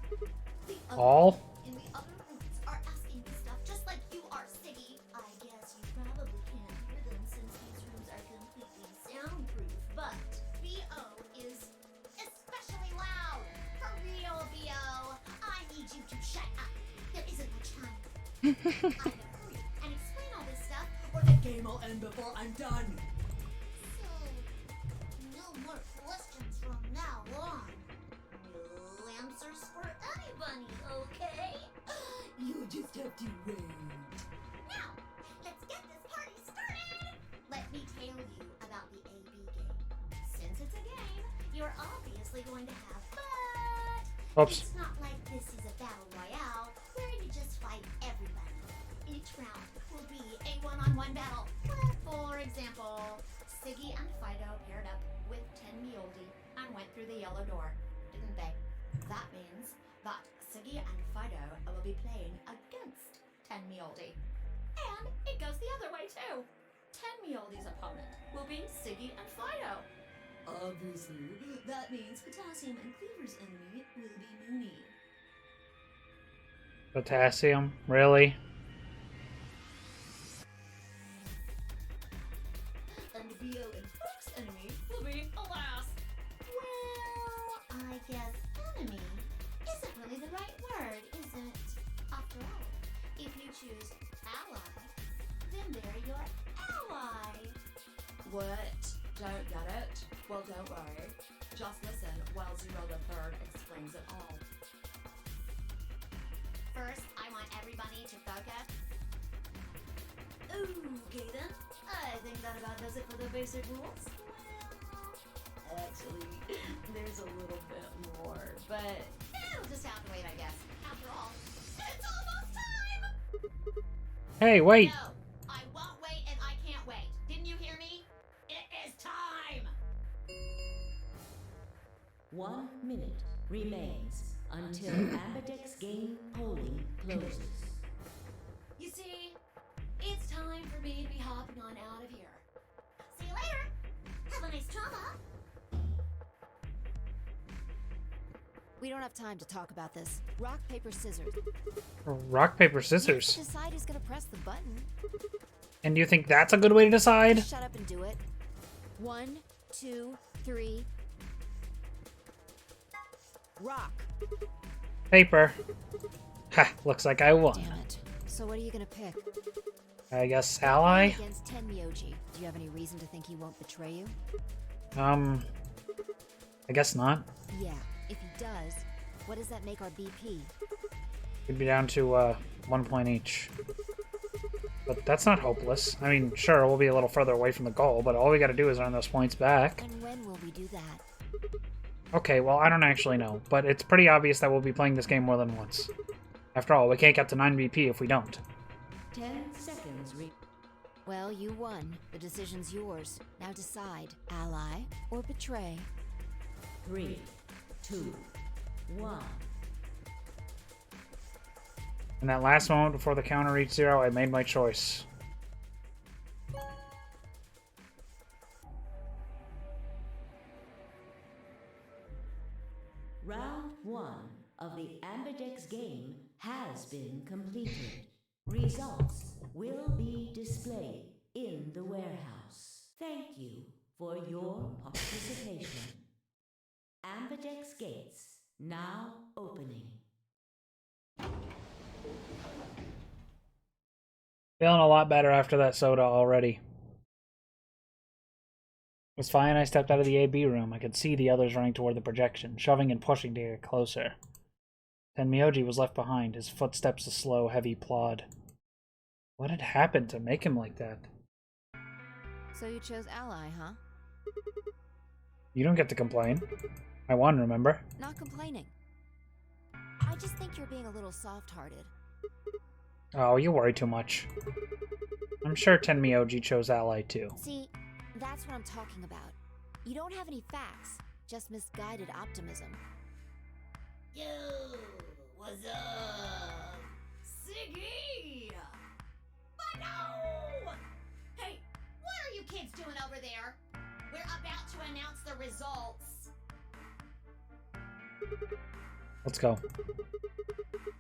The other All? people in the other rooms are asking me stuff just like you are, Siggy. I guess you probably can't hear them since these rooms are completely soundproof, but BO is especially loud. For real, BO. I need you to shut up. There isn't much time. Either hurry and explain all this stuff, or the game will end before I'm done. So, no more questions from now on. No answers for anybody, okay? You just have to wait. Now, let's get this party started! Let me tell you about the AB game. Since it's a game, you're obviously going to have fun. Oops. It's not like this is a battle royale where you just fight everybody. Each round will be a one-on-one battle. For example, Siggy and Fido paired up with Tenmyoldi and went through the yellow door, didn't they? That means that Siggy Meoldi. And it goes the other way too. 10 Meoldi's opponent will be Siggy and Fido. Obviously, that means Potassium and Cleaver's enemy will be Mooney. Potassium? Really? And Bio and Fork's enemy will be Alas. Well, I guess enemy isn't really the right word, is it? After all, if you choose ally, then they're your ally. What? Don't get it? Well, don't worry. Just listen while Zero the Third explains it all. First, I want everybody to focus. Okay then. I think that about does it for the basic rules. Well, actually, there's a little bit more, but it'll just have to wait, I guess. After all, it's almost time! Hey, wait! No, I won't wait and I can't wait. Didn't you hear me? It is time! 1 minute remains until Ambidex game polling closes. You see, it's time for me to be hopping on out of here. See you later! Have a nice trauma! We don't have time to talk about this. Rock, paper, scissors. Rock, paper, scissors. Decide who's gonna press the button. And do you think that's a good way to decide? Just shut up and do it. 1, 2, 3. Rock. Paper. Ha, looks like I won. Damn it. So what are you gonna pick? I guess ally? Against Tenmyoji. Do you have any reason to think he won't betray you? I guess not. Yeah. If he does, what does that make our BP? We'd be down to 1 point each. But that's not hopeless. I mean, sure, we'll be a little further away from the goal, but all we gotta do is earn those points back. And when will we do that? Okay, well, I don't actually know, but it's pretty obvious that we'll be playing this game more than once. After all, we can't get to 9 BP if we don't. 10 seconds. Well, you won. The decision's yours. Now decide, ally or betray. 3, 2, 1. In that last moment before the counter reached 0, I made my choice. Round 1 of the Ambidex game has been completed. Results will be displayed in the warehouse. Thank you for your participation. Ambidex gates now opening. Feeling a lot better after that soda already. It was fine. I stepped out of the AB room. I could see the others running toward the projection, shoving and pushing to get closer. Tenmyoji was left behind, his footsteps a slow, heavy plod. What had happened to make him like that? So you chose ally, huh? You don't get to complain. I won, remember? Not complaining. I just think you're being a little soft-hearted. Oh, you worry too much. I'm sure Tenmyoji chose ally too. See, that's what I'm talking about. You don't have any facts, just misguided optimism. Yo, what's up? Siggy! But no! Hey, what are you kids doing over there? We're about to announce the results. Let's go.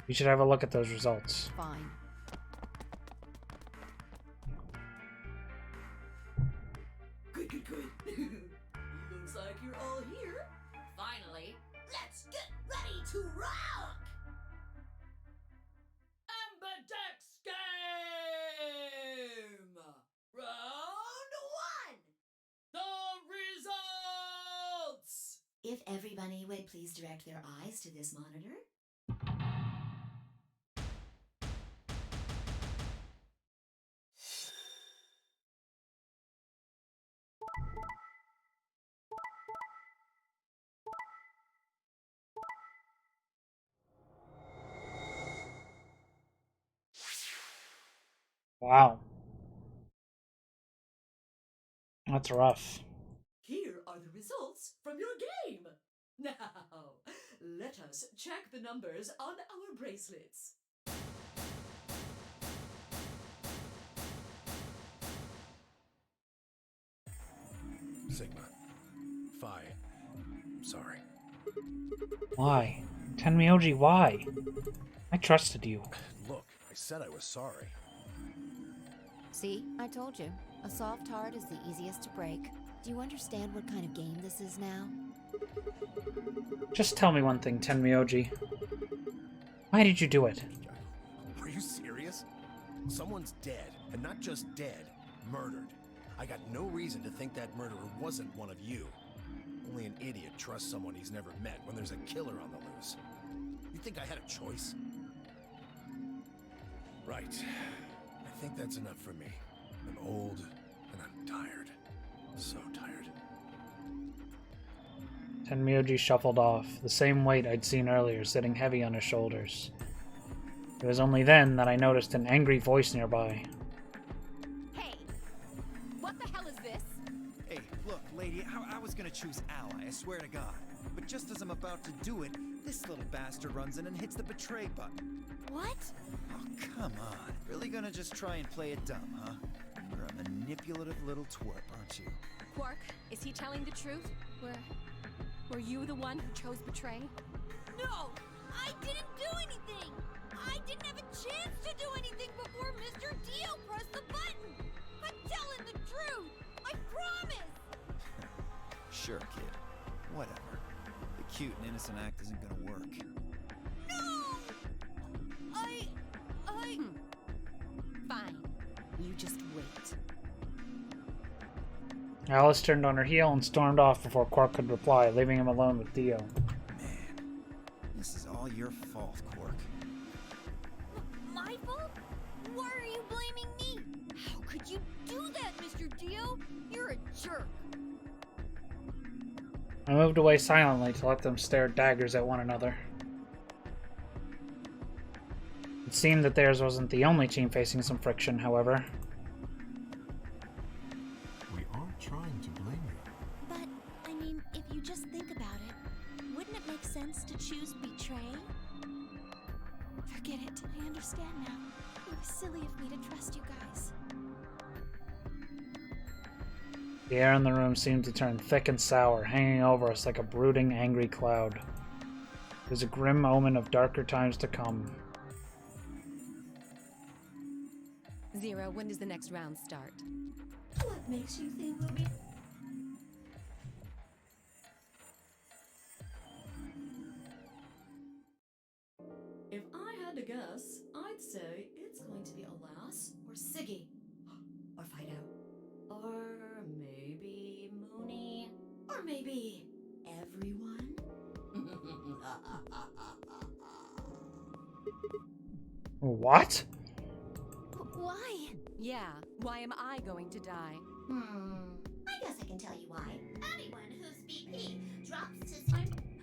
We should have a look at those results. Fine. Good. Looks like you're all here. Finally, let's get ready to rock! Ambidex game! Round 1! The results! If everybody would please direct their eyes to this monitor. Wow. That's rough. Here are the results from your game. Now, let us check the numbers on our bracelets. Why? Tenmyoji, why? I trusted you. Look, I said I was sorry. See, I told you. A soft heart is the easiest to break. Do you understand what kind of game this is now? Just tell me one thing, Tenmyoji. Why did you do it? Are you serious? Someone's dead, and not just dead, murdered. I got no reason to think that murderer wasn't one of you. Only an idiot trusts someone he's never met when there's a killer on the loose. You think I had a choice? Right. I think that's enough for me. I'm old, and I'm tired. So tired. Tenmyoji shuffled off, the same weight I'd seen earlier sitting heavy on his shoulders. It was only then that I noticed an angry voice nearby. Hey! What the hell is this? Hey, look, lady, I was gonna choose Ally, I swear to God. But just as I'm about to do it, this little bastard runs in and hits the betray button. What? Oh, come on. Really gonna just try and play it dumb, huh? You're a manipulative little twerp, aren't you? Quark, is he telling the truth? Were you the one who chose Betray? No! I didn't do anything! I didn't have a chance to do anything before Mr. Dio pressed the button! I'm telling the truth! I promise! Sure, kid. Whatever. The cute and innocent act isn't gonna work. No! Fine. You just wait. Alice turned on her heel and stormed off before Quark could reply, leaving him alone with Dio. Man, this is all your fault, Quark. My fault? Why are you blaming me? How could you do that, Mr. Dio? You're a jerk. I moved away silently to let them stare daggers at one another. It seemed that theirs wasn't the only team facing some friction, however. We aren't trying to blame you. But, I mean, if you just think about it, wouldn't it make sense to choose Betray? Forget it. I understand now. It was silly of me to trust you guys. The air in the room seemed to turn thick and sour, hanging over us like a brooding, angry cloud. It was a grim omen of darker times to come. Zero, when does the next round start? What makes you think we'll be... If I had to guess, I'd say it's going to be Alas or Siggy. Or Fido. Or maybe Mooney. Or maybe everyone. What? Why? Yeah, why am I going to die? I guess I can tell you why. Anyone whose BP drops to...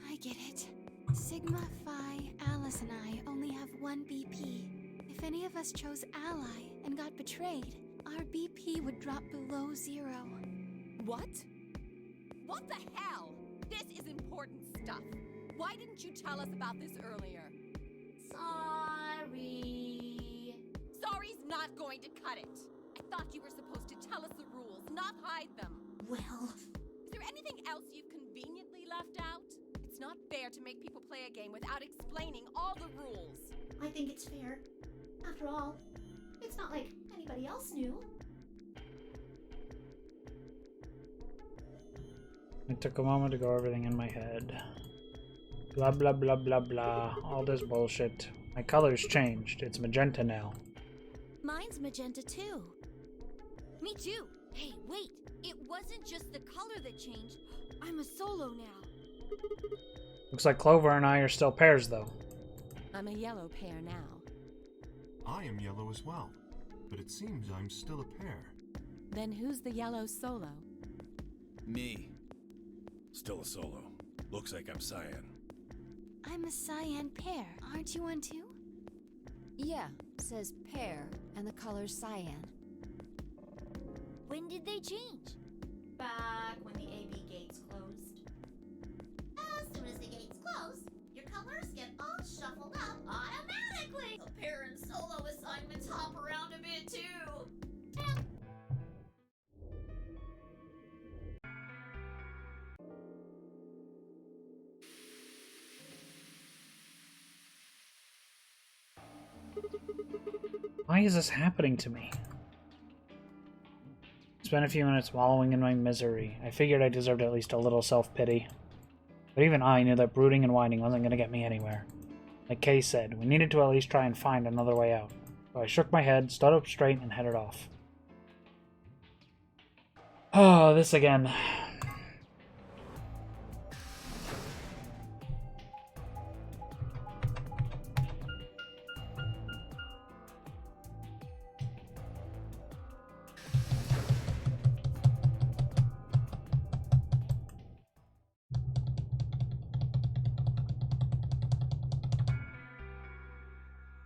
I get it. Sigma, Phi, Alice, and I only have one BP. If any of us chose Ally and got betrayed, our BP would drop below 0. What? What the hell? This is important stuff. Why didn't you tell us about this earlier? Sorry. Sorry's not going to cut it. I thought you were supposed to tell us the rules, not hide them. Well... Is there anything else you've conveniently left out? It's not fair to make people play a game without explaining all the rules. I think it's fair. After all, it's not like anybody else knew. It took a moment to go everything in my head. Blah blah blah blah blah. All this bullshit. My color's changed. It's magenta now. Mine's magenta too. Me too. Hey, wait. It wasn't just the color that changed. I'm a solo now. Looks like Clover and I are still pairs, though. I'm a yellow pair now. I am yellow as well, but it seems I'm still a pair. Then who's the yellow solo? Me. Still a solo. Looks like I'm cyan. I'm a cyan pair. Aren't you one too? Yeah, says pear, and the color's cyan. When did they change? Back when the AB gates closed. As soon as the gates close, your colors get all shuffled up automatically. The pair and solo assignments hop around a bit too. And Why is this happening to me? Spent a few minutes wallowing in my misery. I figured I deserved at least a little self-pity. But even I knew that brooding and whining wasn't going to get me anywhere. Like Kay said, we needed to at least try and find another way out. So I shook my head, stood up straight, and headed off. Oh, this again.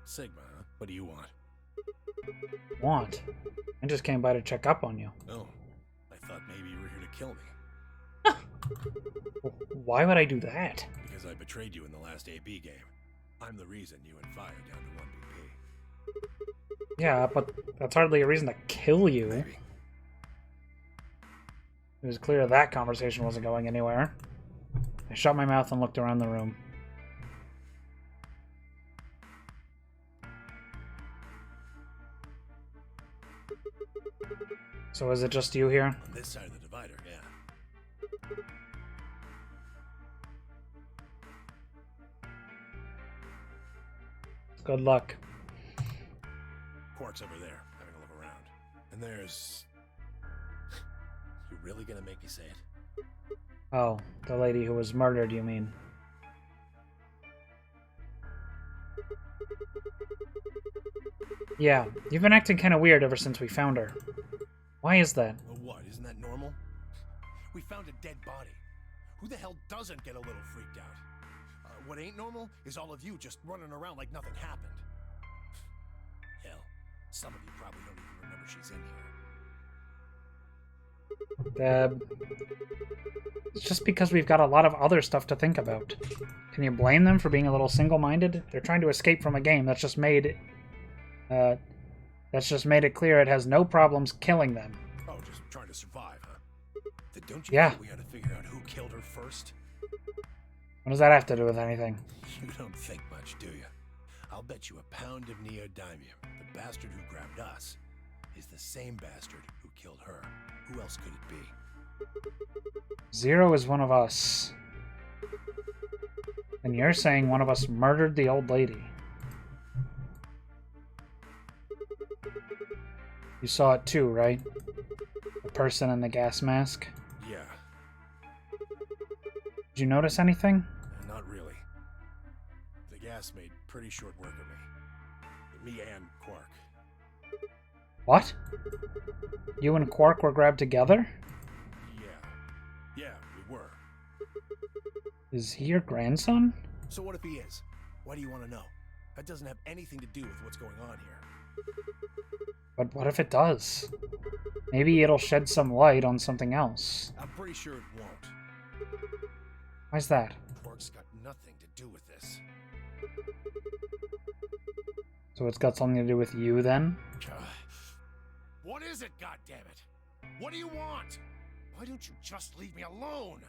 Sigma, huh? What do you want? Want? I just came by to check up on you. Oh, I thought maybe you were here to kill me. Why would I do that? Because I betrayed you in the last AB game. I'm the reason you and Fire down to 1BP. Yeah, but that's hardly a reason to kill you. Maybe. It was clear that conversation wasn't going anywhere. I shut my mouth and looked around the room. So is it just you here? On this side of the divider, yeah. Good luck. Quark's over there, having a look around. And there's... You really gonna make me say it? Oh, the lady who was murdered, you mean? Yeah, you've been acting kind of weird ever since we found her. Why is that? Well, what? Isn't that normal? We found a dead body. Who the hell doesn't get a little freaked out? What ain't normal is all of you just running around like nothing happened. Hell, some of you probably don't even remember she's in here. Deb. It's just because we've got a lot of other stuff to think about. Can you blame them for being a little single-minded? They're trying to escape from a game that's just made it clear it has no problems killing them. Oh, just trying to survive, huh? Then don't you think we ought to figure out who killed her first? What does that have to do with anything? You don't think much, do you? I'll bet you a pound of neodymium the bastard who grabbed us is the same bastard who killed her. Who else could it be? Zero is one of us. And you're saying one of us murdered the old lady. You saw it too, right? The person in the gas mask? Yeah. Did you notice anything? Not really. The gas made pretty short work of me. Me and Quark. What? You and Quark were grabbed together? Yeah, we were. Is he your grandson? So what if he is? Why do you want to know? That doesn't have anything to do with what's going on here. But what if it does? Maybe it'll shed some light on something else. I'm pretty sure it won't. Why's that? Quark's got nothing to do with this. So it's got something to do with you then? What is it, goddammit? What do you want? Why don't you just leave me alone?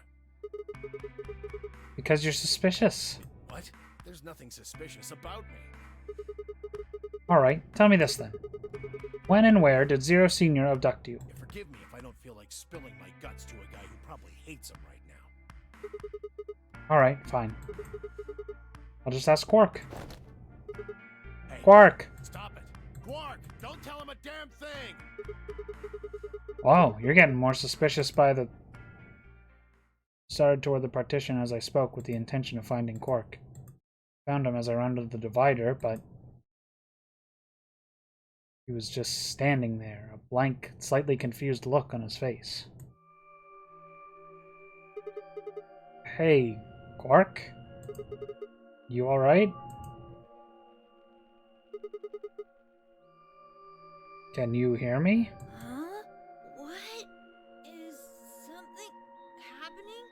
Because you're suspicious. What? There's nothing suspicious about me. Alright, tell me this then. When and where did Zero Senior abduct you? Forgive me if I don't feel like spilling my guts to a guy who probably hates him right now. Alright, fine. I'll just ask Quark. Hey, Quark! Stop it! Quark! Don't tell him a damn thing! Whoa, you're getting more suspicious by the... Started toward the partition as I spoke with the intention of finding Quark. Found him as I rounded the divider, but... he was just standing there, a blank, slightly confused look on his face. Hey, Quark? You alright? Can you hear me? Huh? What? Is something happening?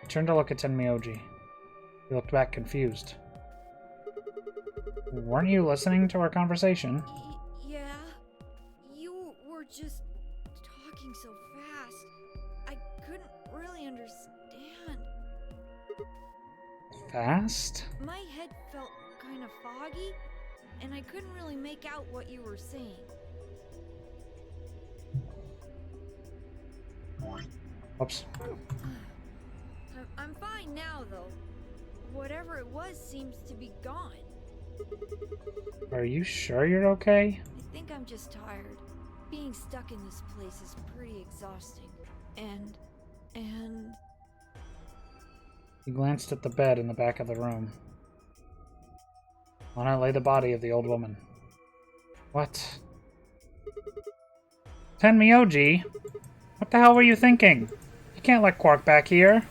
I turned to look at Tenmyoji. He looked back confused. Weren't you listening to our conversation? Yeah. You were just talking so fast. I couldn't really understand. Fast? My head felt kind of foggy, and I couldn't really make out what you were saying. Oops. I'm fine now, though. Whatever it was seems to be gone. Are you sure you're okay? I think I'm just tired. Being stuck in this place is pretty exhausting. And... He glanced at the bed in the back of the room. On it lay the body of the old woman. What? Tenmyoji? What the hell were you thinking? You can't let Quark back here. Huh?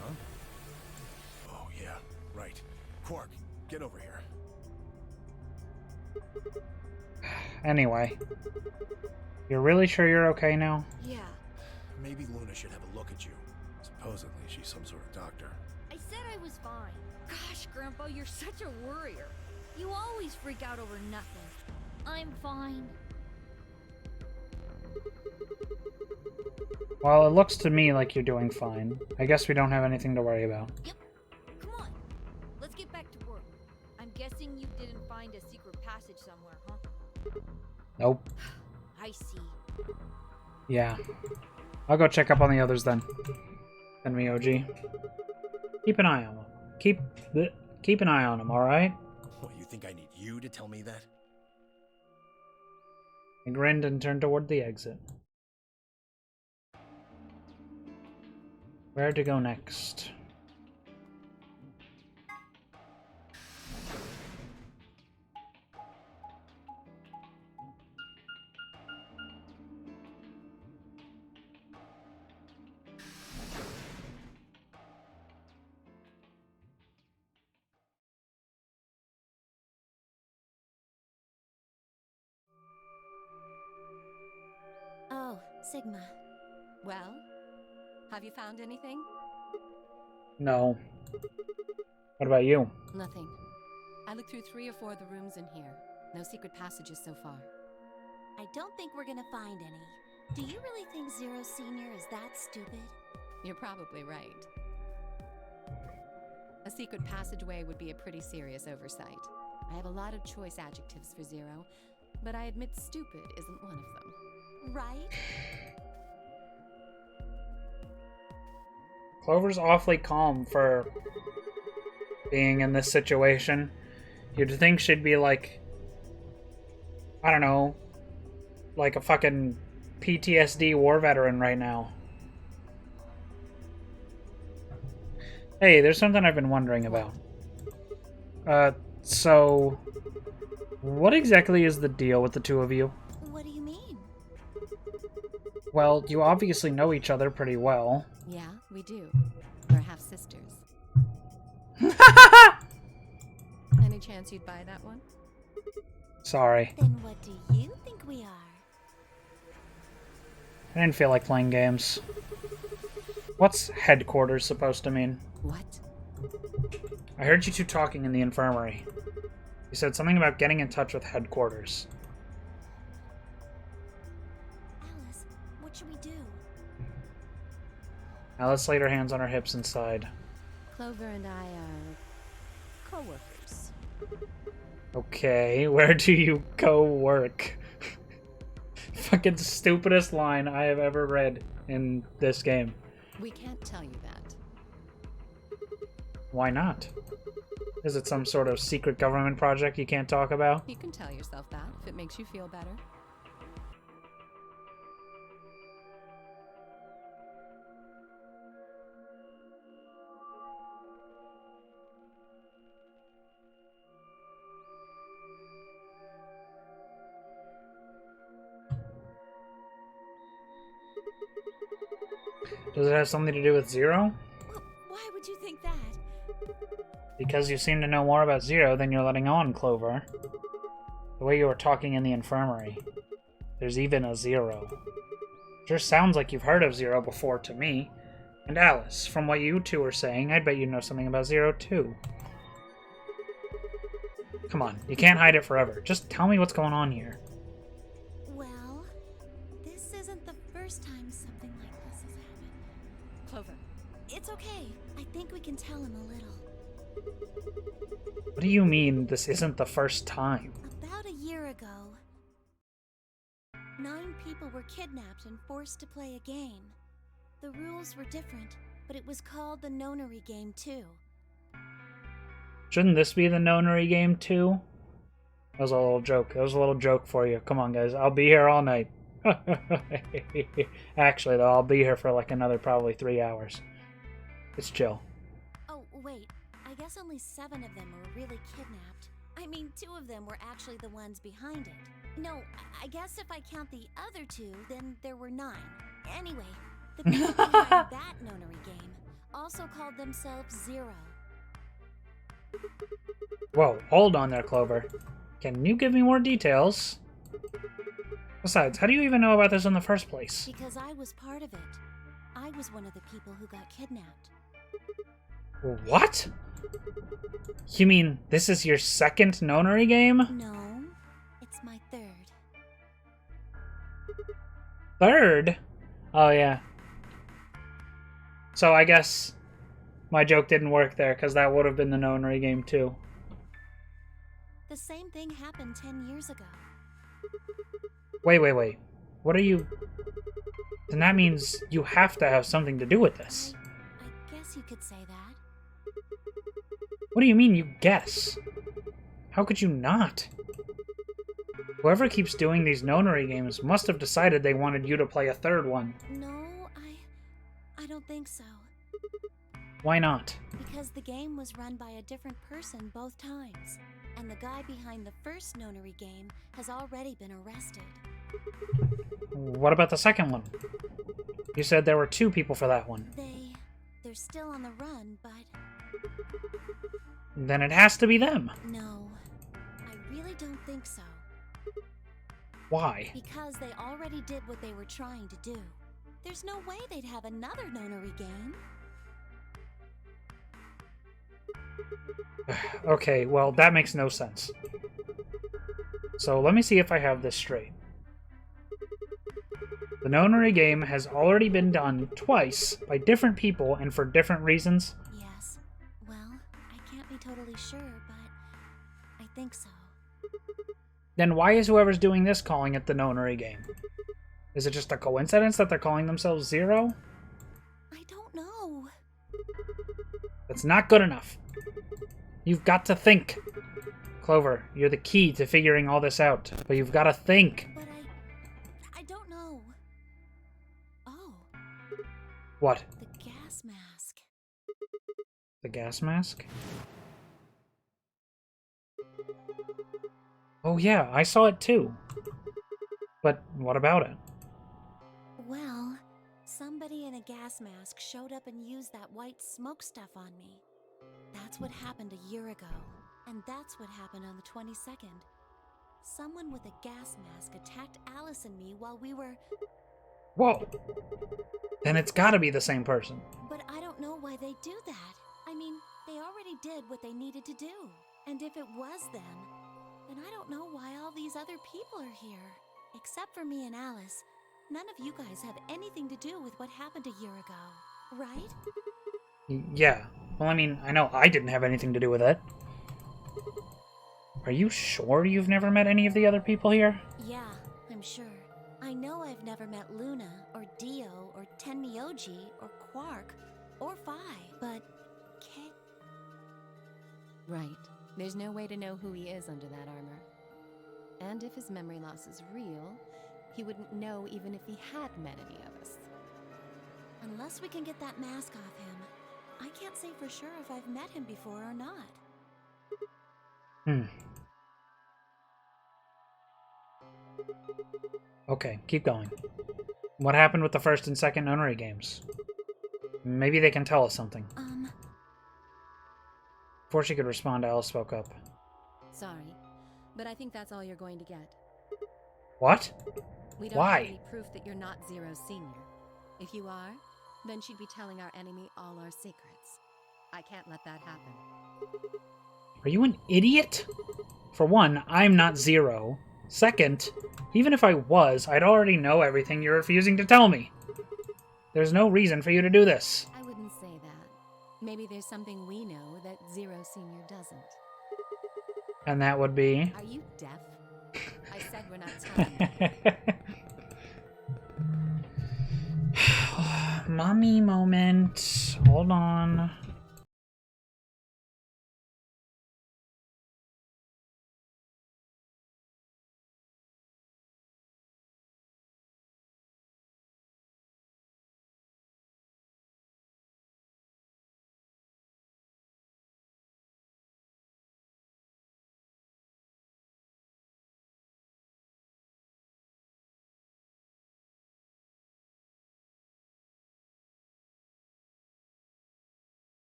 Oh, yeah, right. Quark, get over here. Anyway. You're really sure you're okay now? yeah. Maybe Luna should have a look at you. Supposedly, she's some sort of doctor. I said I was fine. Gosh, Grandpa, you're such a worrier. You always freak out over nothing. I'm fine. Well, it looks to me like you're doing fine. I guess we don't have anything to worry about. Yep. Come on. Let's get back to work. I'm guessing you didn't find a secret passage somewhere, huh? Nope. I see. Yeah. I'll go check up on the others then. Tenmyoji. Keep an eye on them. Keep an eye on them, alright? What, you think I need you to tell me that? I grinned and turned toward the exit. Where to go next? Oh, Sigma. Well, have you found anything? No. What about you? Nothing. I looked through 3 or 4 of the rooms in here. No secret passages so far. I don't think we're gonna find any. Do you really think Zero Senior is that stupid? You're probably right. A secret passageway would be a pretty serious oversight. I have a lot of choice adjectives for Zero, but I admit stupid isn't one of them. Right? Clover's awfully calm for being in this situation. You'd think she'd be like, I don't know, like a fucking PTSD war veteran right now. Hey, there's something I've been wondering about. So, what exactly is the deal with the two of you? What do you mean? Well, you obviously know each other pretty well. Yeah, we do. We're half sisters. Any chance you'd buy that one? Sorry. Then what do you think we are? I didn't feel like playing games. What's headquarters supposed to mean? What? I heard you two talking in the infirmary. You said something about getting in touch with headquarters. Alice, what should we do? Alice laid her hands on her hips and sighed. Clover and I are co-workers. Okay, where do you go work? Fucking stupidest line I have ever read in this game. We can't tell you that. Why not? Is it some sort of secret government project you can't talk about? You can tell yourself that if it makes you feel better. Does it have something to do with Zero? Why would you think that? Because you seem to know more about Zero than you're letting on, Clover. The way you were talking in the infirmary. There's even a Zero. Sure sounds like you've heard of Zero before to me. And Alice, from what you two are saying, I'd bet you know something about Zero too. Come on, you can't hide it forever. Just tell me what's going on here. Well, this isn't the first time something like this has happened. Clover. It's okay. I think we can tell him a little. What do you mean this isn't the first time? About a year ago, 9 people were kidnapped and forced to play a game. The rules were different, but it was called the Nonary Game too. Shouldn't this be the Nonary Game too? That was a little joke. That was a little joke for you. Come on, guys. I'll be here all night. Actually, though, I'll be here for like another probably 3 hours. It's chill. Oh, wait. I guess only 7 of them were really kidnapped. I mean, 2 of them were actually the ones behind it. No, I guess if I count the other 2, then there were 9. Anyway, the people behind that Nonary Game also called themselves Zero. Whoa, hold on there, Clover. Can you give me more details? Besides, how do you even know about this in the first place? Because I was part of it. I was one of the people who got kidnapped. What? You mean this is your second Nonary Game? No, it's my 3rd. 3rd? Oh, yeah. So I guess my joke didn't work there, because that would have been the Nonary Game too. The same thing happened 10 years ago. Wait. What are you... Then that means you have to have something to do with this. I guess you could say that. What do you mean, you guess? How could you not? Whoever keeps doing these Nonary games must have decided they wanted you to play a 3rd one. No, I don't think so. Why not? Because the game was run by a different person both times. And the guy behind the first Nonary Game has already been arrested. What about the second one? You said there were 2 people for that one. They're still on the run, but... Then it has to be them. No, I really don't think so. Why? Because they already did what they were trying to do. There's no way they'd have another Nonary Game. Okay, well, that makes no sense. So let me see if I have this straight. The Nonary Game has already been done twice by different people and for different reasons. Yes. Well, I can't be totally sure, but I think so. Then why is whoever's doing this calling it the Nonary Game? Is it just a coincidence that they're calling themselves Zero? I don't know. That's not good enough. You've got to think. Clover, you're the key to figuring all this out, but you've got to think. But I don't know. Oh. What? The gas mask. The gas mask? Oh yeah, I saw it too. But what about it? Well, somebody in a gas mask showed up and used that white smoke stuff on me. That's what happened a year ago. And that's what happened on the 22nd. Someone with a gas mask attacked Alice and me while we were... Whoa! Then it's gotta be the same person. But I don't know why they do that. I mean, they already did what they needed to do. And if it was them, then I don't know why all these other people are here. Except for me and Alice, none of you guys have anything to do with what happened a year ago, right? Yeah. Well, I mean, I know I didn't have anything to do with it. Are you sure you've never met any of the other people here? Yeah, I'm sure. I know I've never met Luna, or Dio, or Tenmyoji, or Quark, or Phi, but... Kit... Right. There's no way to know who he is under that armor. And if his memory loss is real, he wouldn't know even if he had met any of us. Unless we can get that mask off him, I can't say for sure if I've met him before or not. Okay, keep going. What happened with the first and second Nonary games? Maybe they can tell us something. Before she could respond, Alice spoke up. Sorry, but I think that's all you're going to get. What? We don't Why? have any proof that you're not Zero Senior. If you are, then she'd be telling our enemy all our secrets. I can't let that happen. Are you an idiot? For one, I'm not Zero. Second, even if I was, I'd already know everything you're refusing to tell me. There's no reason for you to do this. I wouldn't say that. Maybe there's something we know that Zero Senior doesn't. And that would be... Are you deaf? I said we're not telling you. Mommy moment. Hold on.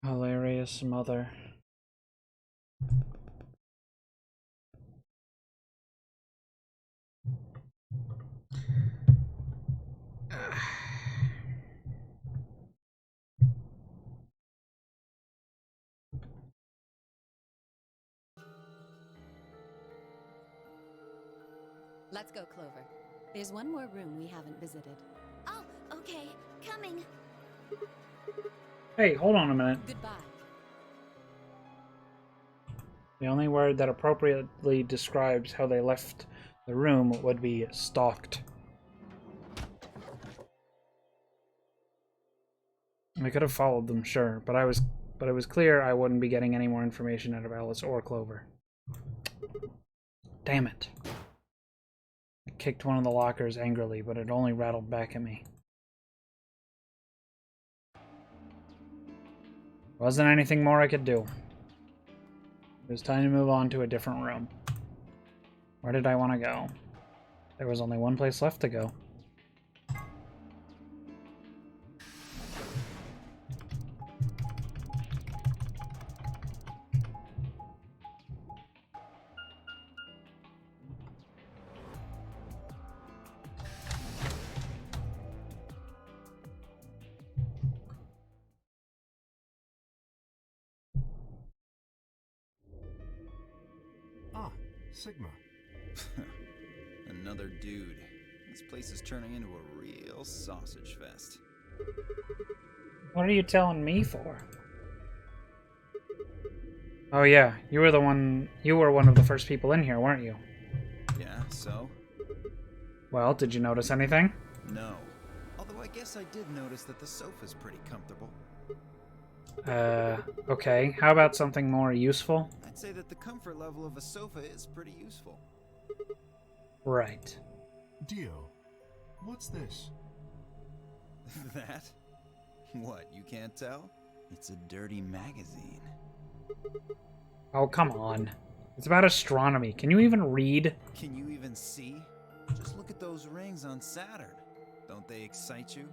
Hilarious mother. Let's go, Clover. There's one more room we haven't visited. Oh, okay. Coming. Hey, hold on a minute. Goodbye. The only word that appropriately describes how they left the room would be stalked. I could have followed them, sure, but it was clear I wouldn't be getting any more information out of Alice or Clover. Damn it. I kicked one of the lockers angrily, but it only rattled back at me. Wasn't anything more I could do. It was time to move on to a different room. Where did I want to go? There was only one place left to go. Sigma. Another dude. This place is turning into a real sausage fest. What are you telling me for? Oh yeah, you were one of the first people in here, weren't you? Yeah, so? Well, did you notice anything? No. Although I guess I did notice that the sofa's pretty comfortable. Okay. How about something more useful? I'd say that the comfort level of a sofa is pretty useful. Right. Dio, what's this? That? What, you can't tell? It's a dirty magazine. Oh, come on. It's about astronomy. Can you even read? Can you even see? Just look at those rings on Saturn. Don't they excite you?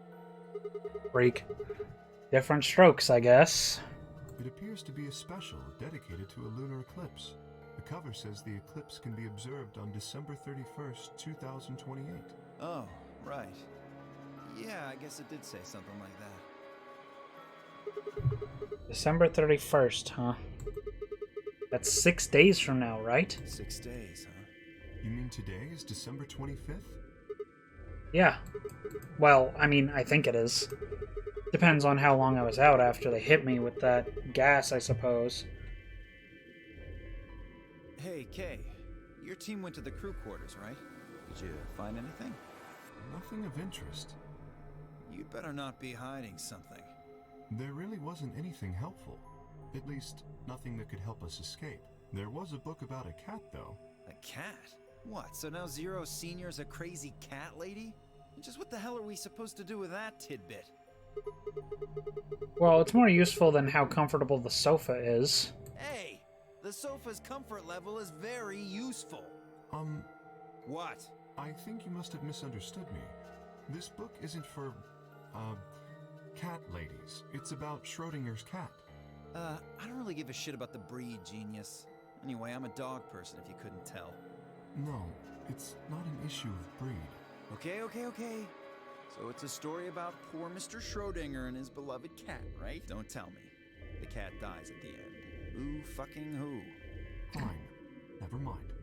Freak. Different strokes, I guess. It appears to be a special dedicated to a lunar eclipse. The cover says the eclipse can be observed on December 31st, 2028. Oh, right. Yeah, I guess it did say something like that. December 31st, huh? That's 6 days from now, right? 6 days, huh? You mean today is December 25th? Yeah. Well, I mean, I think it is. Depends on how long I was out after they hit me with that gas, I suppose. Hey, Kay. Your team went to the crew quarters, right? Did you find anything? Nothing of interest. You'd better not be hiding something. There really wasn't anything helpful. At least, nothing that could help us escape. There was a book about a cat, though. A cat? What, so now Zero Senior's a crazy cat lady? And just what the hell are we supposed to do with that tidbit? Well, it's more useful than how comfortable the sofa is. Hey! The sofa's comfort level is very useful. What? I think you must have misunderstood me. This book isn't for, cat ladies. It's about Schrodinger's cat. I don't really give a shit about the breed, genius. Anyway, I'm a dog person, if you couldn't tell. No, it's not an issue of breed. Okay. So it's a story about poor Mr. Schrodinger and his beloved cat, right? Don't tell me. The cat dies at the end. Who fucking who? Fine. Never mind.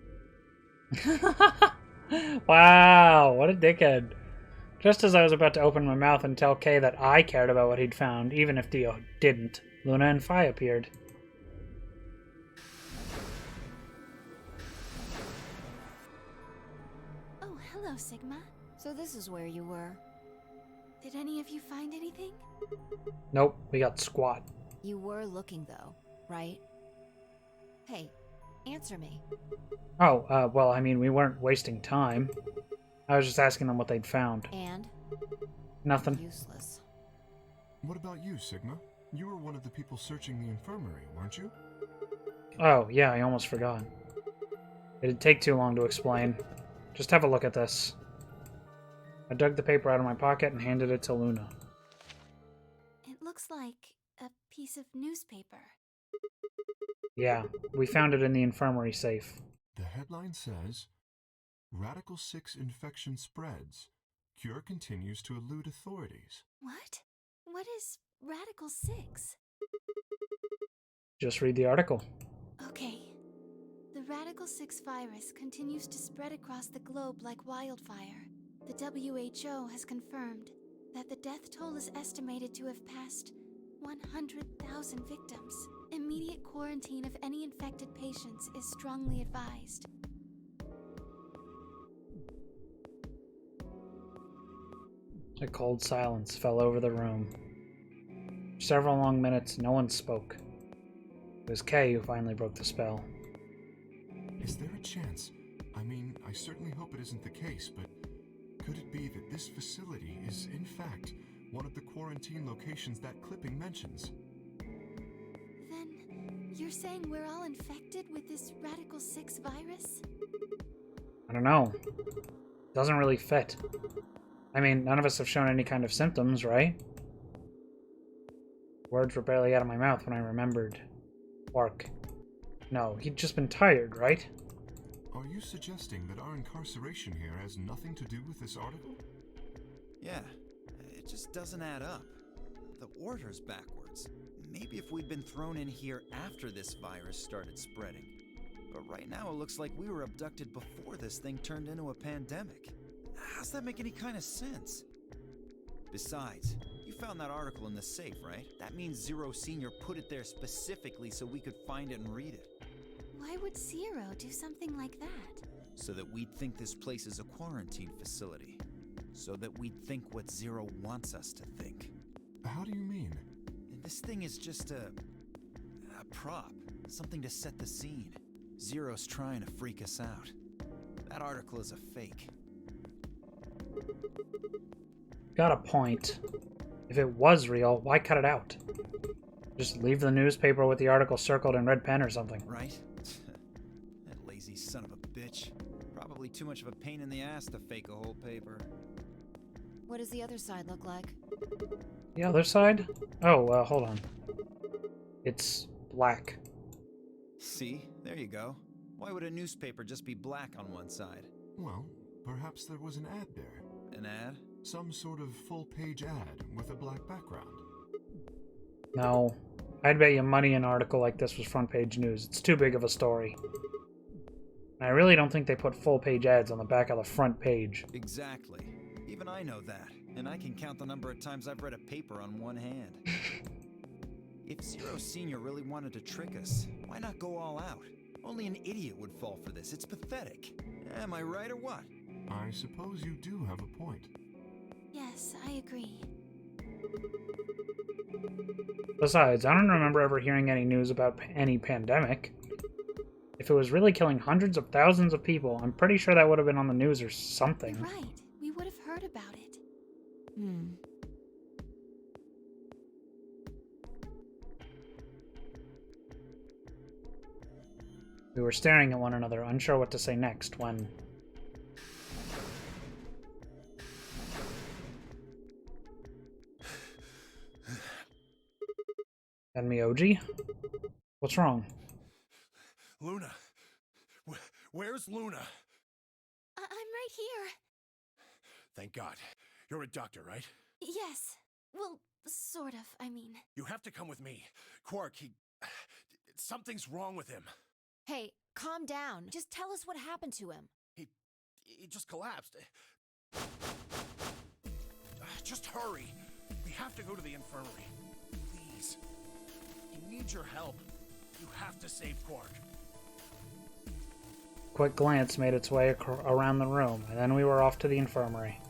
Wow, what a dickhead. Just as I was about to open my mouth and tell Kay that I cared about what he'd found, even if Dio didn't, Luna and Phi appeared. Oh, hello, Sigma. So this is where you were. Did any of you find anything? Nope, we got squat. You were looking, though, right? Hey, answer me. Oh, well, I mean, we weren't wasting time. I was just asking them what they'd found. And? Nothing. Useless. What about you, Sigma? You were one of the people searching the infirmary, weren't you? Oh, yeah, I almost forgot. It'd take too long to explain. Just have a look at this. I dug the paper out of my pocket and handed it to Luna. It looks like a piece of newspaper. Yeah, we found it in the infirmary safe. The headline says, Radical 6 infection spreads. Cure continues to elude authorities. What? What is Radical 6? Just read the article. Okay. The Radical 6 virus continues to spread across the globe like wildfire. The WHO has confirmed that the death toll is estimated to have passed 100,000 victims. Immediate quarantine of any infected patients is strongly advised. A cold silence fell over the room. For several long minutes, no one spoke. It was Kay who finally broke the spell. Is there a chance? I mean, I certainly hope it isn't the case, but could it be that this facility is, in fact, one of the quarantine locations that clipping mentions? Then, you're saying we're all infected with this Radical 6 virus? I don't know. Doesn't really fit. I mean, none of us have shown any kind of symptoms, right? Words were barely out of my mouth when I remembered. Quark. No, he'd just been tired, right? Are you suggesting that our incarceration here has nothing to do with this article? Yeah, it just doesn't add up. The order's backwards. Maybe if we'd been thrown in here after this virus started spreading. But right now it looks like we were abducted before this thing turned into a pandemic. How's that make any kind of sense? Besides, you found that article in the safe, right? That means Zero Senior put it there specifically so we could find it and read it. Why would Zero do something like that? So that we'd think this place is a quarantine facility. So that we'd think what Zero wants us to think. How do you mean? This thing is just a prop. Something to set the scene. Zero's trying to freak us out. That article is a fake. Got a point. If it was real, why cut it out? Just leave the newspaper with the article circled in red pen or something. Right? That lazy son of a bitch. Probably too much of a pain in the ass to fake a whole paper. What does the other side look like? The other side? Oh, hold on. It's black. See? There you go. Why would a newspaper just be black on one side? Well, perhaps there was an ad there. An ad? Some sort of full-page ad with a black background. No. I'd bet you money an article like this was front page news. It's too big of a story. And I really don't think they put full-page ads on the back of the front page. Exactly. Even I know that. And I can count the number of times I've read a paper on one hand. If Zero Senior really wanted to trick us, why not go all out? Only an idiot would fall for this. It's pathetic. Am I right or what? I suppose you do have a point. Yes, I agree. Besides, I don't remember ever hearing any news about any pandemic. If it was really killing hundreds of thousands of people, I'm pretty sure that would have been on the news or something. You're right. We would have heard about it. We were staring at one another, unsure what to say next, when... Tenmyoji? What's wrong? Luna! Where's Luna? I'm right here. Thank God. You're a doctor, right? Yes. Well, sort of, I mean. You have to come with me. Quark, something's wrong with him. Hey, calm down. Just tell us what happened to him. He just collapsed. Just hurry. We have to go to the infirmary. Please. He needs your help. You have to save Quark. Quick glance made its way around the room, and then we were off to the infirmary.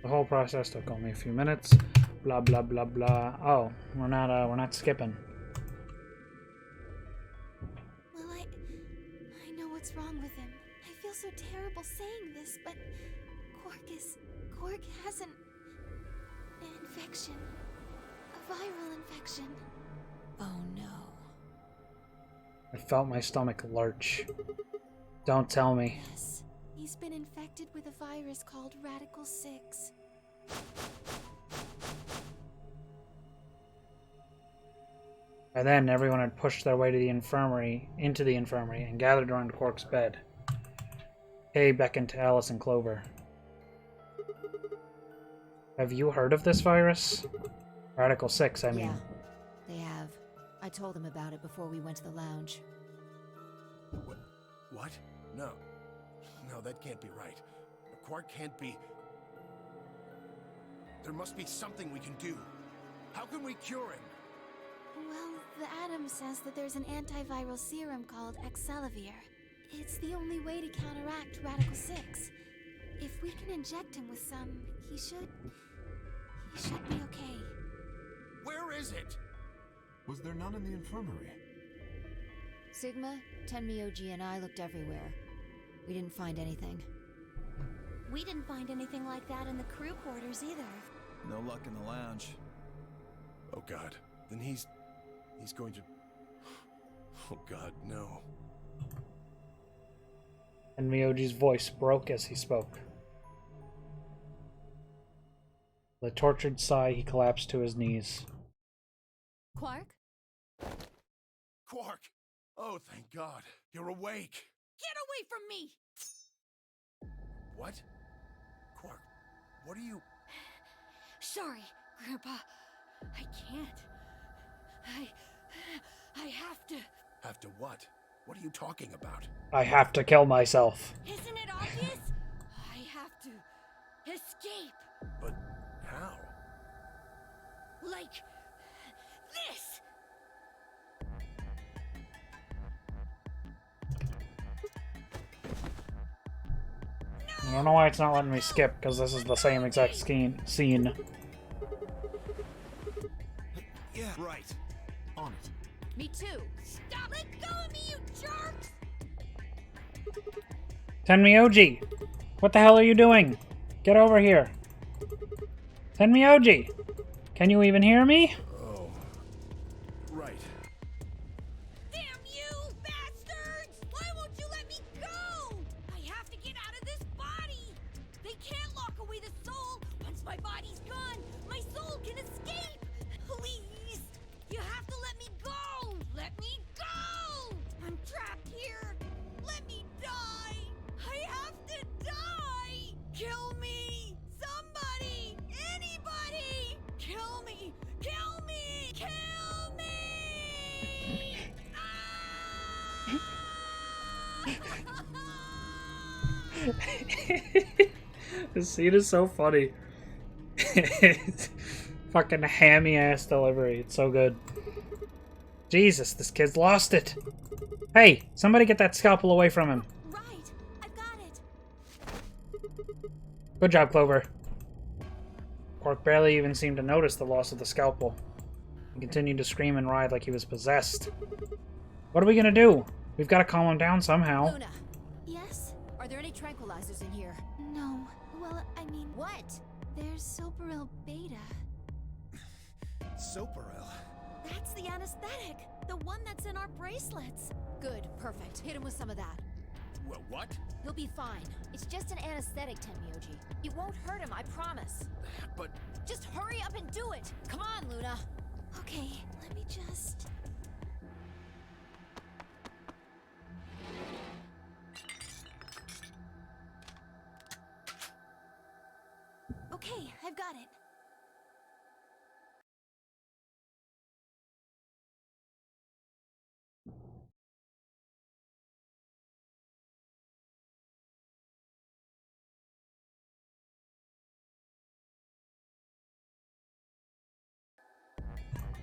The whole process took only a few minutes. Blah blah blah blah. Oh, we're not skipping. Well, I know what's wrong with him. I feel so terrible saying this, but Quark has an infection. A viral infection. Oh no. I felt my stomach lurch. Don't tell me. Yes. He's been infected with a virus called Radical 6. By then, everyone had pushed their way to into the infirmary, and gathered around Quark's bed. Kay beckoned to Alice and Clover. Have you heard of this virus? Radical 6, I mean. Yeah, they have. I told them about it before we went to the lounge. What? No. No, that can't be right. Quark can't be... There must be something we can do. How can we cure him? Well, the Atom says that there's an antiviral serum called Excelavir. It's the only way to counteract Radical 6. If we can inject him with some, he should be okay. Where is it? Was there none in the infirmary? Sigma, Tenmyoji, and I looked everywhere. We didn't find anything. We didn't find anything like that in the crew quarters either. No luck in the lounge. Oh God. Then he's going to... Oh God, no. And Myoji's voice broke as he spoke. With a tortured sigh, he collapsed to his knees. Quark? Quark! Oh, thank God. You're awake. Get away from me! What? Quark, what are you... Sorry, Grandpa. I can't. I have to... Have to what? What are you talking about? I have to kill myself. Isn't it obvious? I have to escape. But how? Like this! I don't know why it's not letting me skip, because this is the same exact scene. Yeah, right. On it. Me too. Stop! Let go of me, you jerks! Tenmyoji! What the hell are you doing? Get over here. Tenmyoji! Can you even hear me? Oh. Right. Damn you, bastards! Why won't you let me go? I have to get out of this body! They can't lock away the soul! Once my body's gone, my soul can escape! Please! You have to let me go! Let me go! I'm trapped here! Let me die! I have to die! Kill me! Somebody! Anybody! Kill me! Kill me! Kill me! This scene is so funny. Fucking hammy ass delivery. It's so good. Jesus, this kid's lost it. Hey, somebody get that scalpel away from him. Right, I've got it. Good job, Clover. Quark barely even seemed to notice the loss of the scalpel. He continued to scream and writhe like he was possessed. What are we gonna do? We've got to calm him down somehow. Luna, Yes? are there any tranquilizers in here. No. Well, I mean... What? There's Soparil Beta. Soparil? That's the anesthetic! The one that's in our bracelets! Good, perfect. Hit him with some of that. What? He'll be fine. It's just an anesthetic, Tenmyoji. It won't hurt him, I promise. But... Just hurry up and do it! Come on, Luna! Okay, let me just... Okay, I've got it.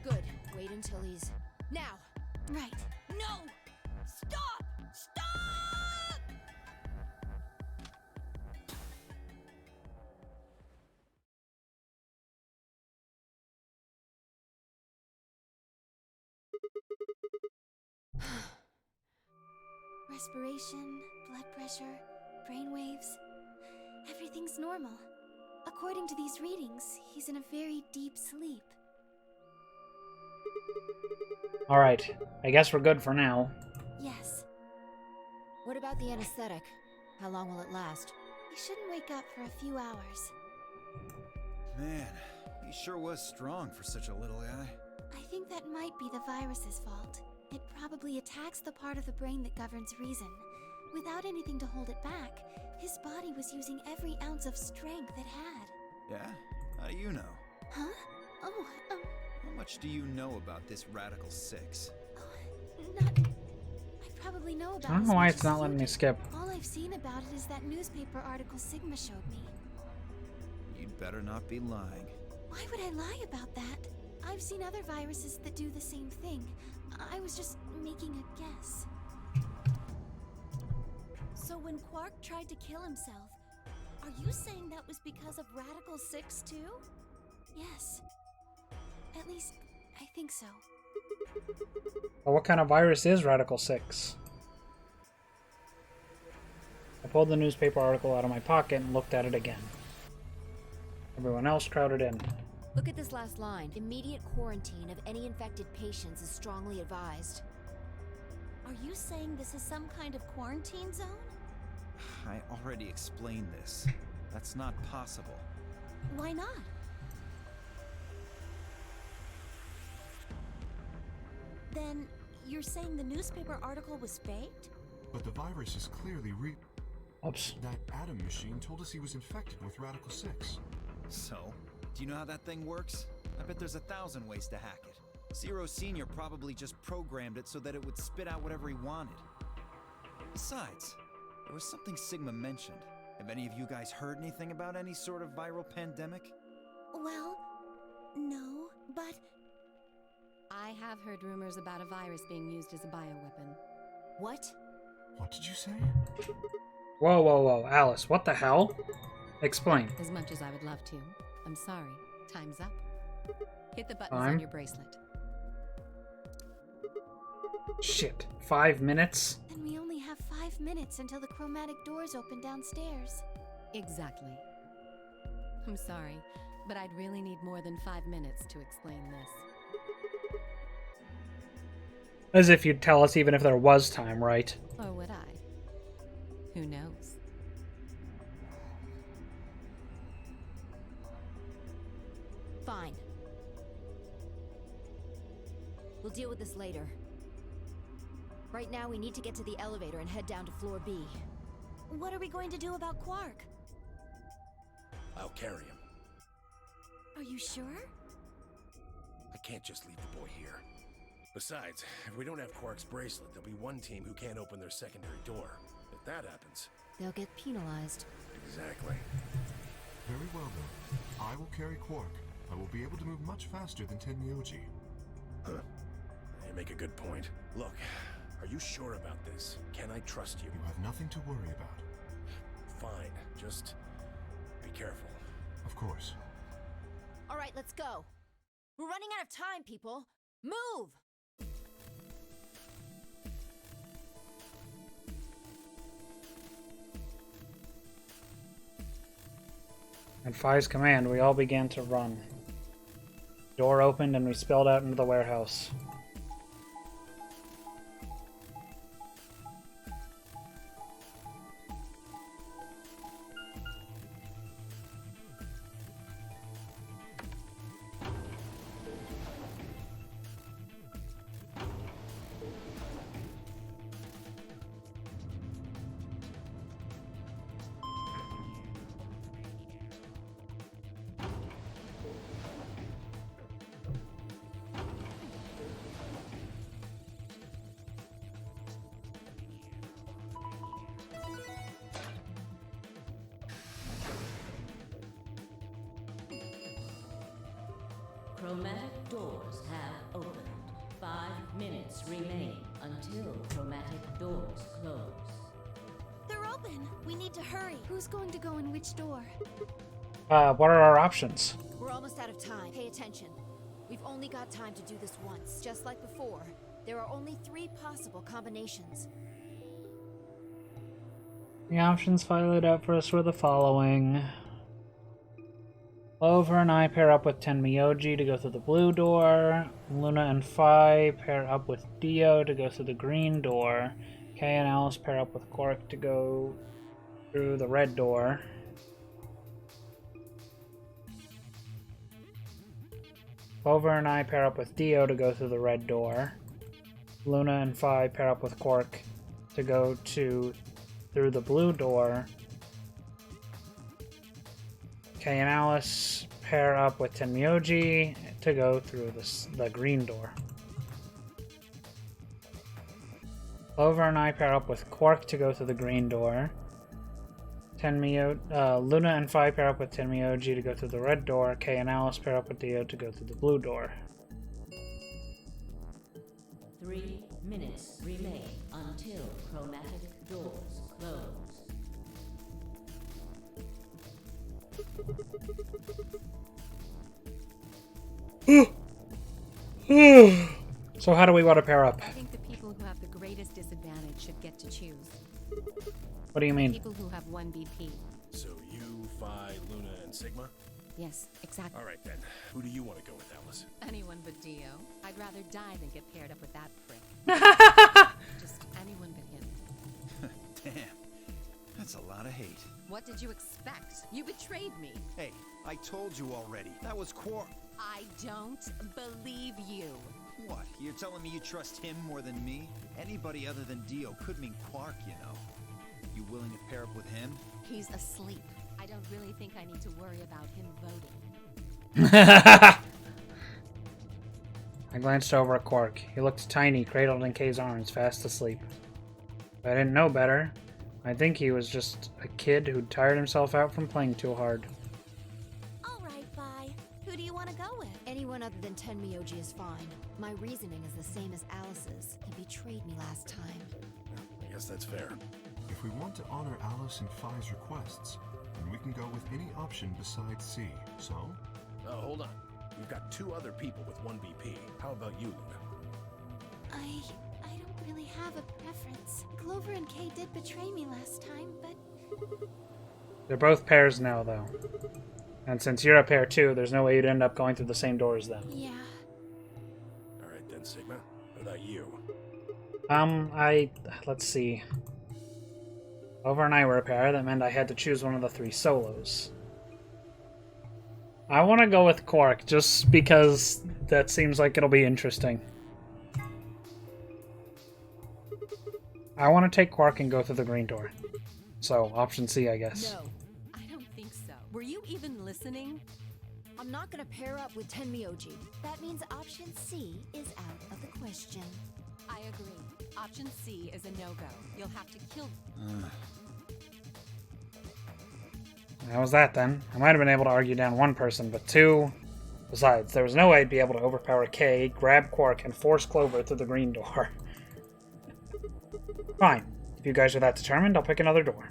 Good. Wait until he's... Now! Right. No! Stop! Stop! Respiration, blood pressure, brain waves. Everything's normal. According to these readings, he's in a very deep sleep. Alright, I guess we're good for now. Yes. What about the anesthetic? How long will it last? He shouldn't wake up for a few hours. Man, he sure was strong for such a little guy. I think that might be the virus's fault. It probably attacks the part of the brain that governs reason. Without anything to hold it back, his body was using every ounce of strength it had. Yeah? How do you know? Huh? Oh, How much do you know about this Radical 6? I probably know about I don't as know why much it's as not you letting me do. skip. All I've seen about it is that newspaper article Sigma showed me. You'd better not be lying. Why would I lie about that? I've seen other viruses that do the same thing. I was just making a guess. So when Quark tried to kill himself, are you saying that was because of Radical 6 too? Yes. At least, I think so. Well, what kind of virus is Radical 6? I pulled the newspaper article out of my pocket and looked at it again. Everyone else crowded in. Look at this last line. Immediate quarantine of any infected patients is strongly advised. Are you saying this is some kind of quarantine zone? I already explained this. That's not possible. Why not? Then you're saying the newspaper article was faked? But the virus is clearly Oops. That Atom machine told us he was infected with Radical 6. So, do you know how that thing works? I bet there's 1,000 ways to hack it. Zero Senior probably just programmed it so that it would spit out whatever he wanted. Besides, there was something Sigma mentioned. Have any of you guys heard anything about any sort of viral pandemic? Well, no, but... I have heard rumors about a virus being used as a bioweapon. What? What did you say? Whoa, whoa, whoa. Alice, what the hell? Explain. As much as I would love to. I'm sorry. Time's up. Hit the buttons Time? on your bracelet. Shit. 5 minutes? And we only have 5 minutes until the chromatic doors open downstairs. Exactly. I'm sorry, but I'd really need more than 5 minutes to explain this. As if you'd tell us even if there was time, right? Or would I? Who knows? Fine. We'll deal with this later. Right now, we need to get to the elevator and head down to floor B. What are we going to do about Quark? I'll carry him. Are you sure? I can't just leave the boy here. Besides, if we don't have Quark's bracelet, there'll be one team who can't open their secondary door. If that happens... They'll get penalized. Exactly. Very well then. I will carry Quark. I will be able to move much faster than Tenmyoji. Huh. You make a good point. Look, are you sure about this? Can I trust you? You have nothing to worry about. Fine. Just be careful. Of course. All right, let's go. We're running out of time, people. Move! At Fi's command, we all began to run. Door opened and we spilled out into the warehouse. Chromatic doors have opened. 5 minutes remain until chromatic doors close. They're open. We need to hurry. Who's going to go in which door? What are our options? We're almost out of time. Pay attention. We've only got time to do this once. Just like before, there are only 3 possible combinations. The options Fi laid out for us were the following. Clover and I pair up with Tenmyoji to go through the blue door. Luna and Fi pair up with Dio to go through the green door. Kay and Alice pair up with Quark to go through the red door. Clover and I pair up with Dio to go through the red door. Luna and Fi pair up with Quark to go through the blue door. Kay and Alice pair up with Tenmyoji to go through the green door. Clover and I pair up with Quark to go through the green door. Luna and Fi pair up with Tenmyoji to go through the red door. Kay and Alice pair up with Dio to go through the blue door. 3 minutes remain until chromatic doors close. So how do we want to pair up? I think the people who have the greatest disadvantage should get to choose. What do you mean? People who have 1 BP. So you, Phi, Luna, and Sigma? Yes, exactly. All right then. Who do you want to go with, Alice? Anyone but Dio. I'd rather die than get paired up with that prick. Just anyone but him. Damn. That's a lot of hate. What did you expect? You betrayed me. Hey, I told you already. That was Quark. I don't believe you. What? You're telling me you trust him more than me? Anybody other than Dio could mean Quark, you know. You willing to pair up with him? He's asleep. I don't really think I need to worry about him voting. I glanced over at Quark. He looked tiny, cradled in Kay's arms, fast asleep. If I didn't know better, I think he was just a kid who'd tired himself out from playing too hard. All right, Fi. Who do you want to go with? Anyone other than Tenmyoji is fine. My reasoning is the same as Alice's. He betrayed me last time. I guess that's fair. If we want to honor Alice and Phi's requests, then we can go with any option besides C. So? Hold on. We've got 2 other people with 1 BP. How about you, Luna? I don't really have a preference. Clover and Kay did betray me last time, but... They're both pairs now, though. And since you're a pair too, there's no way you'd end up going through the same door as them. Yeah. All right then, Sigma. What about you? Let's see. Clover and I were a pair. That meant I had to choose one of the 3 solos. I want to go with Quark, just because that seems like it'll be interesting. I want to take Quark and go through the green door. So, option C, I guess. No, I don't think so. Were you even listening? I'm not gonna pair up with Tenmyoji. That means option C is out of the question. I agree. Option C is a no-go. You'll have to kill... That was that then. I might have been able to argue down 1 person, but 2... Besides, there was no way I'd be able to overpower Kay, grab Quark, and force Clover through the green door. Fine. If you guys are that determined, I'll pick another door.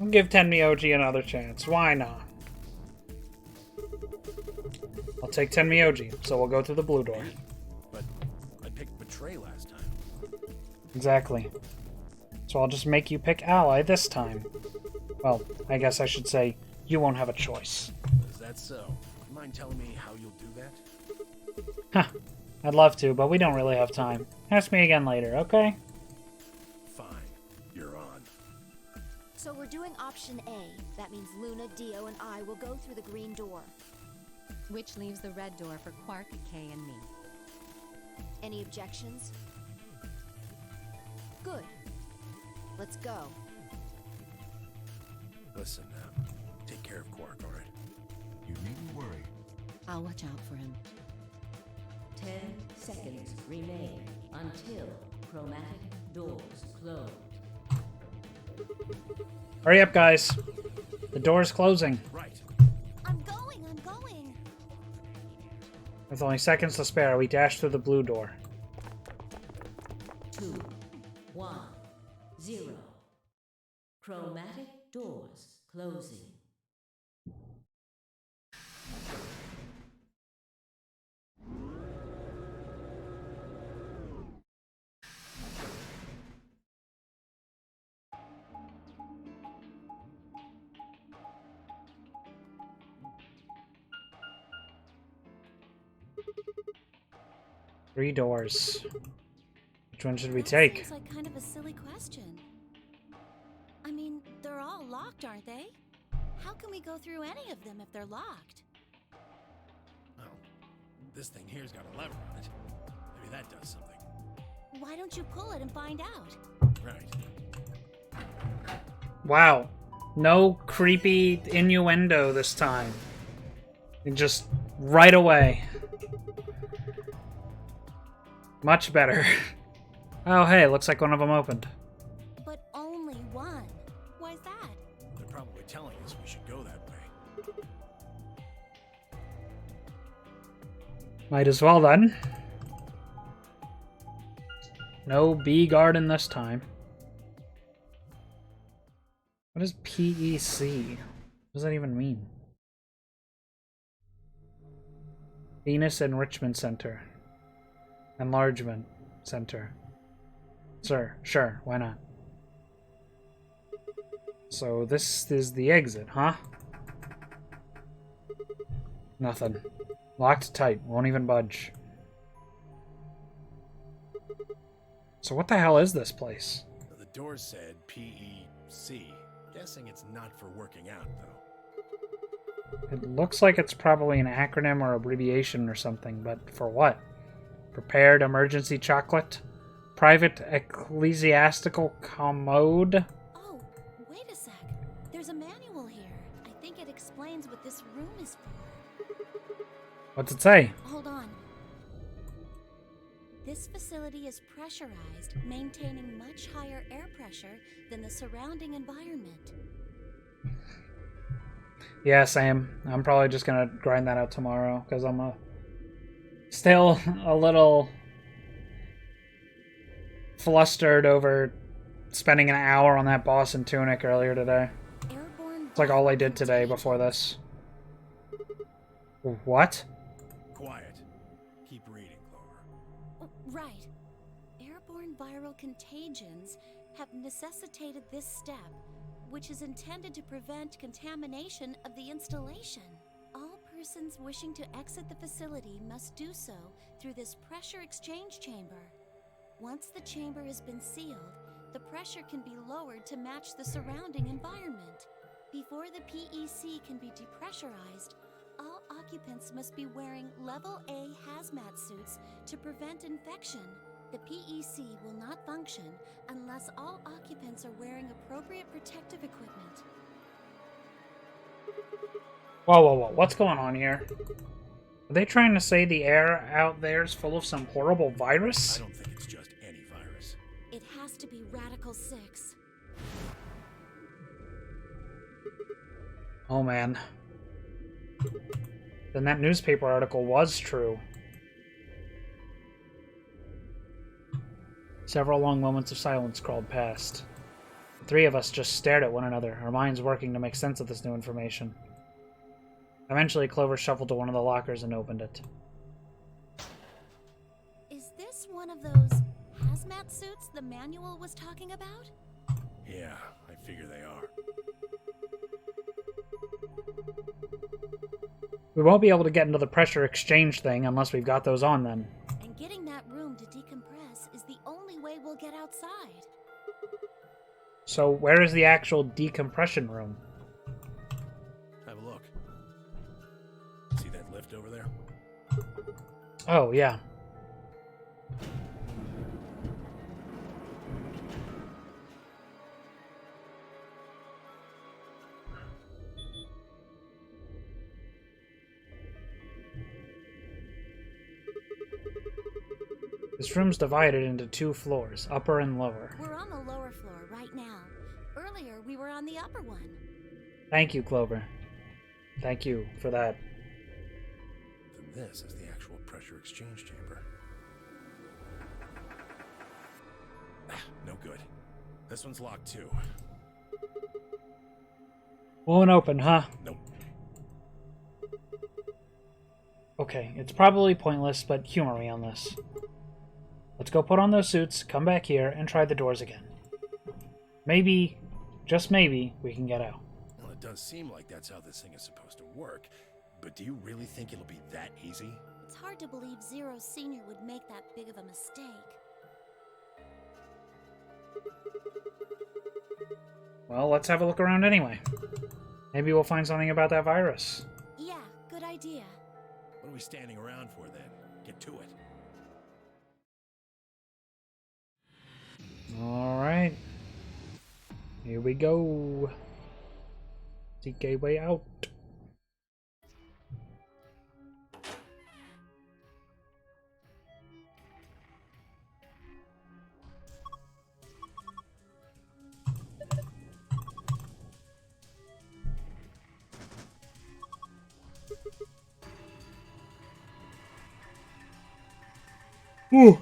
I'll give Tenmyoji another chance. Why not? I'll take Tenmyoji, so we'll go through the blue door. But I picked Betray last time. Exactly. So I'll just make you pick Ally this time. Well, I guess I should say, you won't have a choice. Is that so? Mind telling me how you'll do that? Huh. I'd love to, but we don't really have time. Ask me again later, okay? Fine. You're on. So we're doing option A. That means Luna, Dio, and I will go through the green door. Which leaves the red door for Quark, Kay, and me. Any objections? Good. Let's go. Listen, take care of Quark, all right? You needn't worry. I'll watch out for him. 10 seconds remain until chromatic doors close. Hurry up, guys. The door's closing. Right. I'm going. With only seconds to spare, we dash through the blue door. 2, 1, 0. Chromatic doors closing. Three doors. Which one should we That take? seems like kind of a silly question. I mean, they're all locked, aren't they? How can we go through any of them if they're locked? Well, this thing here's got a lever on it. Maybe that does something. Why don't you pull it and find out? Right. Wow. No creepy innuendo this time. Just right away. Much better. Oh, hey, looks like one of them opened. But only one. Why's that? They're probably telling us we should go that way. Might as well then. No bee garden this time. What is PEC? What does that even mean? Venus Enrichment Center. Enlargement Center. Sure, why not? So this is the exit, huh? Nothing. Locked tight, won't even budge. So what the hell is this place? The door said PEC. Guessing it's not for working out, though. It looks like it's probably an acronym or abbreviation or something, but for what? Prepared emergency chocolate? Private ecclesiastical commode? Oh, wait a sec. There's a manual here. I think it explains what this room is for. What's it say? Hold on. This facility is pressurized, maintaining much higher air pressure than the surrounding environment. Yeah, same. I'm probably just gonna grind that out tomorrow, because I'm still a little flustered over spending an hour on that boss in Tunic earlier today. It's like all I did today before this. What? Quiet. Keep reading, Clover. Oh, right. Airborne viral contagions have necessitated this step, which is intended to prevent contamination of the installation. All persons wishing to exit the facility must do so through this pressure exchange chamber. Once the chamber has been sealed, the pressure can be lowered to match the surrounding environment. Before the PEC can be depressurized, all occupants must be wearing Level A hazmat suits to prevent infection. The PEC will not function unless all occupants are wearing appropriate protective equipment. Whoa, what's going on here? Are they trying to say the air out there is full of some horrible virus? I don't think it's just any virus. It has to be Radical 6. Oh man. Then that newspaper article was true. Several long moments of silence crawled past. The three of us just stared at one another, our minds working to make sense of this new information. Eventually, Clover shuffled to one of the lockers and opened it. Is this one of those hazmat suits the manual was talking about? Yeah, I figure they are. We won't be able to get into the pressure exchange thing unless we've got those on then. And getting that room to decompress is the only way we'll get outside. So where is the actual decompression room? Have a look. See that lift over there? Oh, yeah. This room's divided into 2 floors, upper and lower. We're on the lower floor right now. Earlier, we were on the upper one. Thank you, Clover. Thank you for that. Then this is the actual pressure exchange chamber. No good. This one's locked too. Won't open, huh? Nope. Okay, it's probably pointless, but humor me on this. Let's go put on those suits, come back here, and try the doors again. Maybe, just maybe, we can get out. Well, it does seem like that's how this thing is supposed to work, but do you really think it'll be that easy? It's hard to believe Zero Sr. would make that big of a mistake. Well, let's have a look around anyway. Maybe we'll find something about that virus. Yeah, good idea. What are we standing around for then? Get to it. Alright. Here we go. TK way out. Ooh.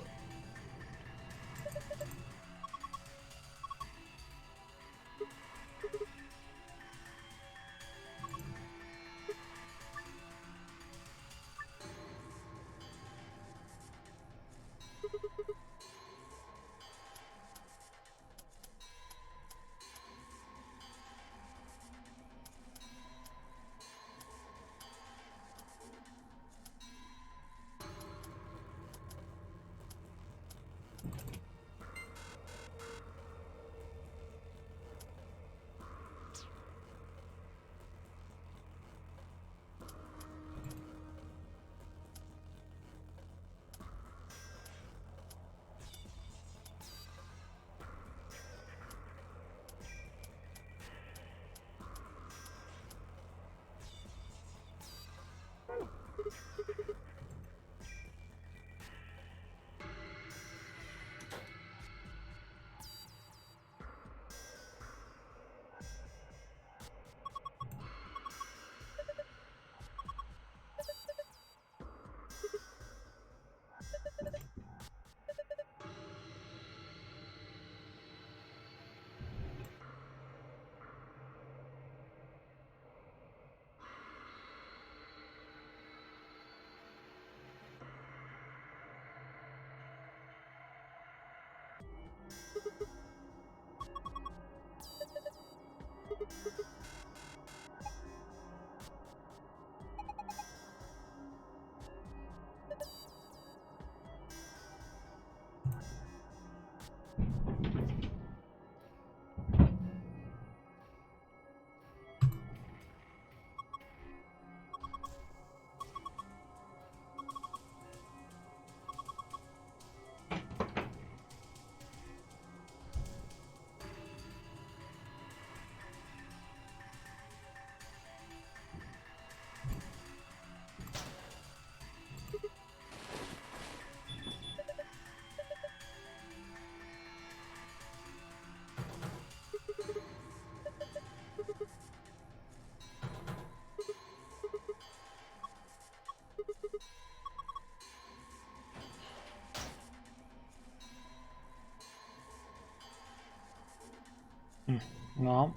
Well,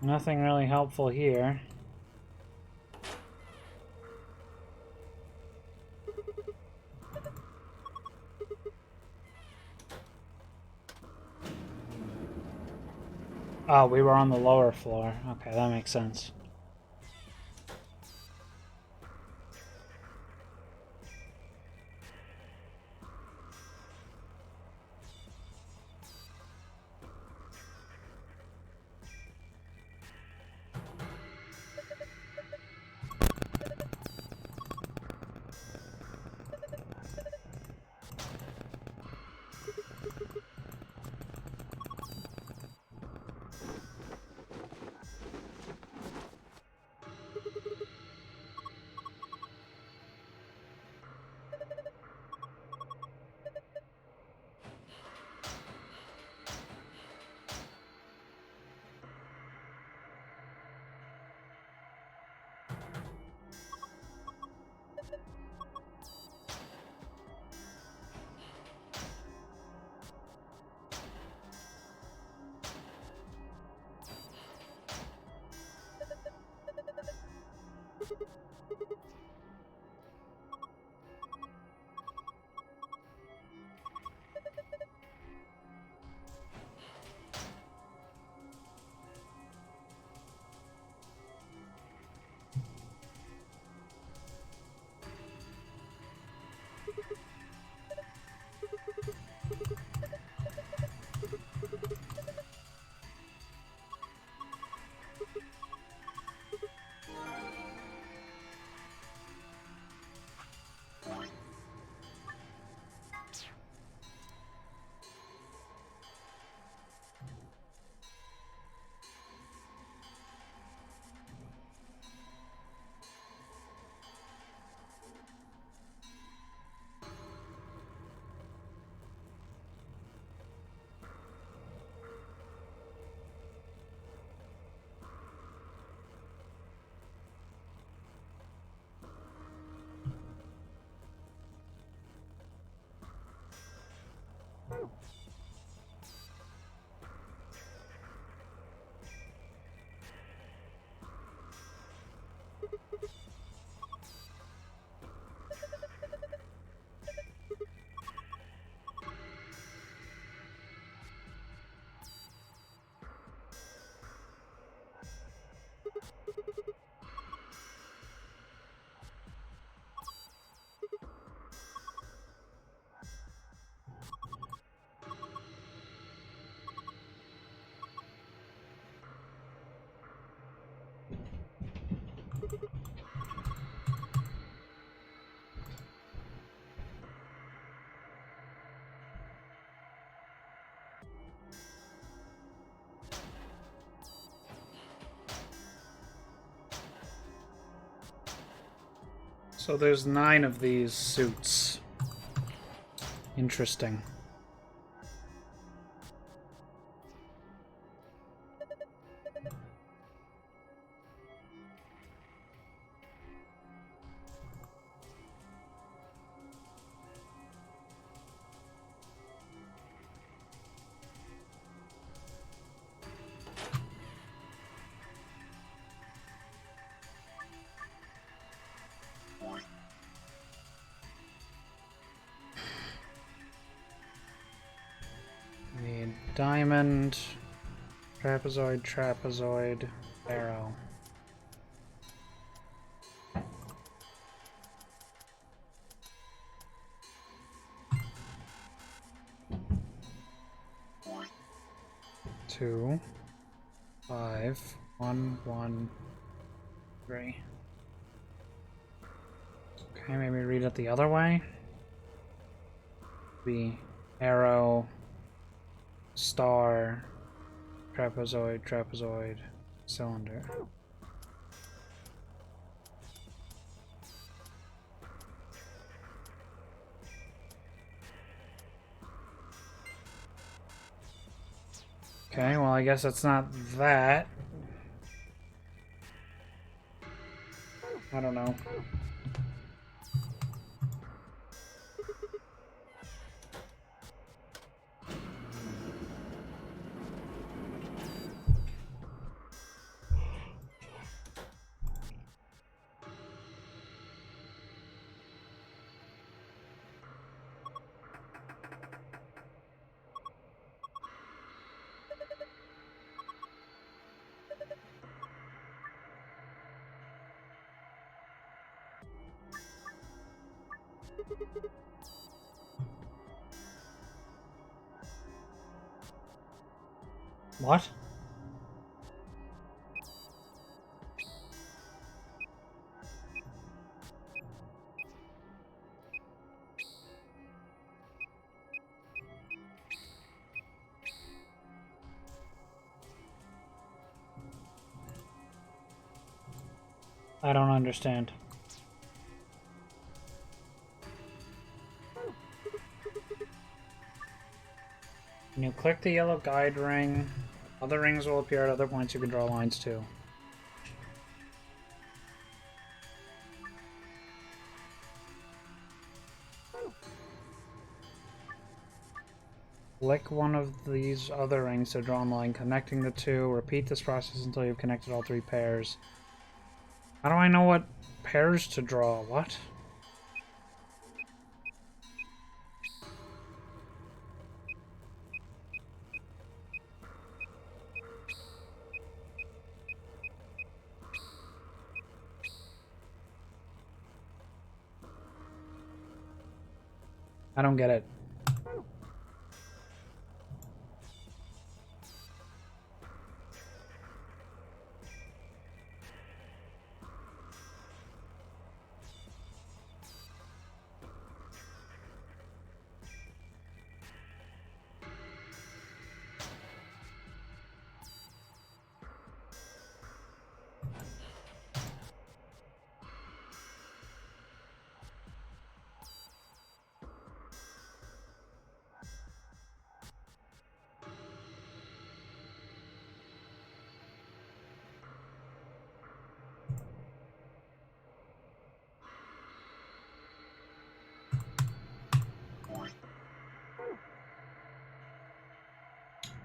nothing really helpful here. Oh, we were on the lower floor. Okay, that makes sense. So there's 9 of these suits. Interesting. The diamond, trapezoid, arrow. Two, 5, 1, 1, 3. Okay, maybe read it the other way. The arrow, star, trapezoid, cylinder. Okay, well, I guess it's not that. I don't know. What? I don't understand. When you click the yellow guide ring, other rings will appear at other points you can draw lines to. Click one of these other rings to draw a line connecting the two. Repeat this process until you've connected all three pairs. How do I know what pairs to draw? What? I don't get it.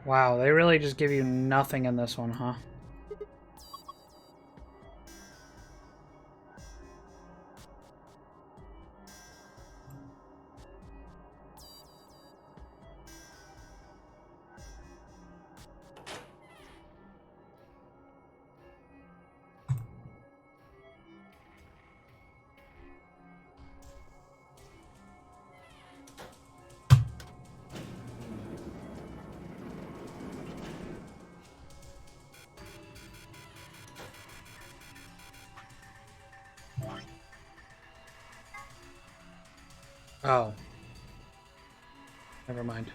Wow, they really just give you nothing in this one, huh? Oh. Never mind.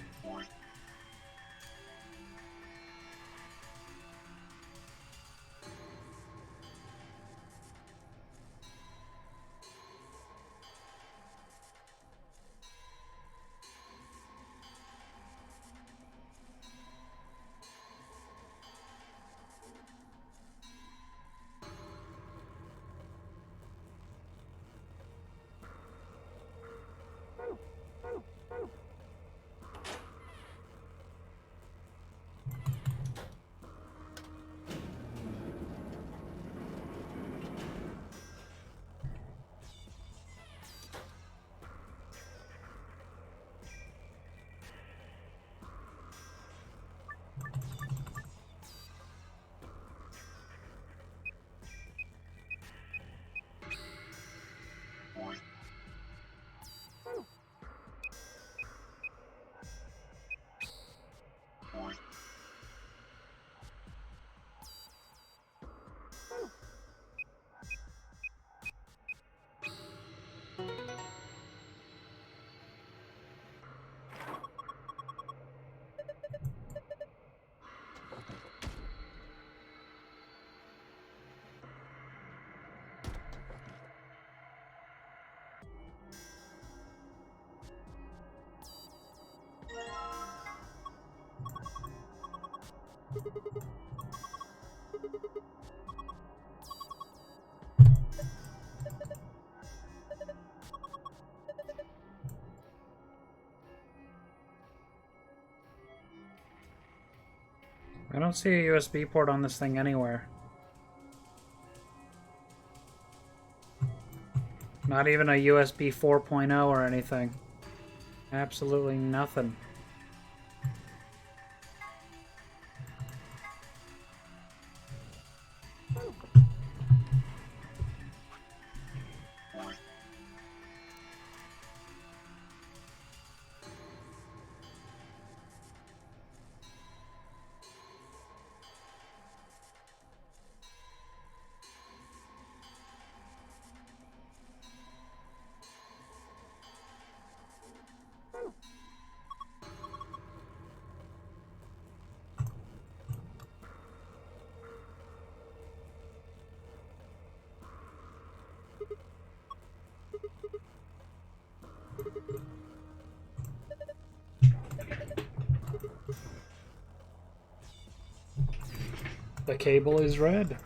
I don't see a USB port on this thing anywhere. Not even a USB 4.0 or anything. Absolutely nothing. The cable is red.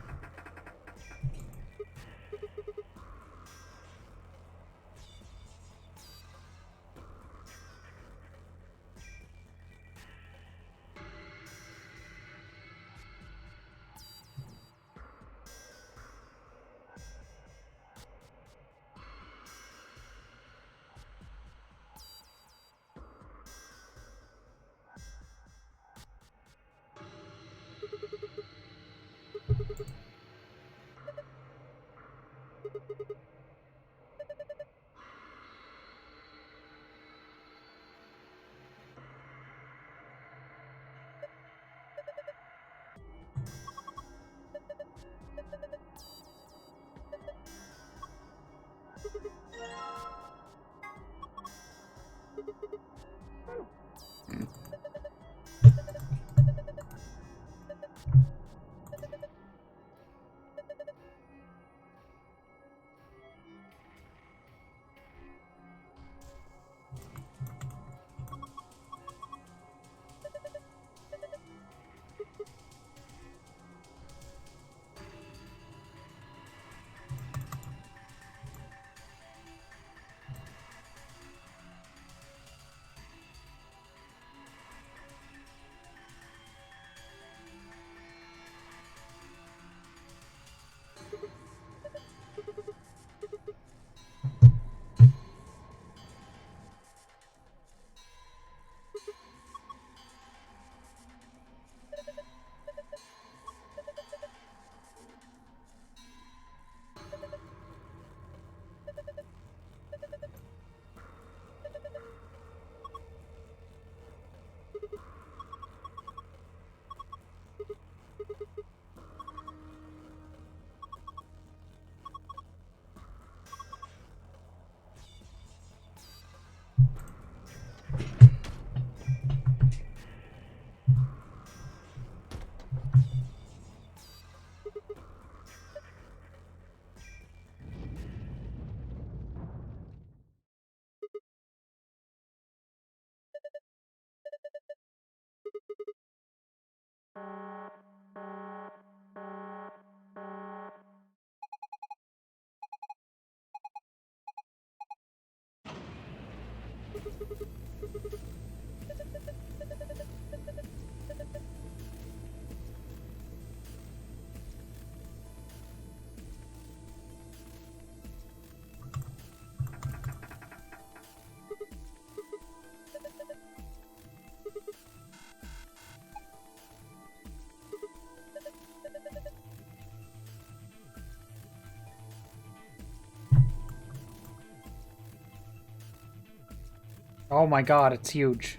Oh my god, it's huge.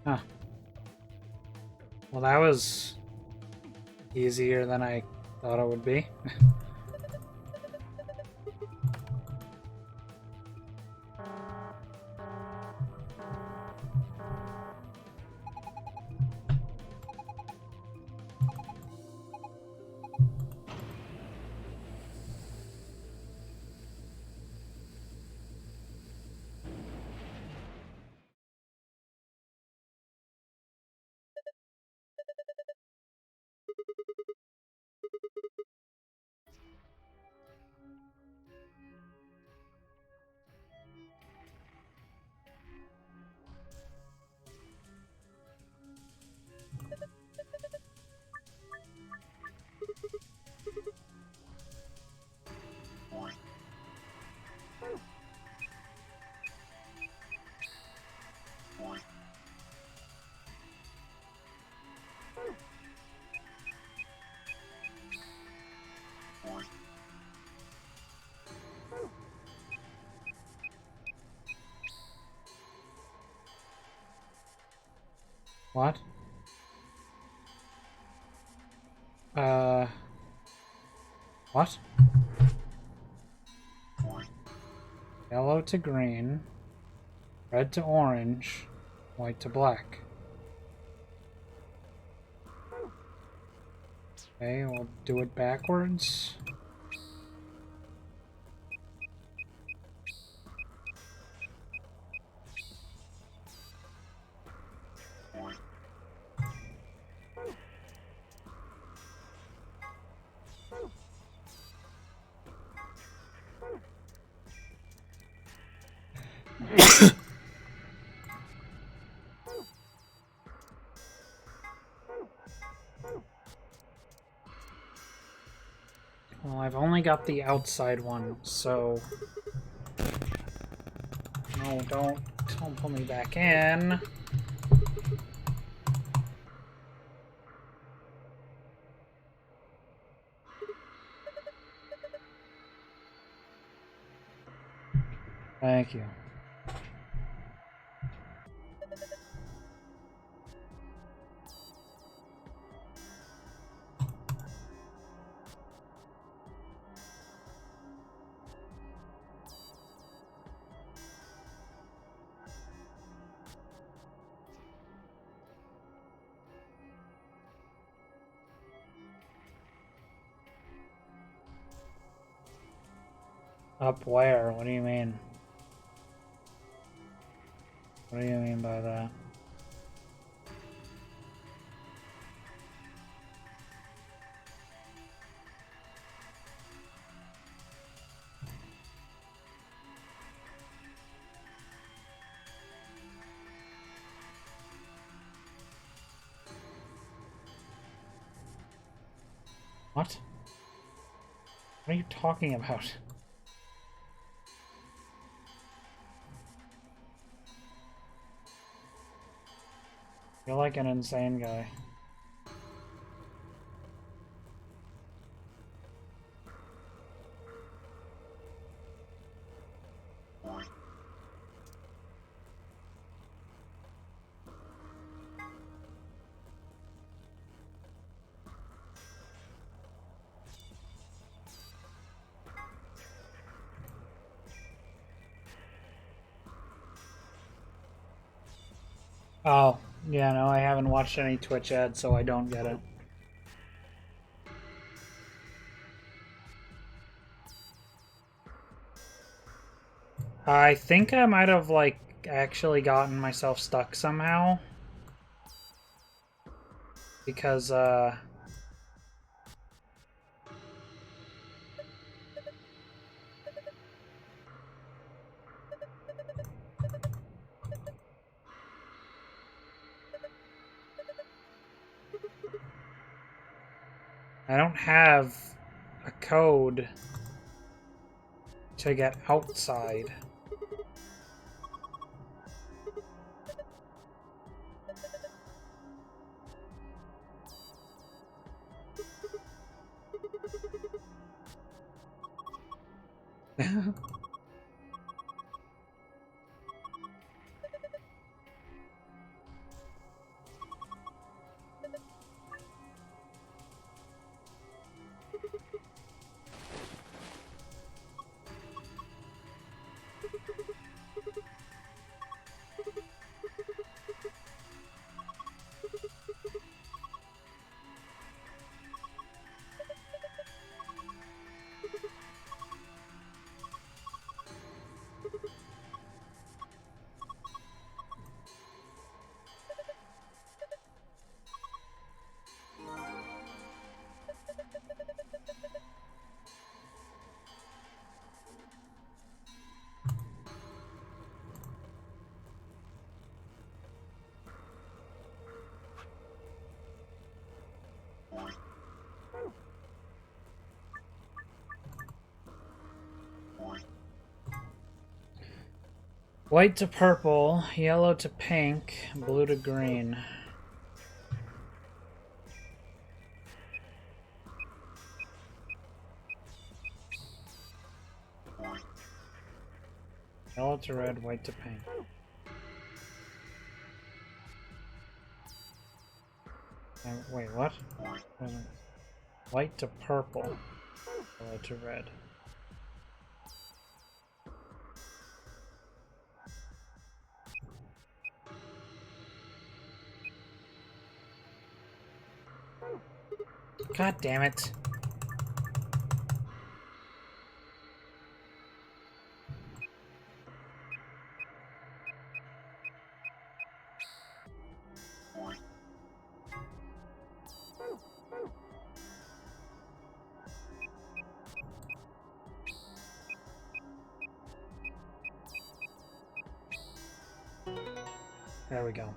Huh. Well, that was easier than I thought it would be. What? What? Yellow to green, red to orange, white to black. Okay, we'll do it backwards. Well, I've only got the outside one, so... No, don't pull me back in. Thank you. Up where? What do you mean? What do you mean by that? What? What are you talking about? You're like an insane guy. Oh, yeah, no, I haven't watched any Twitch ads, so I don't get it. I think I might have, like, actually gotten myself stuck somehow. Because, I don't have a code to get outside. White to purple, yellow to pink, blue to green. Yellow to red, white to pink. Wait, what? White to purple, yellow to red. God damn it. There we go.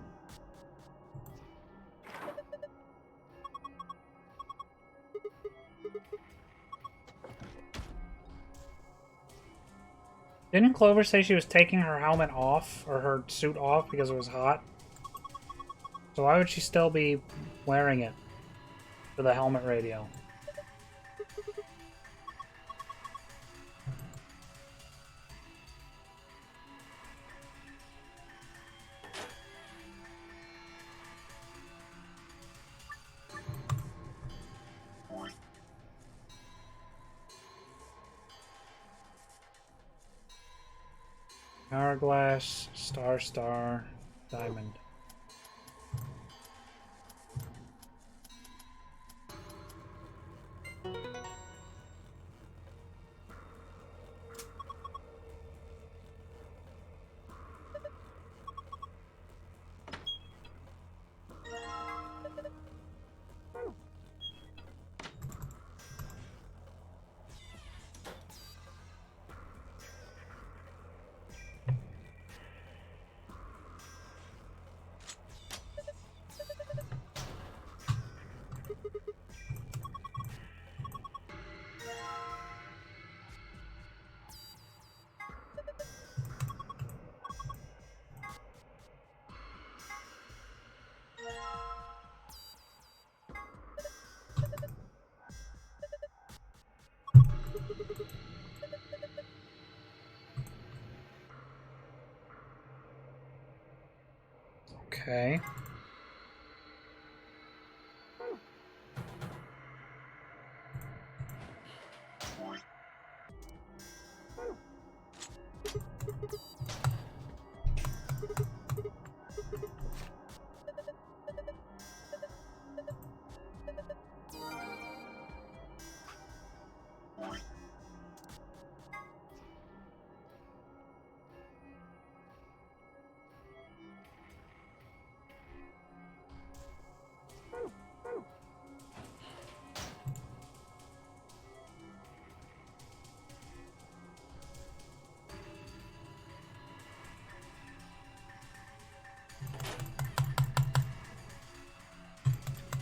Didn't Clover say she was taking her helmet off, or her suit off, because it was hot? So why would she still be wearing it for the helmet radio? Hourglass, star, diamond. Okay.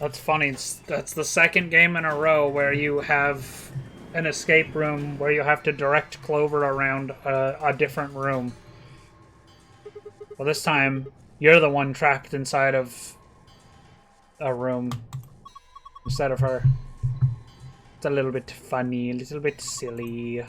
That's funny. That's the second game in a row where you have an escape room where you have to direct Clover around a different room. Well, this time, you're the one trapped inside of a room instead of her. It's a little bit funny, a little bit silly.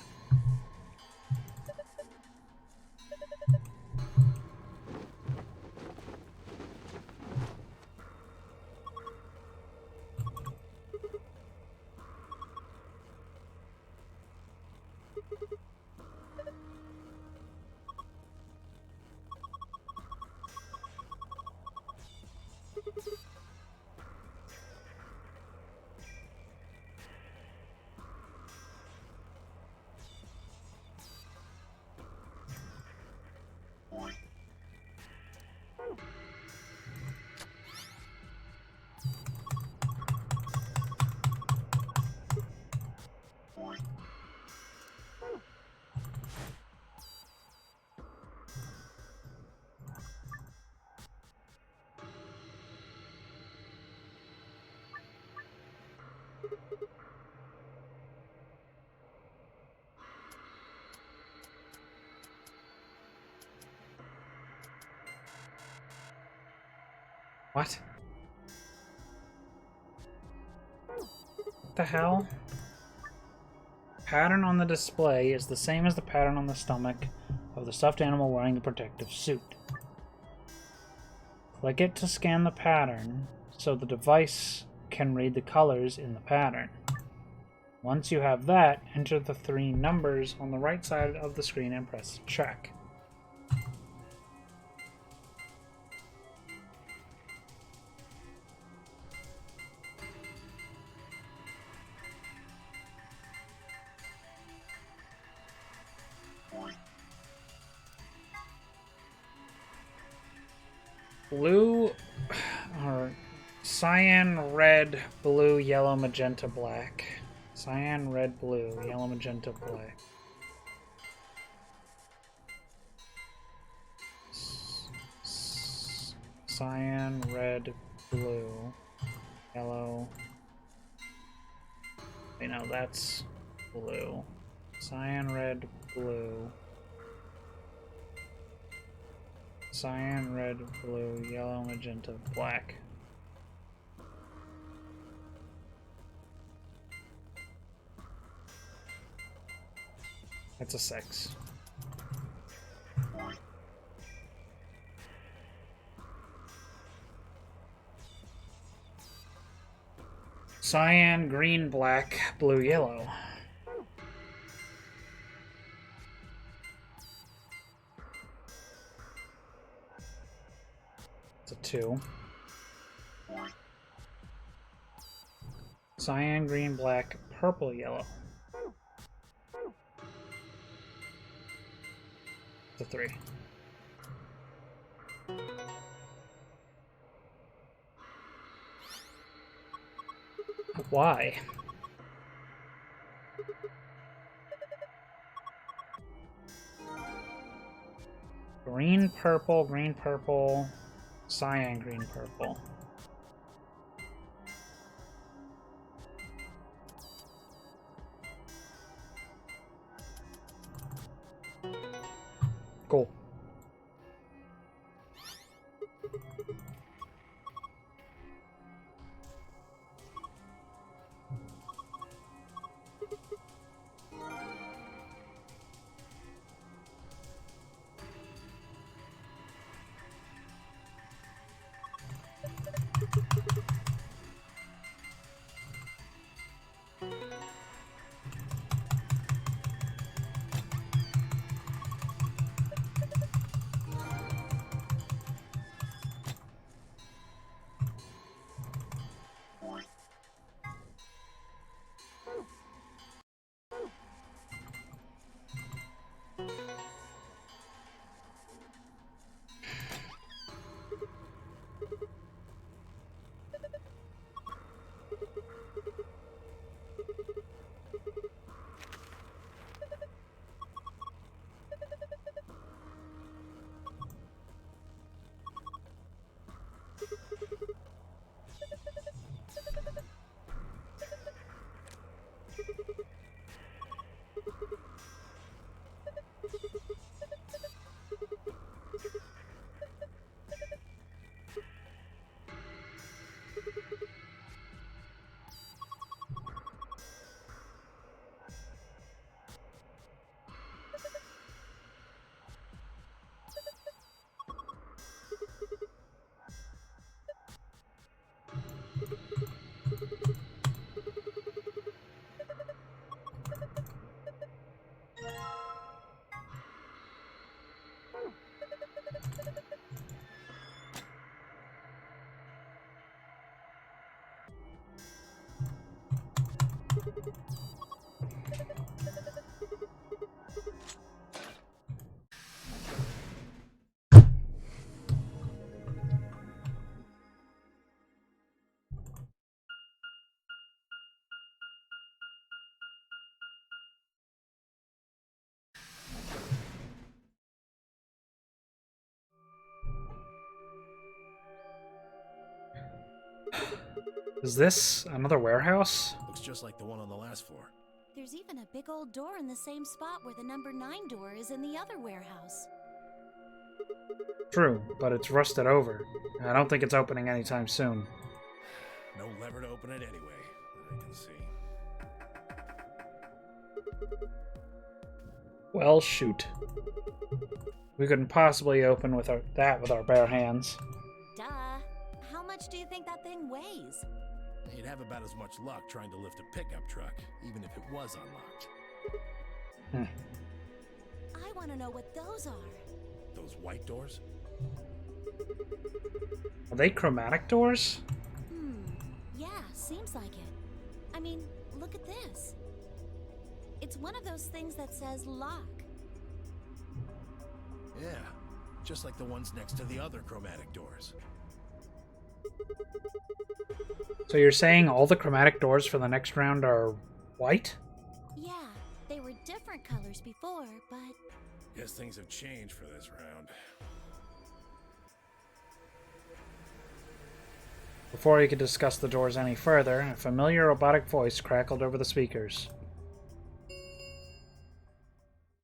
What? What the hell? Pattern on the display is the same as the pattern on the stomach of the stuffed animal wearing the protective suit. Click it to scan the pattern so the device can read the colors in the pattern. Once you have that, enter the 3 numbers on the right side of the screen and press check. Blue, or cyan, red, blue, yellow, magenta, black. Cyan, red, blue, yellow, magenta, black. Cyan, red, blue, yellow. Wait, no, that's blue. Cyan, red, blue. Cyan, red, blue, yellow, magenta, black. That's a 6. Cyan, green, black, blue, yellow. It's a 2. Cyan, green, black, purple, yellow. It's a 3. Why? Green, purple, cyan, green, purple. Cool. Is this another warehouse? Looks just like the one on the last floor. There's even a big old door in the same spot where the number 9 door is in the other warehouse. True, but it's rusted over. I don't think it's opening anytime soon. No lever to open it anyway, that I can see. Well, shoot. We couldn't possibly open that with our bare hands. Duh. How much do you think that thing weighs? You'd have about as much luck trying to lift a pickup truck, even if it was unlocked. I want to know what those are. Those white doors? Are they chromatic doors? Yeah, seems like it. I mean, look at this. It's one of those things that says lock. Yeah, just like the ones next to the other chromatic doors. So you're saying all the chromatic doors for the next round are white? Yeah, they were different colors before, but... Guess things have changed for this round. Before he could discuss the doors any further, a familiar robotic voice crackled over the speakers.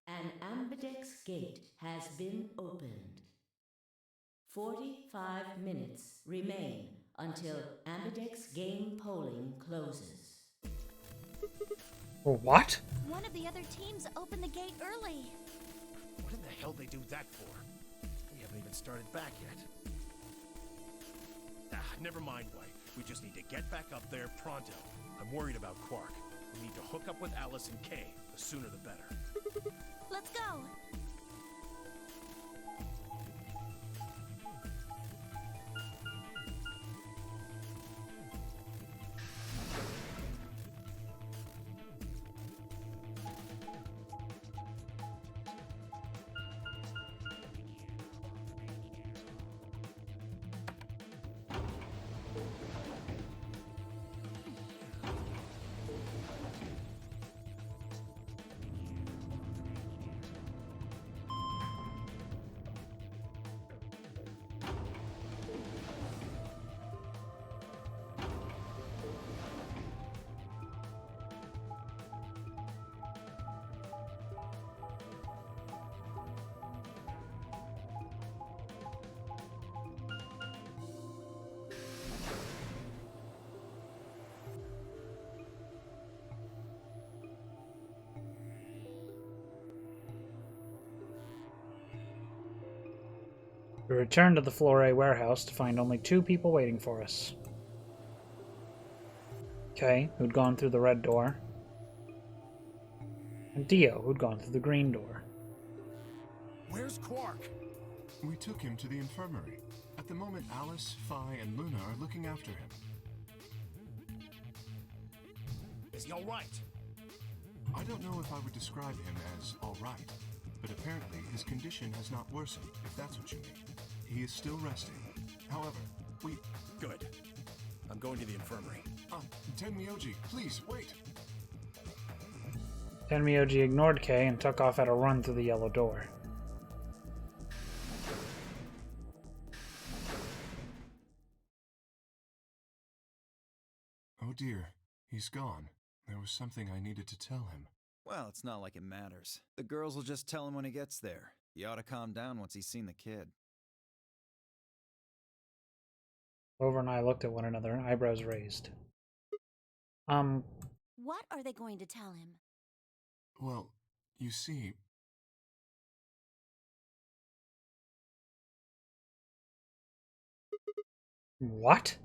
An Ambidex gate has been opened. 45 minutes remain until Ambidex game polling closes. What? One of the other teams opened the gate early. What in the hell they do that for? We haven't even started back yet. Never mind, White. We just need to get back up there pronto. I'm worried about Quark. We need to hook up with Alice and Kay. The sooner the better. Let's go. We returned to the Flore warehouse to find only 2 people waiting for us. Kay, who'd gone through the red door, and Dio, who'd gone through the green door. Where's Quark? We took him to the infirmary. At the moment, Alice, Phi, and Luna are looking after him. Is he alright? I don't know if I would describe him as alright, but apparently his condition has not worsened, if that's what you mean. He is still resting. However, we... Good. I'm going to the infirmary. Tenmyoji, please, wait! Tenmyoji ignored Kay and took off at a run through the yellow door. Oh dear, he's gone. There was something I needed to tell him. Well, it's not like it matters. The girls will just tell him when he gets there. He ought to calm down once he's seen the kid. Clover and I looked at one another, eyebrows raised. What are they going to tell him? Well, you see... What?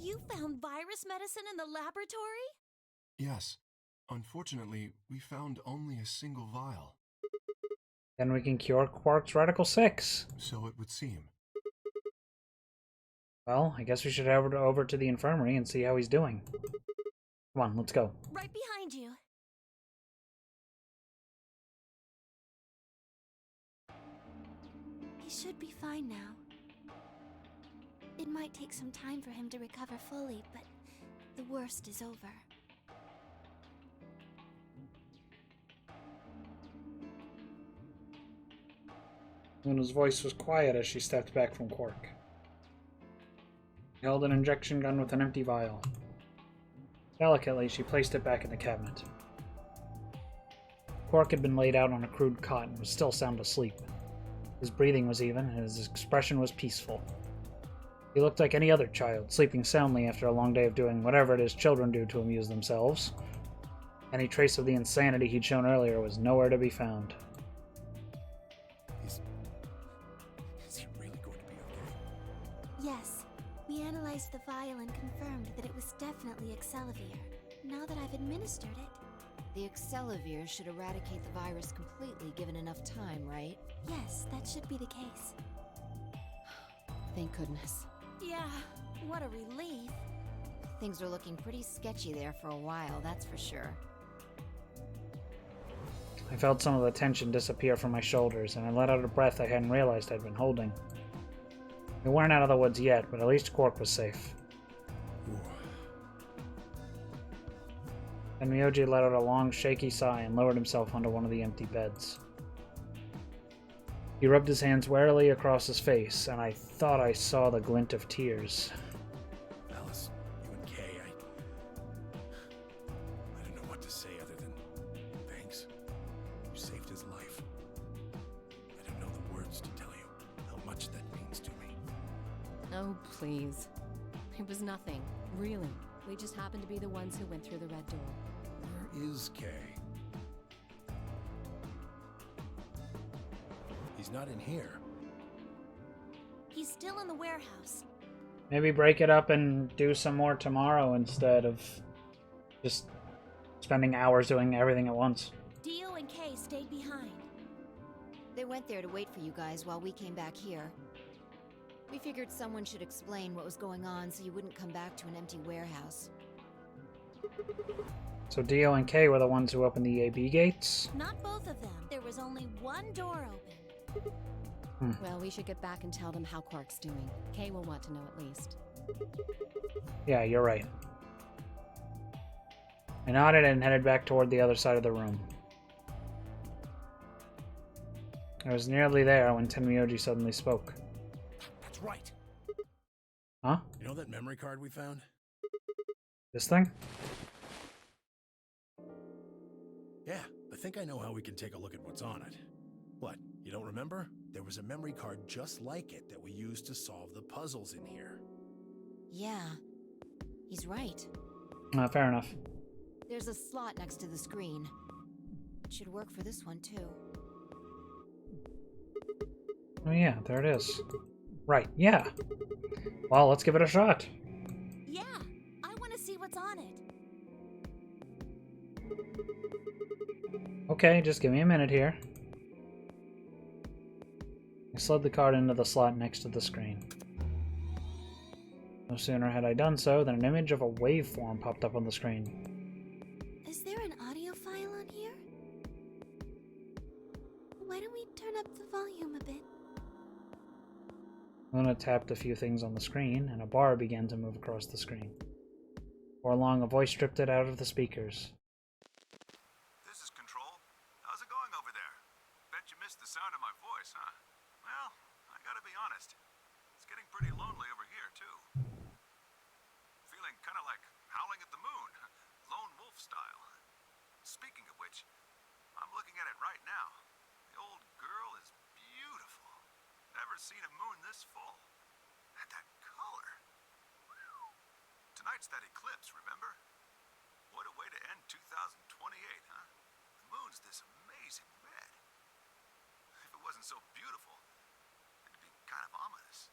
You found virus medicine in the laboratory? Yes. Unfortunately, we found only a single vial. Then we can cure Quark's Radical 6. So it would seem. Well, I guess we should head over to the infirmary and see how he's doing. Come on, let's go. Right behind you. He should be fine now. It might take some time for him to recover fully, but the worst is over. Luna's voice was quiet as she stepped back from Quark. She held an injection gun with an empty vial. Delicately, she placed it back in the cabinet. Quark had been laid out on a crude cot and was still sound asleep. His breathing was even, and his expression was peaceful. He looked like any other child, sleeping soundly after a long day of doing whatever it is children do to amuse themselves. Any trace of the insanity he'd shown earlier was nowhere to be found. Is he really going to be okay? Yes. We analyzed the vial and confirmed that it was definitely Excelivir. Now that I've administered it... The Excelivir should eradicate the virus completely given enough time, right? Yes, that should be the case. Thank goodness. Yeah, what a relief. Things are looking pretty sketchy there for a while, that's for sure. I felt some of the tension disappear from my shoulders, and I let out a breath I hadn't realized I'd been holding. We weren't out of the woods yet, but at least Quark was safe. Then Myoji let out a long, shaky sigh and lowered himself onto one of the empty beds. He rubbed his hands warily across his face, and I thought I saw the glint of tears. Alice, you and Kay, I don't know what to say other than thanks. You saved his life. I don't know the words to tell you how much that means to me. Oh, please. It was nothing, really. We just happened to be the ones who went through the red door. Where is Kay? He's not in here. He's still in the warehouse. Maybe break it up and do some more tomorrow instead of just spending hours doing everything at once. Dio and Kay stayed behind. They went there to wait for you guys while we came back here. We figured someone should explain what was going on so you wouldn't come back to an empty warehouse. So Dio and Kay were the ones who opened the AB gates? Not both of them. There was only one door open. Well, we should get back and tell them how Quark's doing. Kay will want to know at least. Yeah, you're right. I nodded and headed back toward the other side of the room. I was nearly there when Tenmyoji suddenly spoke. That's right. Huh? You know that memory card we found? This thing? Yeah, I think I know how we can take a look at what's on it. What, you don't remember? There was a memory card just like it that we used to solve the puzzles in here. Yeah, he's right. Fair enough. There's a slot next to the screen. It should work for this one, too. Oh yeah, there it is. Right, yeah. Well, let's give it a shot. Yeah, I want to see what's on it. Okay, just give me a minute here. I slid the card into the slot next to the screen. No sooner had I done so than an image of a waveform popped up on the screen. Is there an audio file on here? Why don't we turn up the volume a bit? Luna tapped a few things on the screen, and a bar began to move across the screen. Before long, a voice drifted out of the speakers. This is Control. How's it going over there? Bet you missed the sound of my voice, huh? Well, I gotta be honest. It's getting pretty lonely over here, too. Feeling kind of like howling at the moon, lone wolf style. Speaking of which, I'm looking at it right now. The old girl is beautiful. Never seen a moon this full. And that color. Tonight's that eclipse, remember? What a way to end 2028, huh? The moon's this amazing red. If it wasn't so beautiful, it'd be kind of ominous.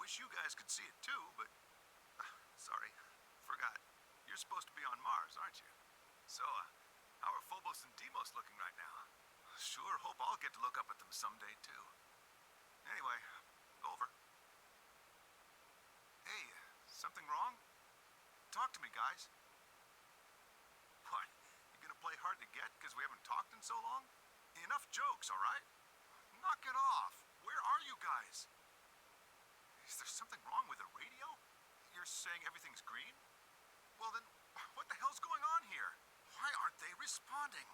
Wish you guys could see it too, but... sorry, forgot. You're supposed to be on Mars, aren't you? So, how are Phobos and Deimos looking right now? Sure hope I'll get to look up at them someday too. Anyway, over. Hey, something wrong? Talk to me, guys. What? You gonna play hard to get because we haven't talked in so long? Enough jokes, all right? Knock it off. Where are you guys? Is there something wrong with the radio? You're saying everything's green? Well then, what the hell's going on here? Why aren't they responding?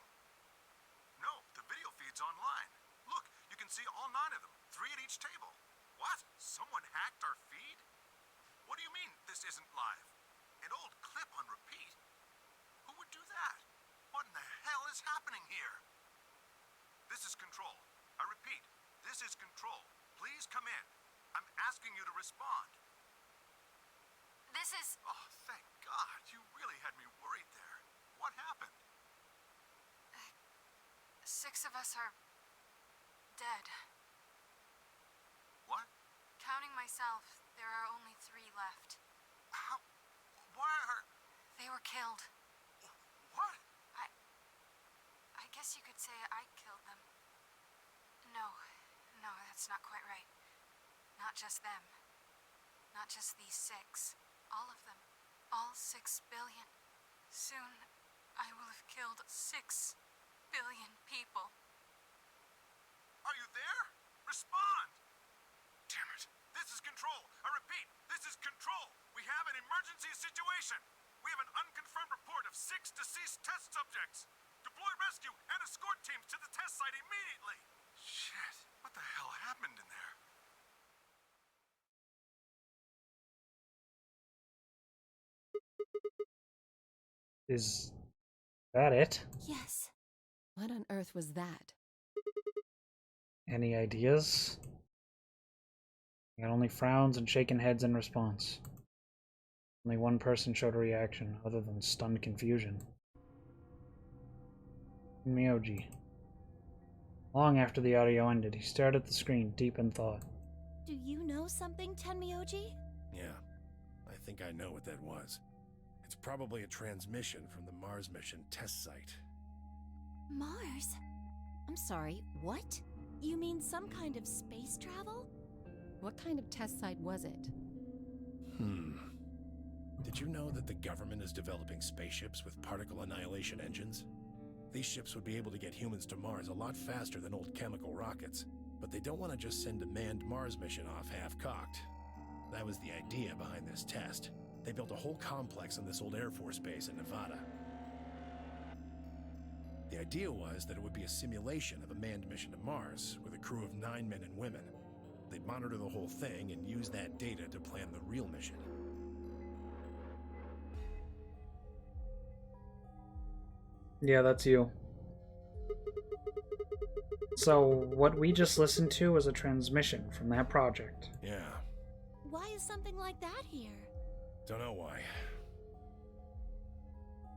No, the video feed's online. Look, you can see all 9 of them, 3 at each table. What? Someone hacked our feed? What do you mean this isn't live? An old clip on repeat? Who would do that? What in the hell is happening here? This is Control. I repeat, This is Control. Please come in. I'm asking you to respond. This is... Oh, thank God. You really had me worried there. What happened? 6 of us are... dead. What? Counting myself, there are only 3 left. How? Why are... They were killed. What? I guess you could say I killed them. No, that's not quite right. Not just them. Not just these 6. All of them. All 6 billion. Soon, I will have killed 6 billion people. Are you there? Respond! Damn it. This is Control. I repeat, this is Control. We have an emergency situation. We have an unconfirmed report of 6 deceased test subjects. Deploy rescue and escort teams to the test site immediately. Shit. What the hell happened in there? Is that it? Yes. What on earth was that? Any ideas? I got only frowns and shaken heads in response. Only one person showed a reaction, other than stunned confusion. Miyoji. Long after the audio ended, he stared at the screen, deep in thought. Do you know something, Tenmyoji? Yeah, I think I know what that was. It's probably a transmission from the Mars mission test site. Mars? I'm sorry, what? You mean some kind of space travel? What kind of test site was it? Did you know that the government is developing spaceships with particle annihilation engines? These ships would be able to get humans to Mars a lot faster than old chemical rockets, but they don't want to just send a manned Mars mission off half-cocked. That was the idea behind this test. They built a whole complex on this old Air Force base in Nevada. The idea was that it would be a simulation of a manned mission to Mars with a crew of 9 men and women. They'd monitor the whole thing and use that data to plan the real mission. Yeah, that's you. So, what we just listened to was a transmission from that project. Yeah. Why is something like that here? Don't know why.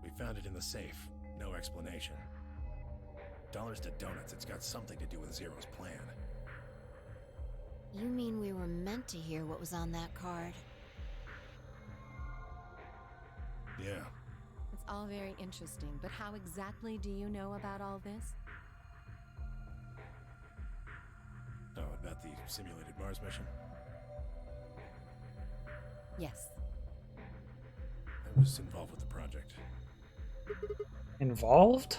We found it in the safe. No explanation. Dollars to donuts, it's got something to do with Zero's plan. You mean we were meant to hear what was on that card? Yeah. It's all very interesting, but how exactly do you know about all this? Oh, about the simulated Mars mission? Yes. I was involved with the project. Involved?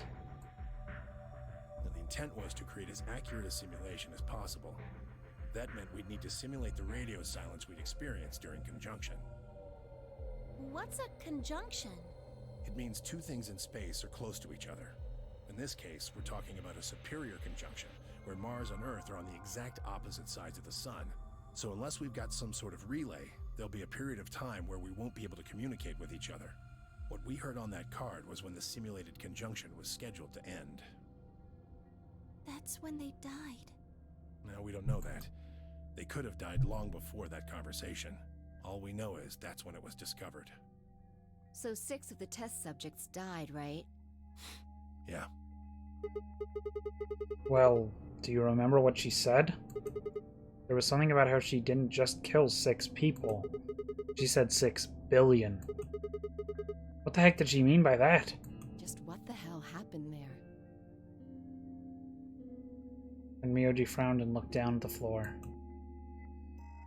Now, the intent was to create as accurate a simulation as possible. That meant we'd need to simulate the radio silence we'd experienced during conjunction. What's a conjunction? It means 2 things in space are close to each other. In this case, we're talking about a superior conjunction, where Mars and Earth are on the exact opposite sides of the Sun. So unless we've got some sort of relay, there'll be a period of time where we won't be able to communicate with each other. What we heard on that card was when the simulated conjunction was scheduled to end. That's when they died. Now, we don't know that. They could have died long before that conversation. All we know is that's when it was discovered. So 6 of the test subjects died, right? Yeah. Well, do you remember what she said? There was something about how she didn't just kill 6 people. She said 6 billion. What the heck did she mean by that? Just what the hell happened there? And Miyoji frowned and looked down at the floor.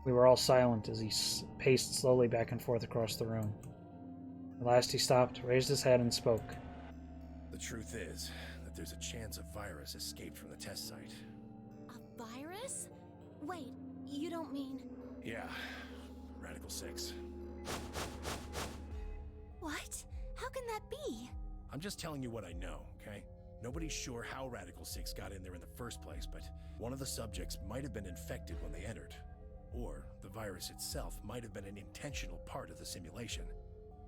We were all silent as he paced slowly back and forth across the room. At last he stopped, raised his head, and spoke. The truth is that there's a chance a virus escaped from the test site. A virus? Wait, you don't mean... Yeah, Radical 6. What? How can that be? I'm just telling you what I know, okay? Nobody's sure how Radical 6 got in there in the first place, but one of the subjects might have been infected when they entered. Or the virus itself might have been an intentional part of the simulation.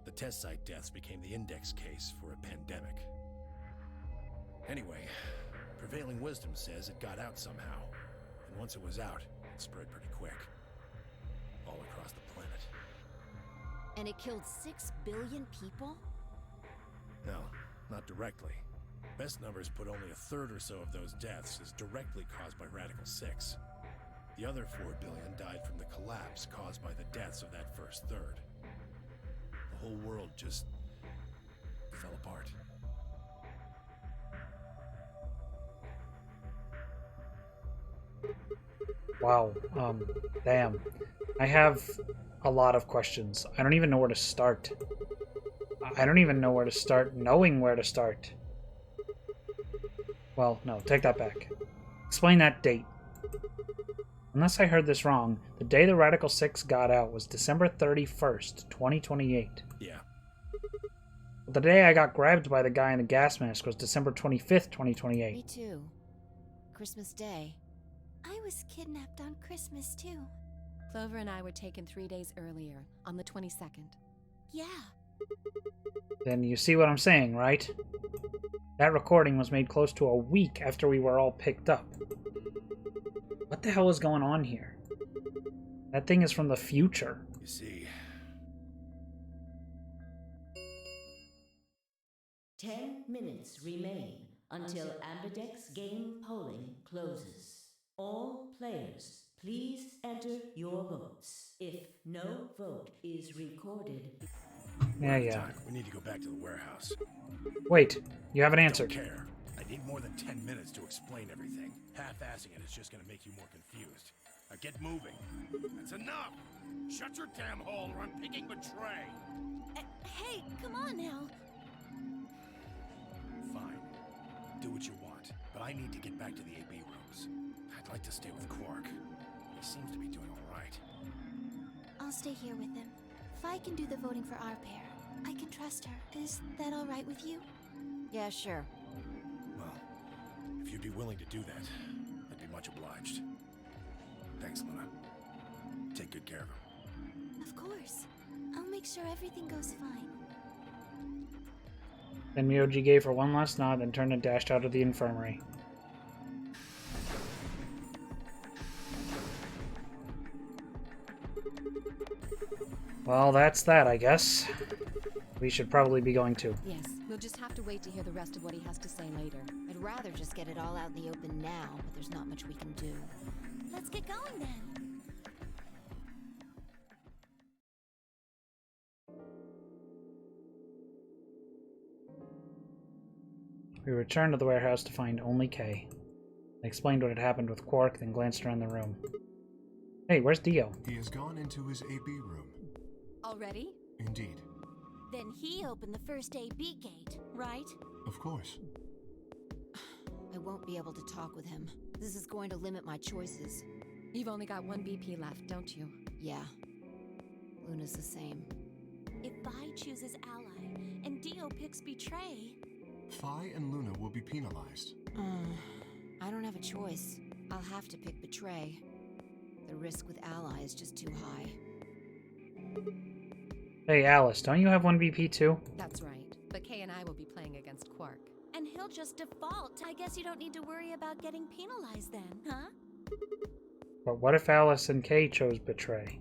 The test site deaths became the index case for a pandemic. Anyway, prevailing wisdom says it got out somehow. And once it was out, it spread pretty quick. All across the planet. And it killed 6 billion people? No, not directly. Best numbers put only a third or so of those deaths as directly caused by Radical 6. The other 4 billion died from the collapse caused by the deaths of that first third. The whole world just fell apart. Wow. Damn. I have a lot of questions. I don't even know where to start. I don't even know where to start knowing where to start. Well, no, take that back. Explain that date. Unless I heard this wrong, the day the Radical 6 got out was December 31st, 2028. Yeah. But the day I got grabbed by the guy in the gas mask was December 25th, 2028. Me too. Christmas Day. I was kidnapped on Christmas too. Clover and I were taken 3 days earlier, on the 22nd. Yeah. Then you see what I'm saying, right? That recording was made close to a week after we were all picked up. What the hell is going on here? That thing is from the future. You see, 10 minutes remain until Ambidex game polling closes. All players, please enter your votes. If no vote is recorded... Yeah. we need to go back to the warehouse. Wait, you haven't answered. Don't care. I need more than 10 minutes to explain everything. Half-assing it is just gonna make you more confused. Now get moving. That's enough! Shut your damn hole or I'm picking Betray! Hey, come on now. Fine. Do what you want, but I need to get back to the AB rooms. I'd like to stay with Quark. He seems to be doing alright. I'll stay here with him. Fi can do the voting for our pair. I can trust her. Is that all right with you? Yeah, sure. Well, if you'd be willing to do that, I'd be much obliged. Thanks, Luna. Take good care of him. Of course. I'll make sure everything goes fine. Then Myoji gave her one last nod and turned and dashed out of the infirmary. Well, that's that, I guess. We should probably be going too. Yes, we'll just have to wait to hear the rest of what he has to say later. I'd rather just get it all out in the open now, but there's not much we can do. Let's get going then. We returned to the warehouse to find only Kay. I explained what had happened with Quark, then glanced around the room. Hey, where's Dio? He has gone into his AB room. Already? Indeed. Then he opened the first AB gate, right? Of course. I won't be able to talk with him. This is going to limit my choices. You've only got 1 BP left, don't you? Yeah. Luna's the same. If Vi chooses Ally and Dio picks Betray... Fi and Luna will be penalized. I don't have a choice. I'll have to pick Betray. The risk with Ally is just too high. Hey, Alice, don't you have 1 BP too? That's right. But Kay and I will be playing against Quark. And he'll just default. I guess you don't need to worry about getting penalized then, huh? But what if Alice and Kay chose Betray?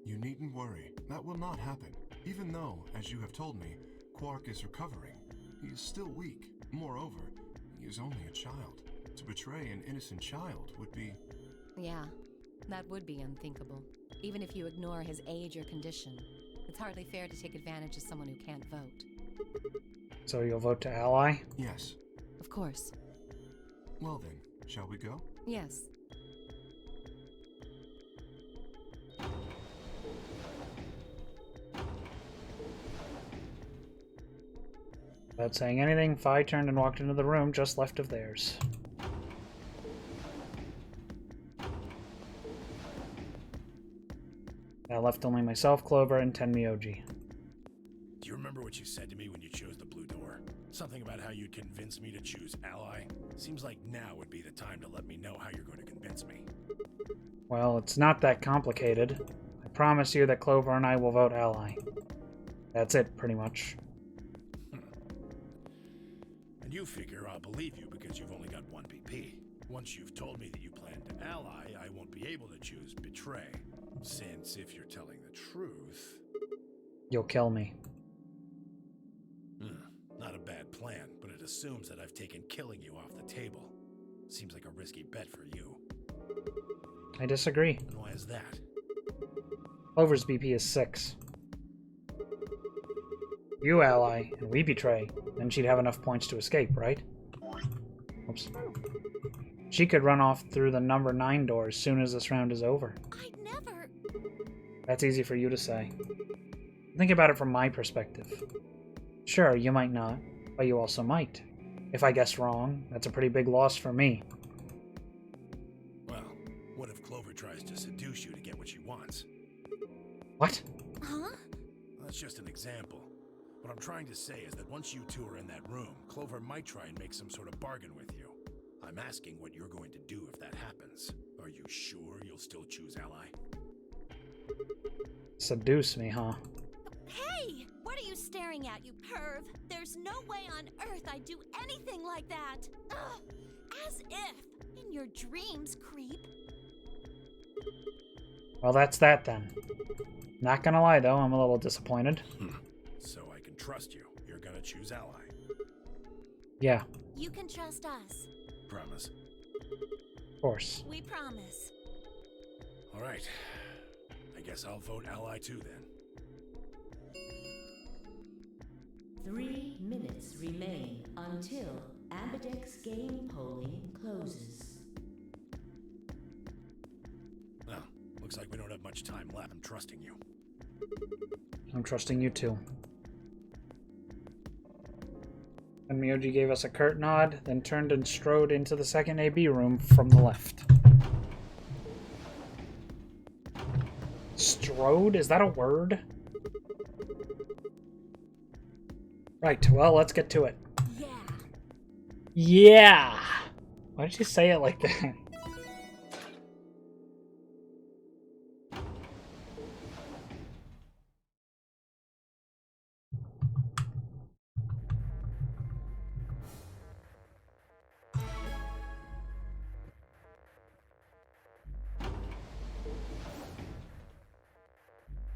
You needn't worry. That will not happen. Even though, as you have told me, Quark is recovering. He is still weak. Moreover, he is only a child. To betray an innocent child would be... Yeah, that would be unthinkable. Even if you ignore his age or condition. It's hardly fair to take advantage of someone who can't vote. So you'll vote to Ally? Yes. Of course. Well then, shall we go? Yes. Without saying anything, Fi turned and walked into the room just left of theirs. That left only myself, Clover, and Tenmyoji. Do you remember what you said to me when you chose the blue door? Something about how you'd convince me to choose Ally? Seems like now would be the time to let me know how you're going to convince me. Well, it's not that complicated. I promise you that Clover and I will vote Ally. That's it, pretty much. And you figure I'll believe you because you've only got 1 BP. Once you've told me that you plan to Ally, I won't be able to choose Betray, since if you're telling the truth... You'll kill me. Not a bad plan, but it assumes that I've taken killing you off the table. Seems like a risky bet for you. I disagree. And why is that? Clover's BP is 6. You ally, and we betray. Then she'd have enough points to escape, right? Oops. She could run off through the number 9 door as soon as this round is over. I'd never... That's easy for you to say. Think about it from my perspective. Sure, you might not, but you also might. If I guess wrong, that's a pretty big loss for me. Well, what if Clover tries to seduce you to get what she wants? What? Huh? That's just an example. What I'm trying to say is that once you two are in that room, Clover might try and make some sort of bargain with you. I'm asking what you're going to do if that happens. Are you sure you'll still choose Ally? Seduce me, huh? Hey! What are you staring at, you perv? There's no way on earth I'd do anything like that! Ugh! As if! In your dreams, creep! Well, that's that then. Not gonna lie, though, I'm a little disappointed. So I can trust you. You're gonna choose Ally. Yeah. You can trust us. Promise. Of course. We promise. Alright. I guess I'll vote Ally too then. 3 minutes remain until Ambidex game polling closes. Well, looks like we don't have much time left. I'm trusting you. I'm trusting you too. And Miyoji gave us a curt nod, then turned and strode into the second AB room from the left. Strode? Is that a word? Right, well, let's get to it. Yeah. Yeah! Why did you say it like that?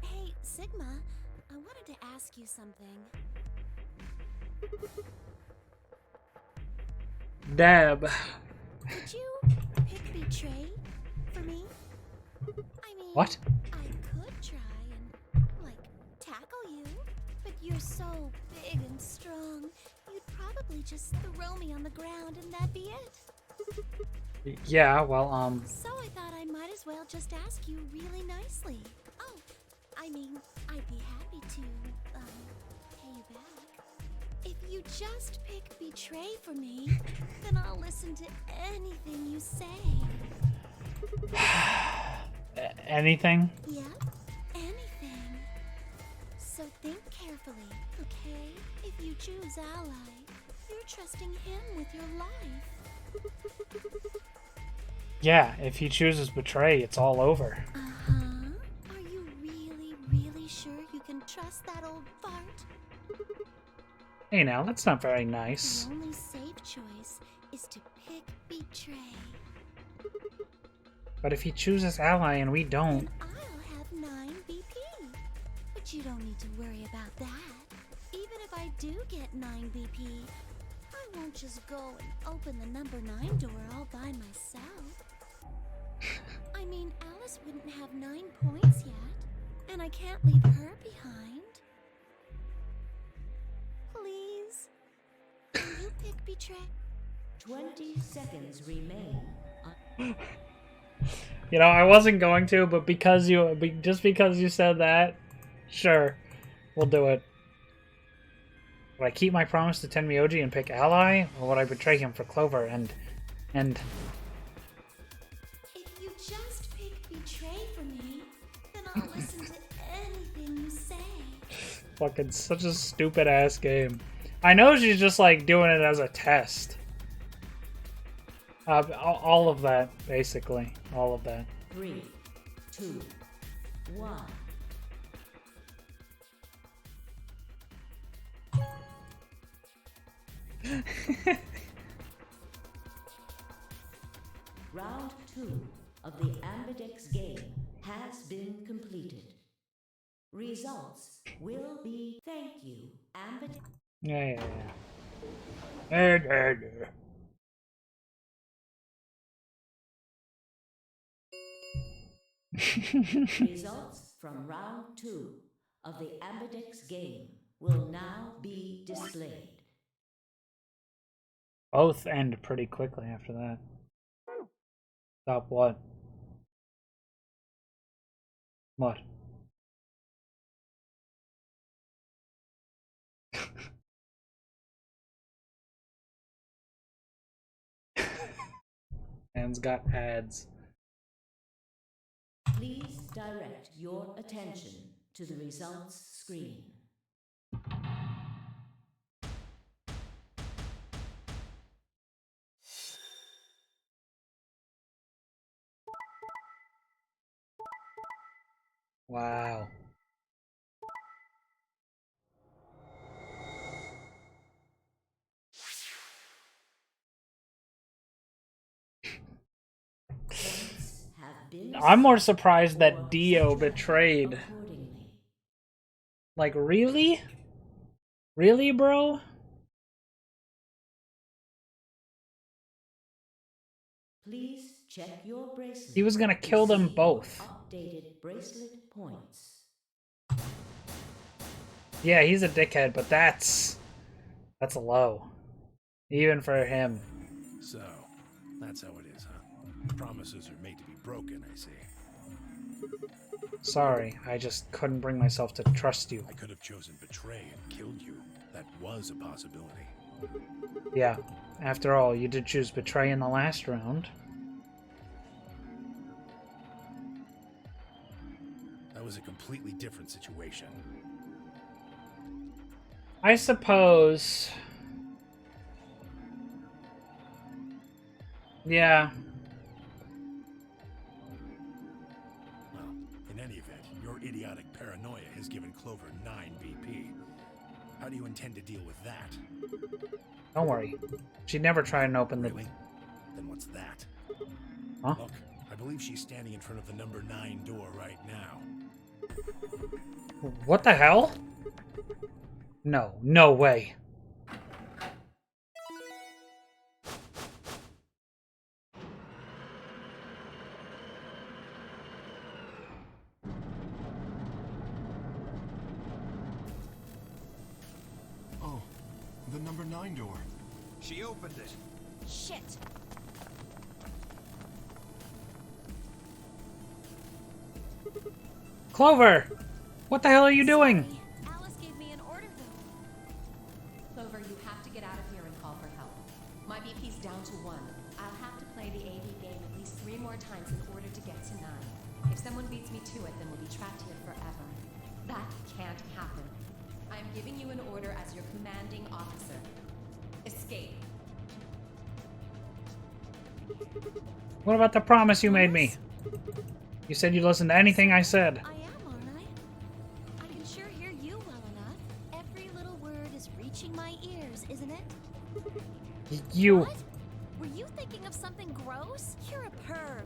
Hey, Sigma, I wanted to ask you something. Dab. Could you pick Betray for me? I mean, What? I could try and, like, tackle you, but you're so big and strong, you'd probably just throw me on the ground and that'd be it. Yeah, well, So I thought I might as well just ask you really nicely. Oh, I mean, I'd be happy to, pay you back. If you just pick Betray for me, then I'll listen to anything you say. anything? Yep, anything. So think carefully, okay? If you choose Ally, you're trusting him with your life. Yeah, if he chooses Betray, it's all over. Uh-huh. Are you really, really sure you can trust that old fart? Hey now, that's not very nice. The only safe choice is to pick Betray. But if he chooses Ally and we don't... Then I'll have 9 BP. But you don't need to worry about that. Even if I do get 9 BP, I won't just go and open the number 9 door all by myself. I mean, Alice wouldn't have 9 points yet, and I can't leave her behind. Please, can you pick Betray? 20 seconds remain. You know, I wasn't going to, but just because you said that, sure, we'll do it. Would I keep my promise to Tenmyoji and pick Ally, or would I betray him for Clover and... If you just pick Betray for me, then I'll listen to anything you say. Fucking such a stupid ass game. I know she's just like doing it as a test. All of that, basically. All of that. 3, 2, 1. Round 2. Ambidex game has been completed. Results will be. Thank you, Ambidex. Yeah. Results from round 2 of the Ambidex game will now be displayed. Both end pretty quickly after that. Stop what? What? Man's got ads. Please direct your attention to the results screen. Wow. I'm more surprised that Dio betrayed. Like, really? Really, bro? Please check your bracelet. He was gonna kill them both. Updated bracelet points. Yeah, he's a dickhead, but that's low. Even for him. So, that's how it is, huh? Promises are made to be broken, I see. Sorry, I just couldn't bring myself to trust you. I could have chosen betray and killed you. That was a possibility. Yeah. After all, you did choose betray in the last round. That was a completely different situation. I suppose. Yeah. Well, in any event, your idiotic paranoia has given Clover 9 BP. How do you intend to deal with that? Don't worry. She'd never try and open the... Really? Then what's that? Huh? Look, I believe she's standing in front of the number 9 door right now. What the hell? No, no way. Oh, the number 9 door. She opened it. Shit. Clover! What the hell are you doing? Alice gave me an order, though. Clover, you have to get out of here and call for help. My BP's down to 1. I'll have to play the AV game at least 3 more times in order to get to 9. If someone beats me to it, then we'll be trapped here forever. That can't happen. I'm giving you an order as your commanding officer. Escape. What about the promise you made me? You said you'd listen to anything I said. I am, aren't I? I can sure hear you well enough. Every little word is reaching my ears, isn't it? You... What? Were you thinking of something gross? You're a perv.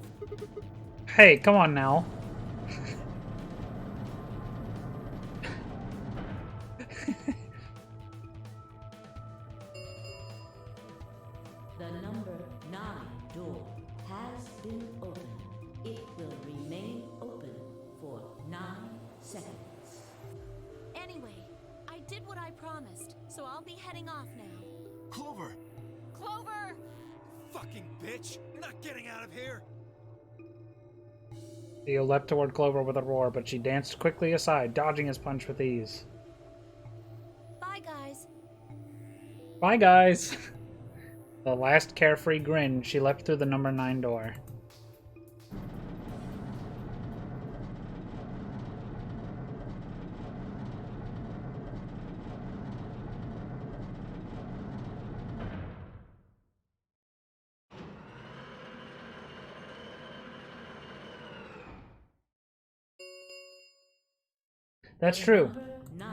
Hey, come on now. The number 9 door has been opened. It will remain open for 9 seconds. Anyway, I did what I promised, so I'll be heading off now. Clover! Clover! Fucking bitch! You're not getting out of here! Theo leapt toward Clover with a roar, but she danced quickly aside, dodging his punch with ease. Bye, guys. Bye, guys! The last carefree grin, she leapt through the number 9 door. That's true. Number 9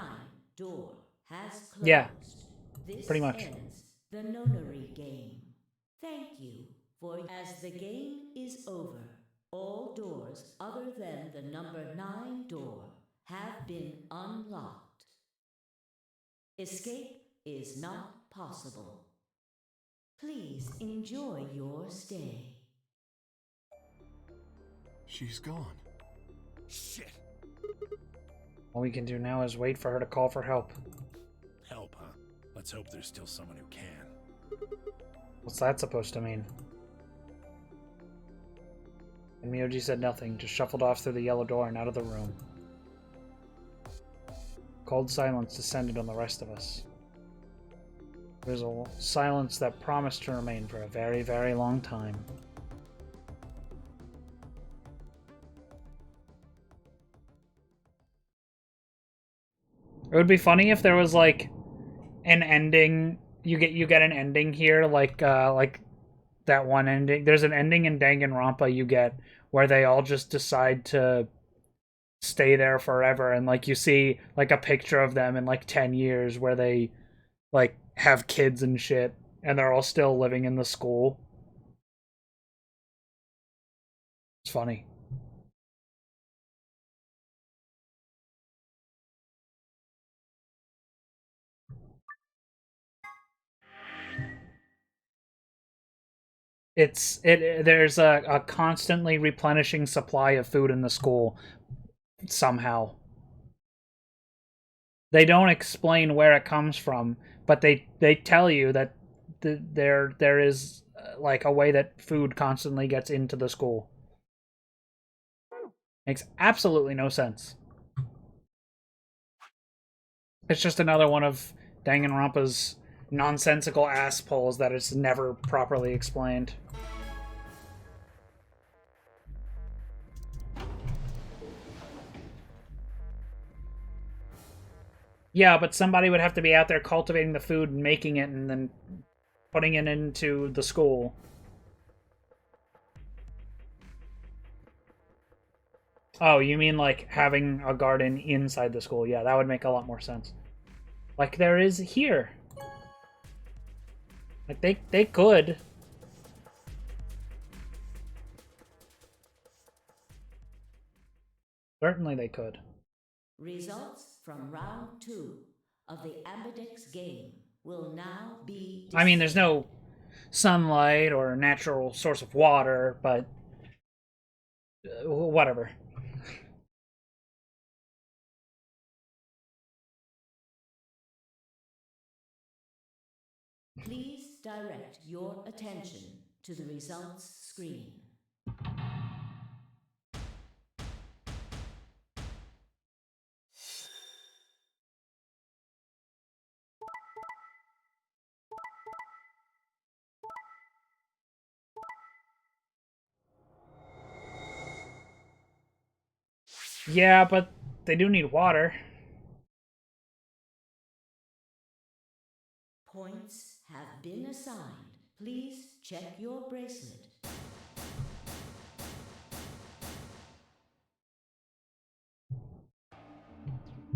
door has closed. Yeah, This pretty much. ends the nonary game. Thank you for as the game is over. All doors other than the number 9 door have been unlocked. Escape is not possible. Please enjoy your stay. She's gone. Shit. All we can do now is wait for her to call for help. Help, huh? Let's hope there's still someone who can. What's that supposed to mean? And Miyoji said nothing, just shuffled off through the yellow door and out of the room. Cold silence descended on the rest of us. There was a silence that promised to remain for a very, very long time. It would be funny if there was like an ending. You get an ending here, like that one ending. There's an ending in Danganronpa you get where they all just decide to stay there forever, and like you see like a picture of them in like 10 years where they like have kids and shit, and they're all still living in the school. It's funny. There's a constantly replenishing supply of food in the school somehow. They don't explain where it comes from, but they tell you that there is like a way that food constantly gets into the school. Makes absolutely no sense. It's just another one of Danganronpa's nonsensical ass pulls that is never properly explained. Yeah, but somebody would have to be out there cultivating the food and making it and then putting it into the school. Oh, you mean like having a garden inside the school? Yeah, that would make a lot more sense. Like there is here. Like they could. Certainly they could. Results from round 2 of the Ambidex game will now be displayed. I mean, there's no sunlight or natural source of water, but whatever. Please direct your attention to the results screen. Yeah, but they do need water. Points have been assigned. Please check your bracelet.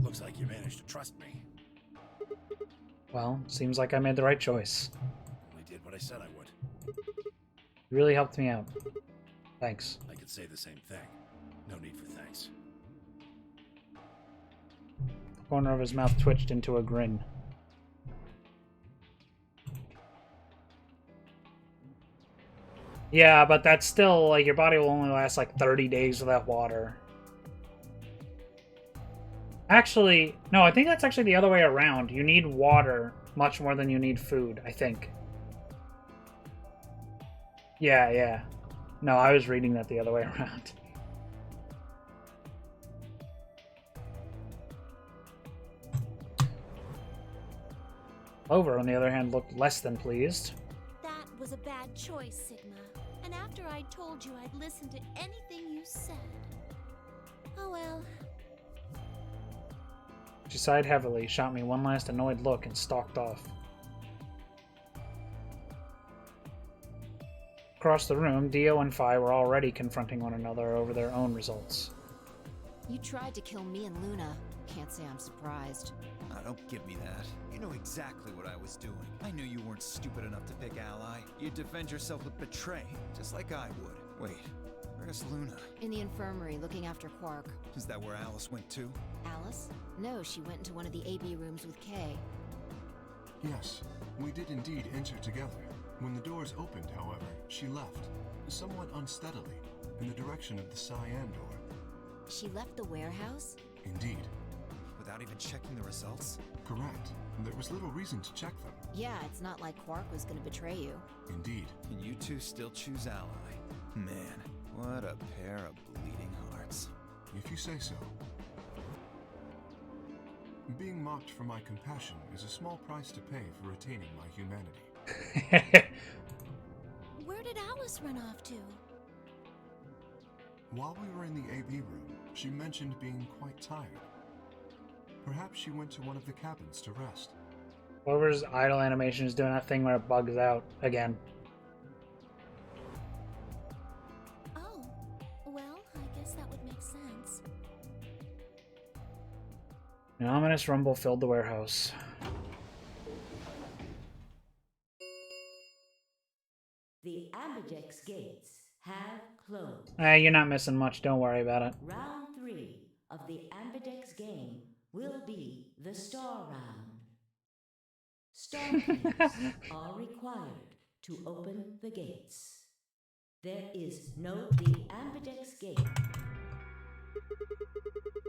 Looks like you managed to trust me. Well, seems like I made the right choice. Only did what I said I would. You really helped me out. Thanks. I could say the same thing. No need for thanks. The corner of his mouth twitched into a grin. Yeah, but that's still, like, your body will only last, like, 30 days without water. Actually, no, I think that's actually the other way around. You need water much more than you need food, I think. Yeah. No, I was reading that the other way around. Clover, on the other hand, looked less than pleased. That was a bad choice, Sigma. And after I'd told you I'd listen to anything you said. Oh well. She sighed heavily, shot me one last annoyed look, and stalked off. Across the room, Dio and Phi were already confronting one another over their own results. You tried to kill me and Luna. Can't say I'm surprised. Don't give me that. You know exactly what I was doing. I knew you weren't stupid enough to pick Ally. You'd defend yourself with Betray, just like I would. Wait, Where's Luna? In the infirmary, looking after Quark. Is that where Alice went too? Alice? No, she went into one of the AB rooms with Kay. Yes, we did indeed enter together. When the doors opened, however, she left, somewhat unsteadily, in the direction of the cyan door. She left the warehouse? Indeed. Without even checking the results? Correct. There was little reason to check them. Yeah, it's not like Quark was gonna betray you. Indeed. And you two still choose Ally. Man, what a pair of bleeding hearts. If you say so. Being mocked for my compassion is a small price to pay for retaining my humanity. Where did Alice run off to? While we were in the AB room, she mentioned being quite tired. Perhaps she went to one of the cabins to rest. Clover's idle animation is doing that thing where it bugs out again. Oh, well, I guess that would make sense. An ominous rumble filled the warehouse. The Ambidex gates have closed. You're not missing much, don't worry about it. Round 3 of the Ambidex game will be the Star Round. Star keys are required to open the gates. There is no the Ambidex gate.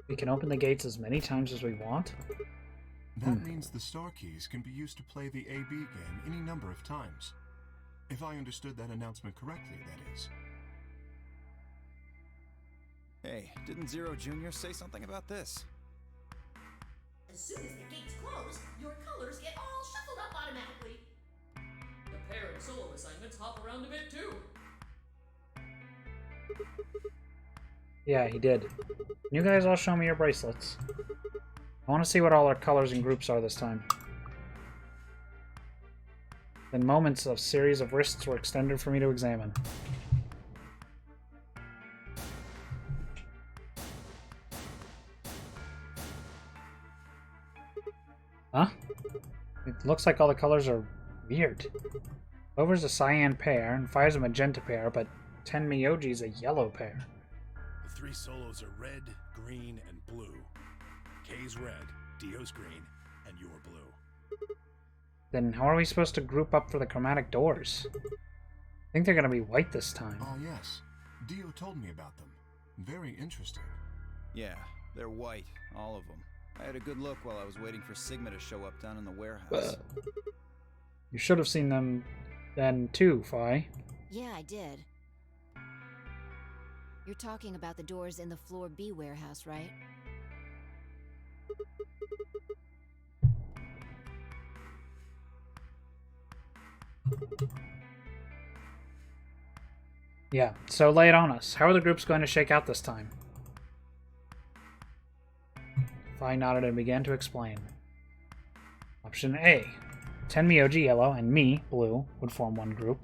We can open the gates as many times as we want? That means the star keys can be used to play the AB game any number of times. If I understood that announcement correctly, that is. Hey, didn't Zero Jr. say something about this? As soon as the gates close, your colors get all shuffled up automatically. The pair and solo assignments hop around a bit too. Yeah, he did. You guys all show me your bracelets. I want to see what all our colors and groups are this time. Then moments of series of wrists were extended for me to examine. Huh? It looks like all the colors are weird. Clover's a cyan pair, and Fire's a magenta pair, but Tenmyoji's a yellow pair. The 3 solos are red, green, and blue. K's red, Dio's green, and you're blue. Then how are we supposed to group up for the chromatic doors? I think they're gonna be white this time. Ah, yes. Dio told me about them. Very interesting. Yeah, they're white, all of them. I had a good look while I was waiting for Sigma to show up down in the warehouse. You should have seen them then too, Fi. Yeah, I did. You're talking about the doors in the Floor B warehouse, right? Yeah, so lay it on us. How are the groups going to shake out this time? Fi nodded and began to explain. Option A. Tenmyoji yellow and me, blue, would form one group.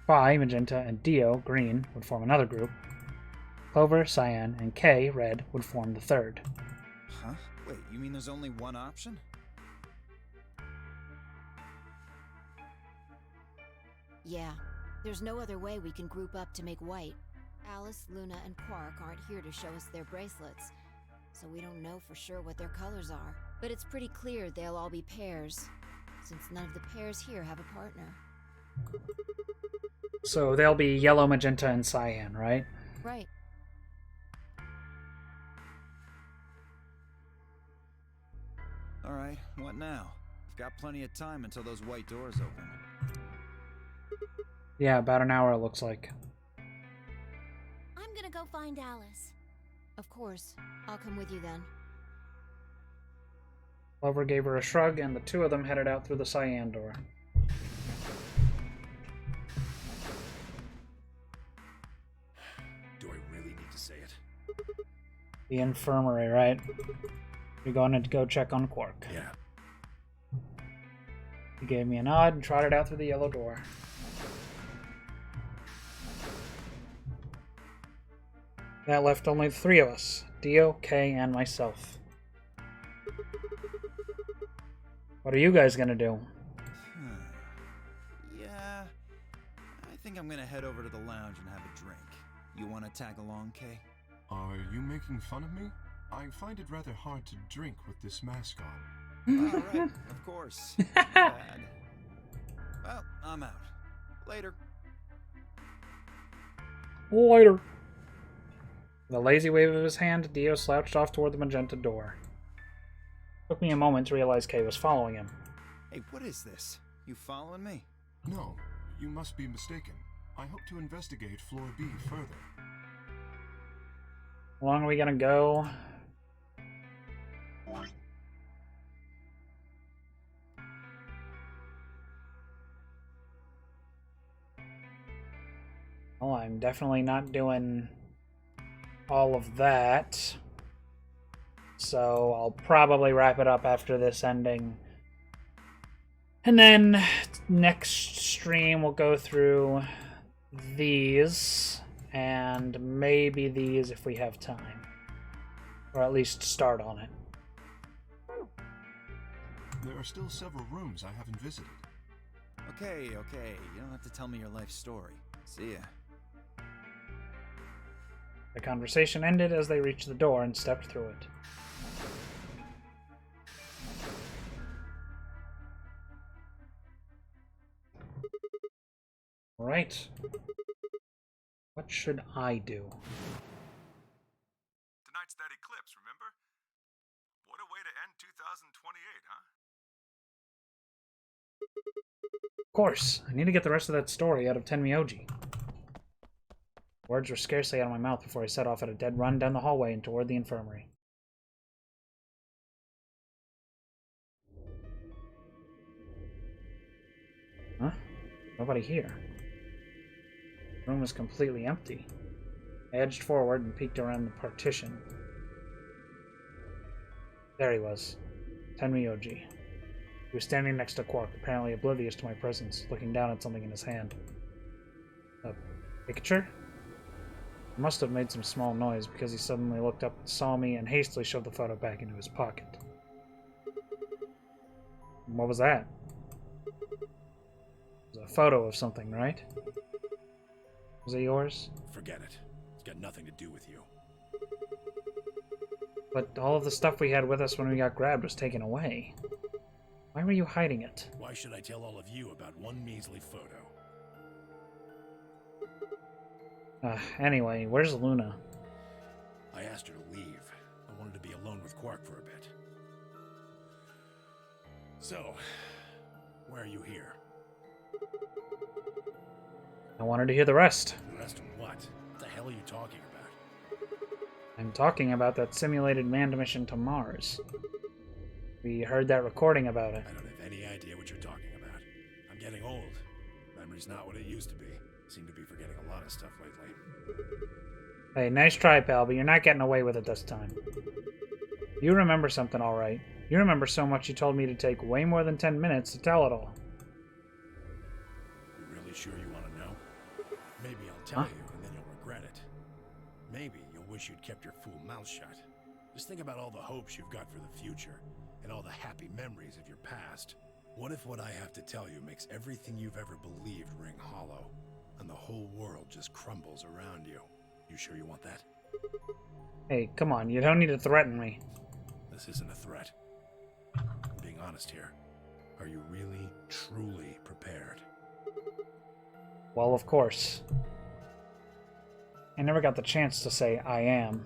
Fi, magenta, and Dio, green, would form another group. Clover, cyan, and K, red, would form the third. Huh? Wait, you mean there's only one option? Yeah. There's no other way we can group up to make white. Alice, Luna, and Quark aren't here to show us their bracelets, so we don't know for sure what their colors are. But it's pretty clear they'll all be pairs, since none of the pairs here have a partner. So they'll be yellow, magenta, and cyan, right? Right. Alright, what now? We've got plenty of time until those white doors open. Yeah, about an hour it looks like. I'm gonna go find Alice. Of course. I'll come with you then. Clover gave her a shrug, and the two of them headed out through the cyan door. Do I really need to say it? The infirmary, right? You're going to go check on Quark. Yeah. He gave me a nod and trotted out through the yellow door. That left only the 3 of us. Dio, Kay, and myself. What are you guys gonna do? Yeah, I think I'm gonna head over to the lounge and have a drink. You wanna tag along, Kay? Are you making fun of me? I find it rather hard to drink with this mask on. Alright, of course. Bad. Well, I'm out. Later. Later. With a lazy wave of his hand, Dio slouched off toward the magenta door. Took me a moment to realize Kay was following him. Hey, what is this? You following me? No, you must be mistaken. I hope to investigate floor B further. How long are we gonna go? Well, I'm definitely not doing all of that. So I'll probably wrap it up after this ending. And then next stream we'll go through these and maybe these if we have time. Or at least start on it. There are still several rooms I haven't visited. Okay. You don't have to tell me your life story. See ya. The conversation ended as they reached the door and stepped through it. Right. What should I do? Tonight's that eclipse, remember? What a way to end 2028, huh? Of course, I need to get the rest of that story out of Tenmyoji. Words were scarcely out of my mouth before I set off at a dead run down the hallway and toward the infirmary. Huh? Nobody here. The room was completely empty. I edged forward and peeked around the partition. There he was. Tenmyoji. He was standing next to Quark, apparently oblivious to my presence, looking down at something in his hand. A picture? I must have made some small noise because he suddenly looked up, saw me, and hastily shoved the photo back into his pocket. What was that? It was a photo of something, right? Was it yours? Forget it. It's got nothing to do with you. But all of the stuff we had with us when we got grabbed was taken away. Why were you hiding it? Why should I tell all of you about one measly photo? Anyway, where's Luna? I asked her to leave. I wanted to be alone with Quark for a bit. So, why are you here? I wanted to hear the rest. The rest of what? What the hell are you talking about? I'm talking about that simulated manned mission to Mars. We heard that recording about it. I don't have any idea what you're talking about. I'm getting old. Memory's not what it used to be. Seem to be forgetting a lot of stuff lately. Hey, nice try, pal, but you're not getting away with it this time. You remember something, all right. You remember so much you told me to take way more than 10 minutes to tell it all. You really sure you want to know? Maybe I'll tell you, and then you'll regret it. Maybe you'll wish you'd kept your fool mouth shut. Just think about all the hopes you've got for the future, and all the happy memories of your past. What if what I have to tell you makes everything you've ever believed ring hollow, and the whole world just crumbles around you? You sure you want that? Hey, come on, you don't need to threaten me. This isn't a threat. I'm being honest here. Are you really, truly prepared? Well, of course. I never got the chance to say I am.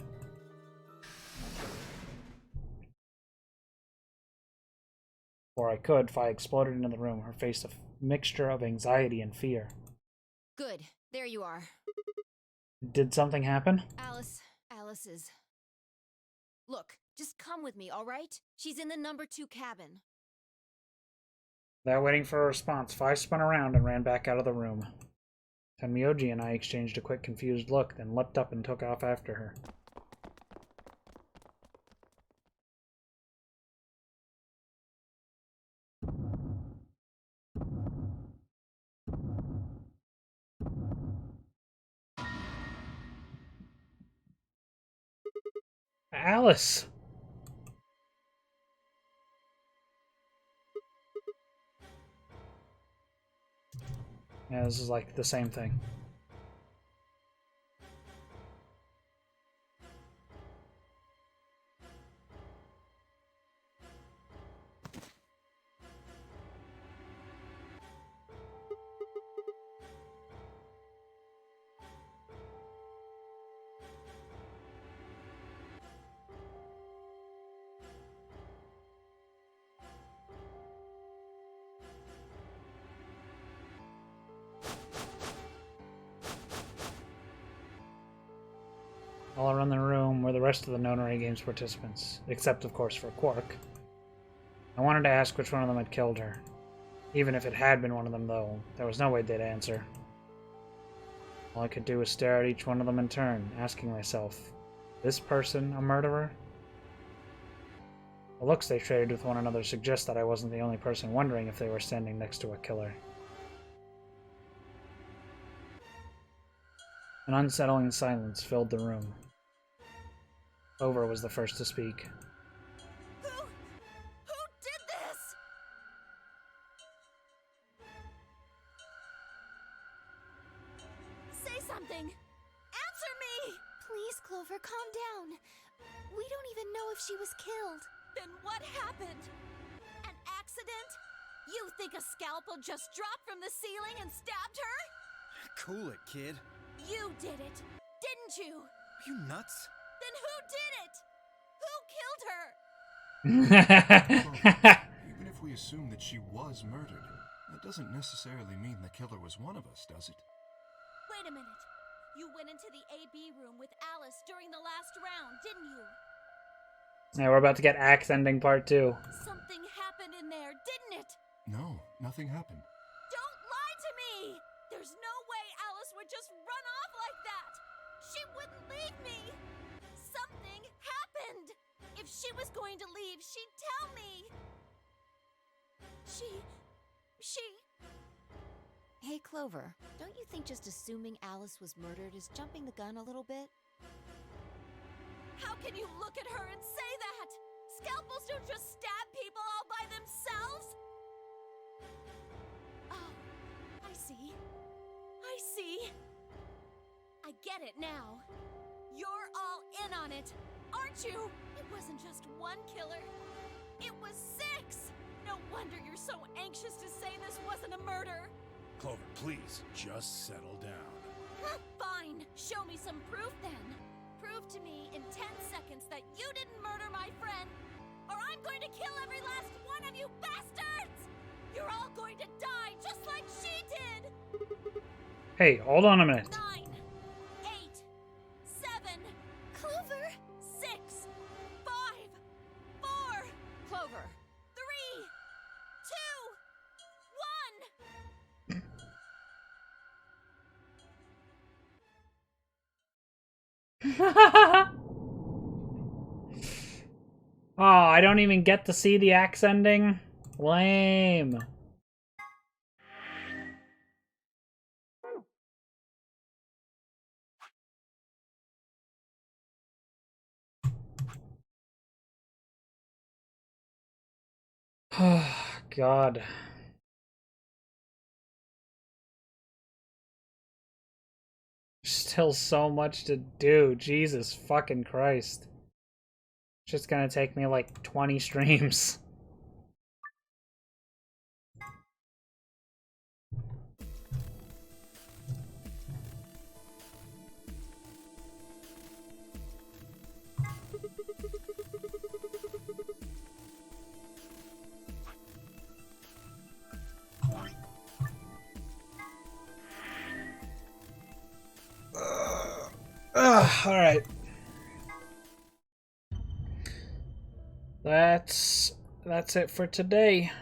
Or I could if I exploded into the room, her face a mixture of anxiety and fear. Good. There you are. Did something happen? Alice is... Look, just come with me, all right? She's in the number 2 cabin. Without waiting for a response, Fi spun around and ran back out of the room. Tenmyoji and I exchanged a quick confused look, then leapt up and took off after her. Alice! Yeah, this is like the same thing. All around the room were the rest of the Nonary Games participants, except of course for Quark. I wanted to ask which one of them had killed her. Even if it had been one of them, though, there was no way they'd answer. All I could do was stare at each one of them in turn, asking myself, this person a murderer? The looks they traded with one another suggest that I wasn't the only person wondering if they were standing next to a killer. An unsettling silence filled the room. Clover was the first to speak. Who did this? Say something! Answer me! Please, Clover, calm down. We don't even know if she was killed. Then what happened? An accident? You think a scalpel just dropped from the ceiling and stabbed her? Cool it, kid. You did it, didn't you? Are you nuts? Then who did it? Who killed her? Even if we assume that she was murdered, that doesn't necessarily mean the killer was one of us, does it? Wait a minute. You went into the AB room with Alice during the last round, didn't you? Yeah, we're about to get axe ending part 2. Something happened in there, didn't it? No, nothing happened. Don't lie to me! There's no way Alice would just run off like that! She wouldn't leave me! Something happened! If she was going to leave, she'd tell me! She... Hey, Clover, don't you think just assuming Alice was murdered is jumping the gun a little bit? How can you look at her and say that? Scalpels don't just stab people all by themselves! Oh, I see. I see. I get it now. You're all in on it, aren't you? It wasn't just one killer. It was 6! No wonder you're so anxious to say this wasn't a murder. Clover, please, just settle down. Fine. Show me some proof then. Prove to me in 10 seconds that you didn't murder my friend, or I'm going to kill every last one of you bastards! You're all going to die just like she did! Hey, hold on a minute. 9, 8, 7, Clover! 6, 5, 4, Clover! 3, 2, 1! Oh, I don't even get to see the axe ending? Lame. Oh, God. Still so much to do. Jesus fucking Christ. It's just gonna take me like 20 streams. Alright. That's it for today.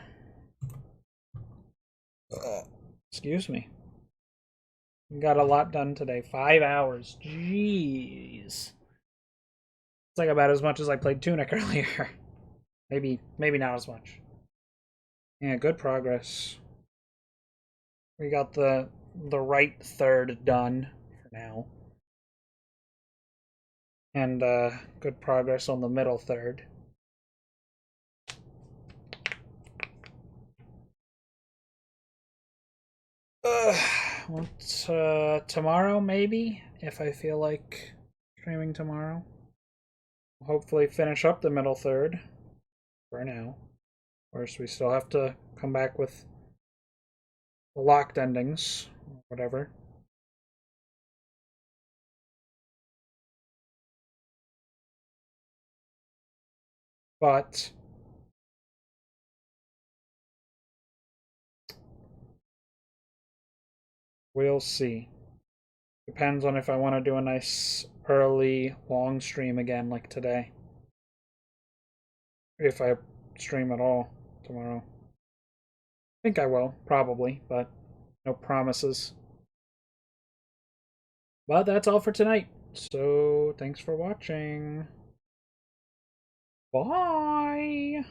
Excuse me. Got a lot done today. 5 hours. Jeez. It's like about as much as I played Tunic earlier. Maybe not as much. Yeah, good progress. We got the right third done for now. And good progress on the middle third. Ugh. tomorrow maybe, if I feel like streaming tomorrow. Hopefully finish up the middle third for now. Of course, we still have to come back with the locked endings, or whatever. But we'll see. Depends on if I want to do a nice early long stream again like today. If I stream at all tomorrow. I think I will, probably, but no promises. But that's all for tonight. So thanks for watching. Bye!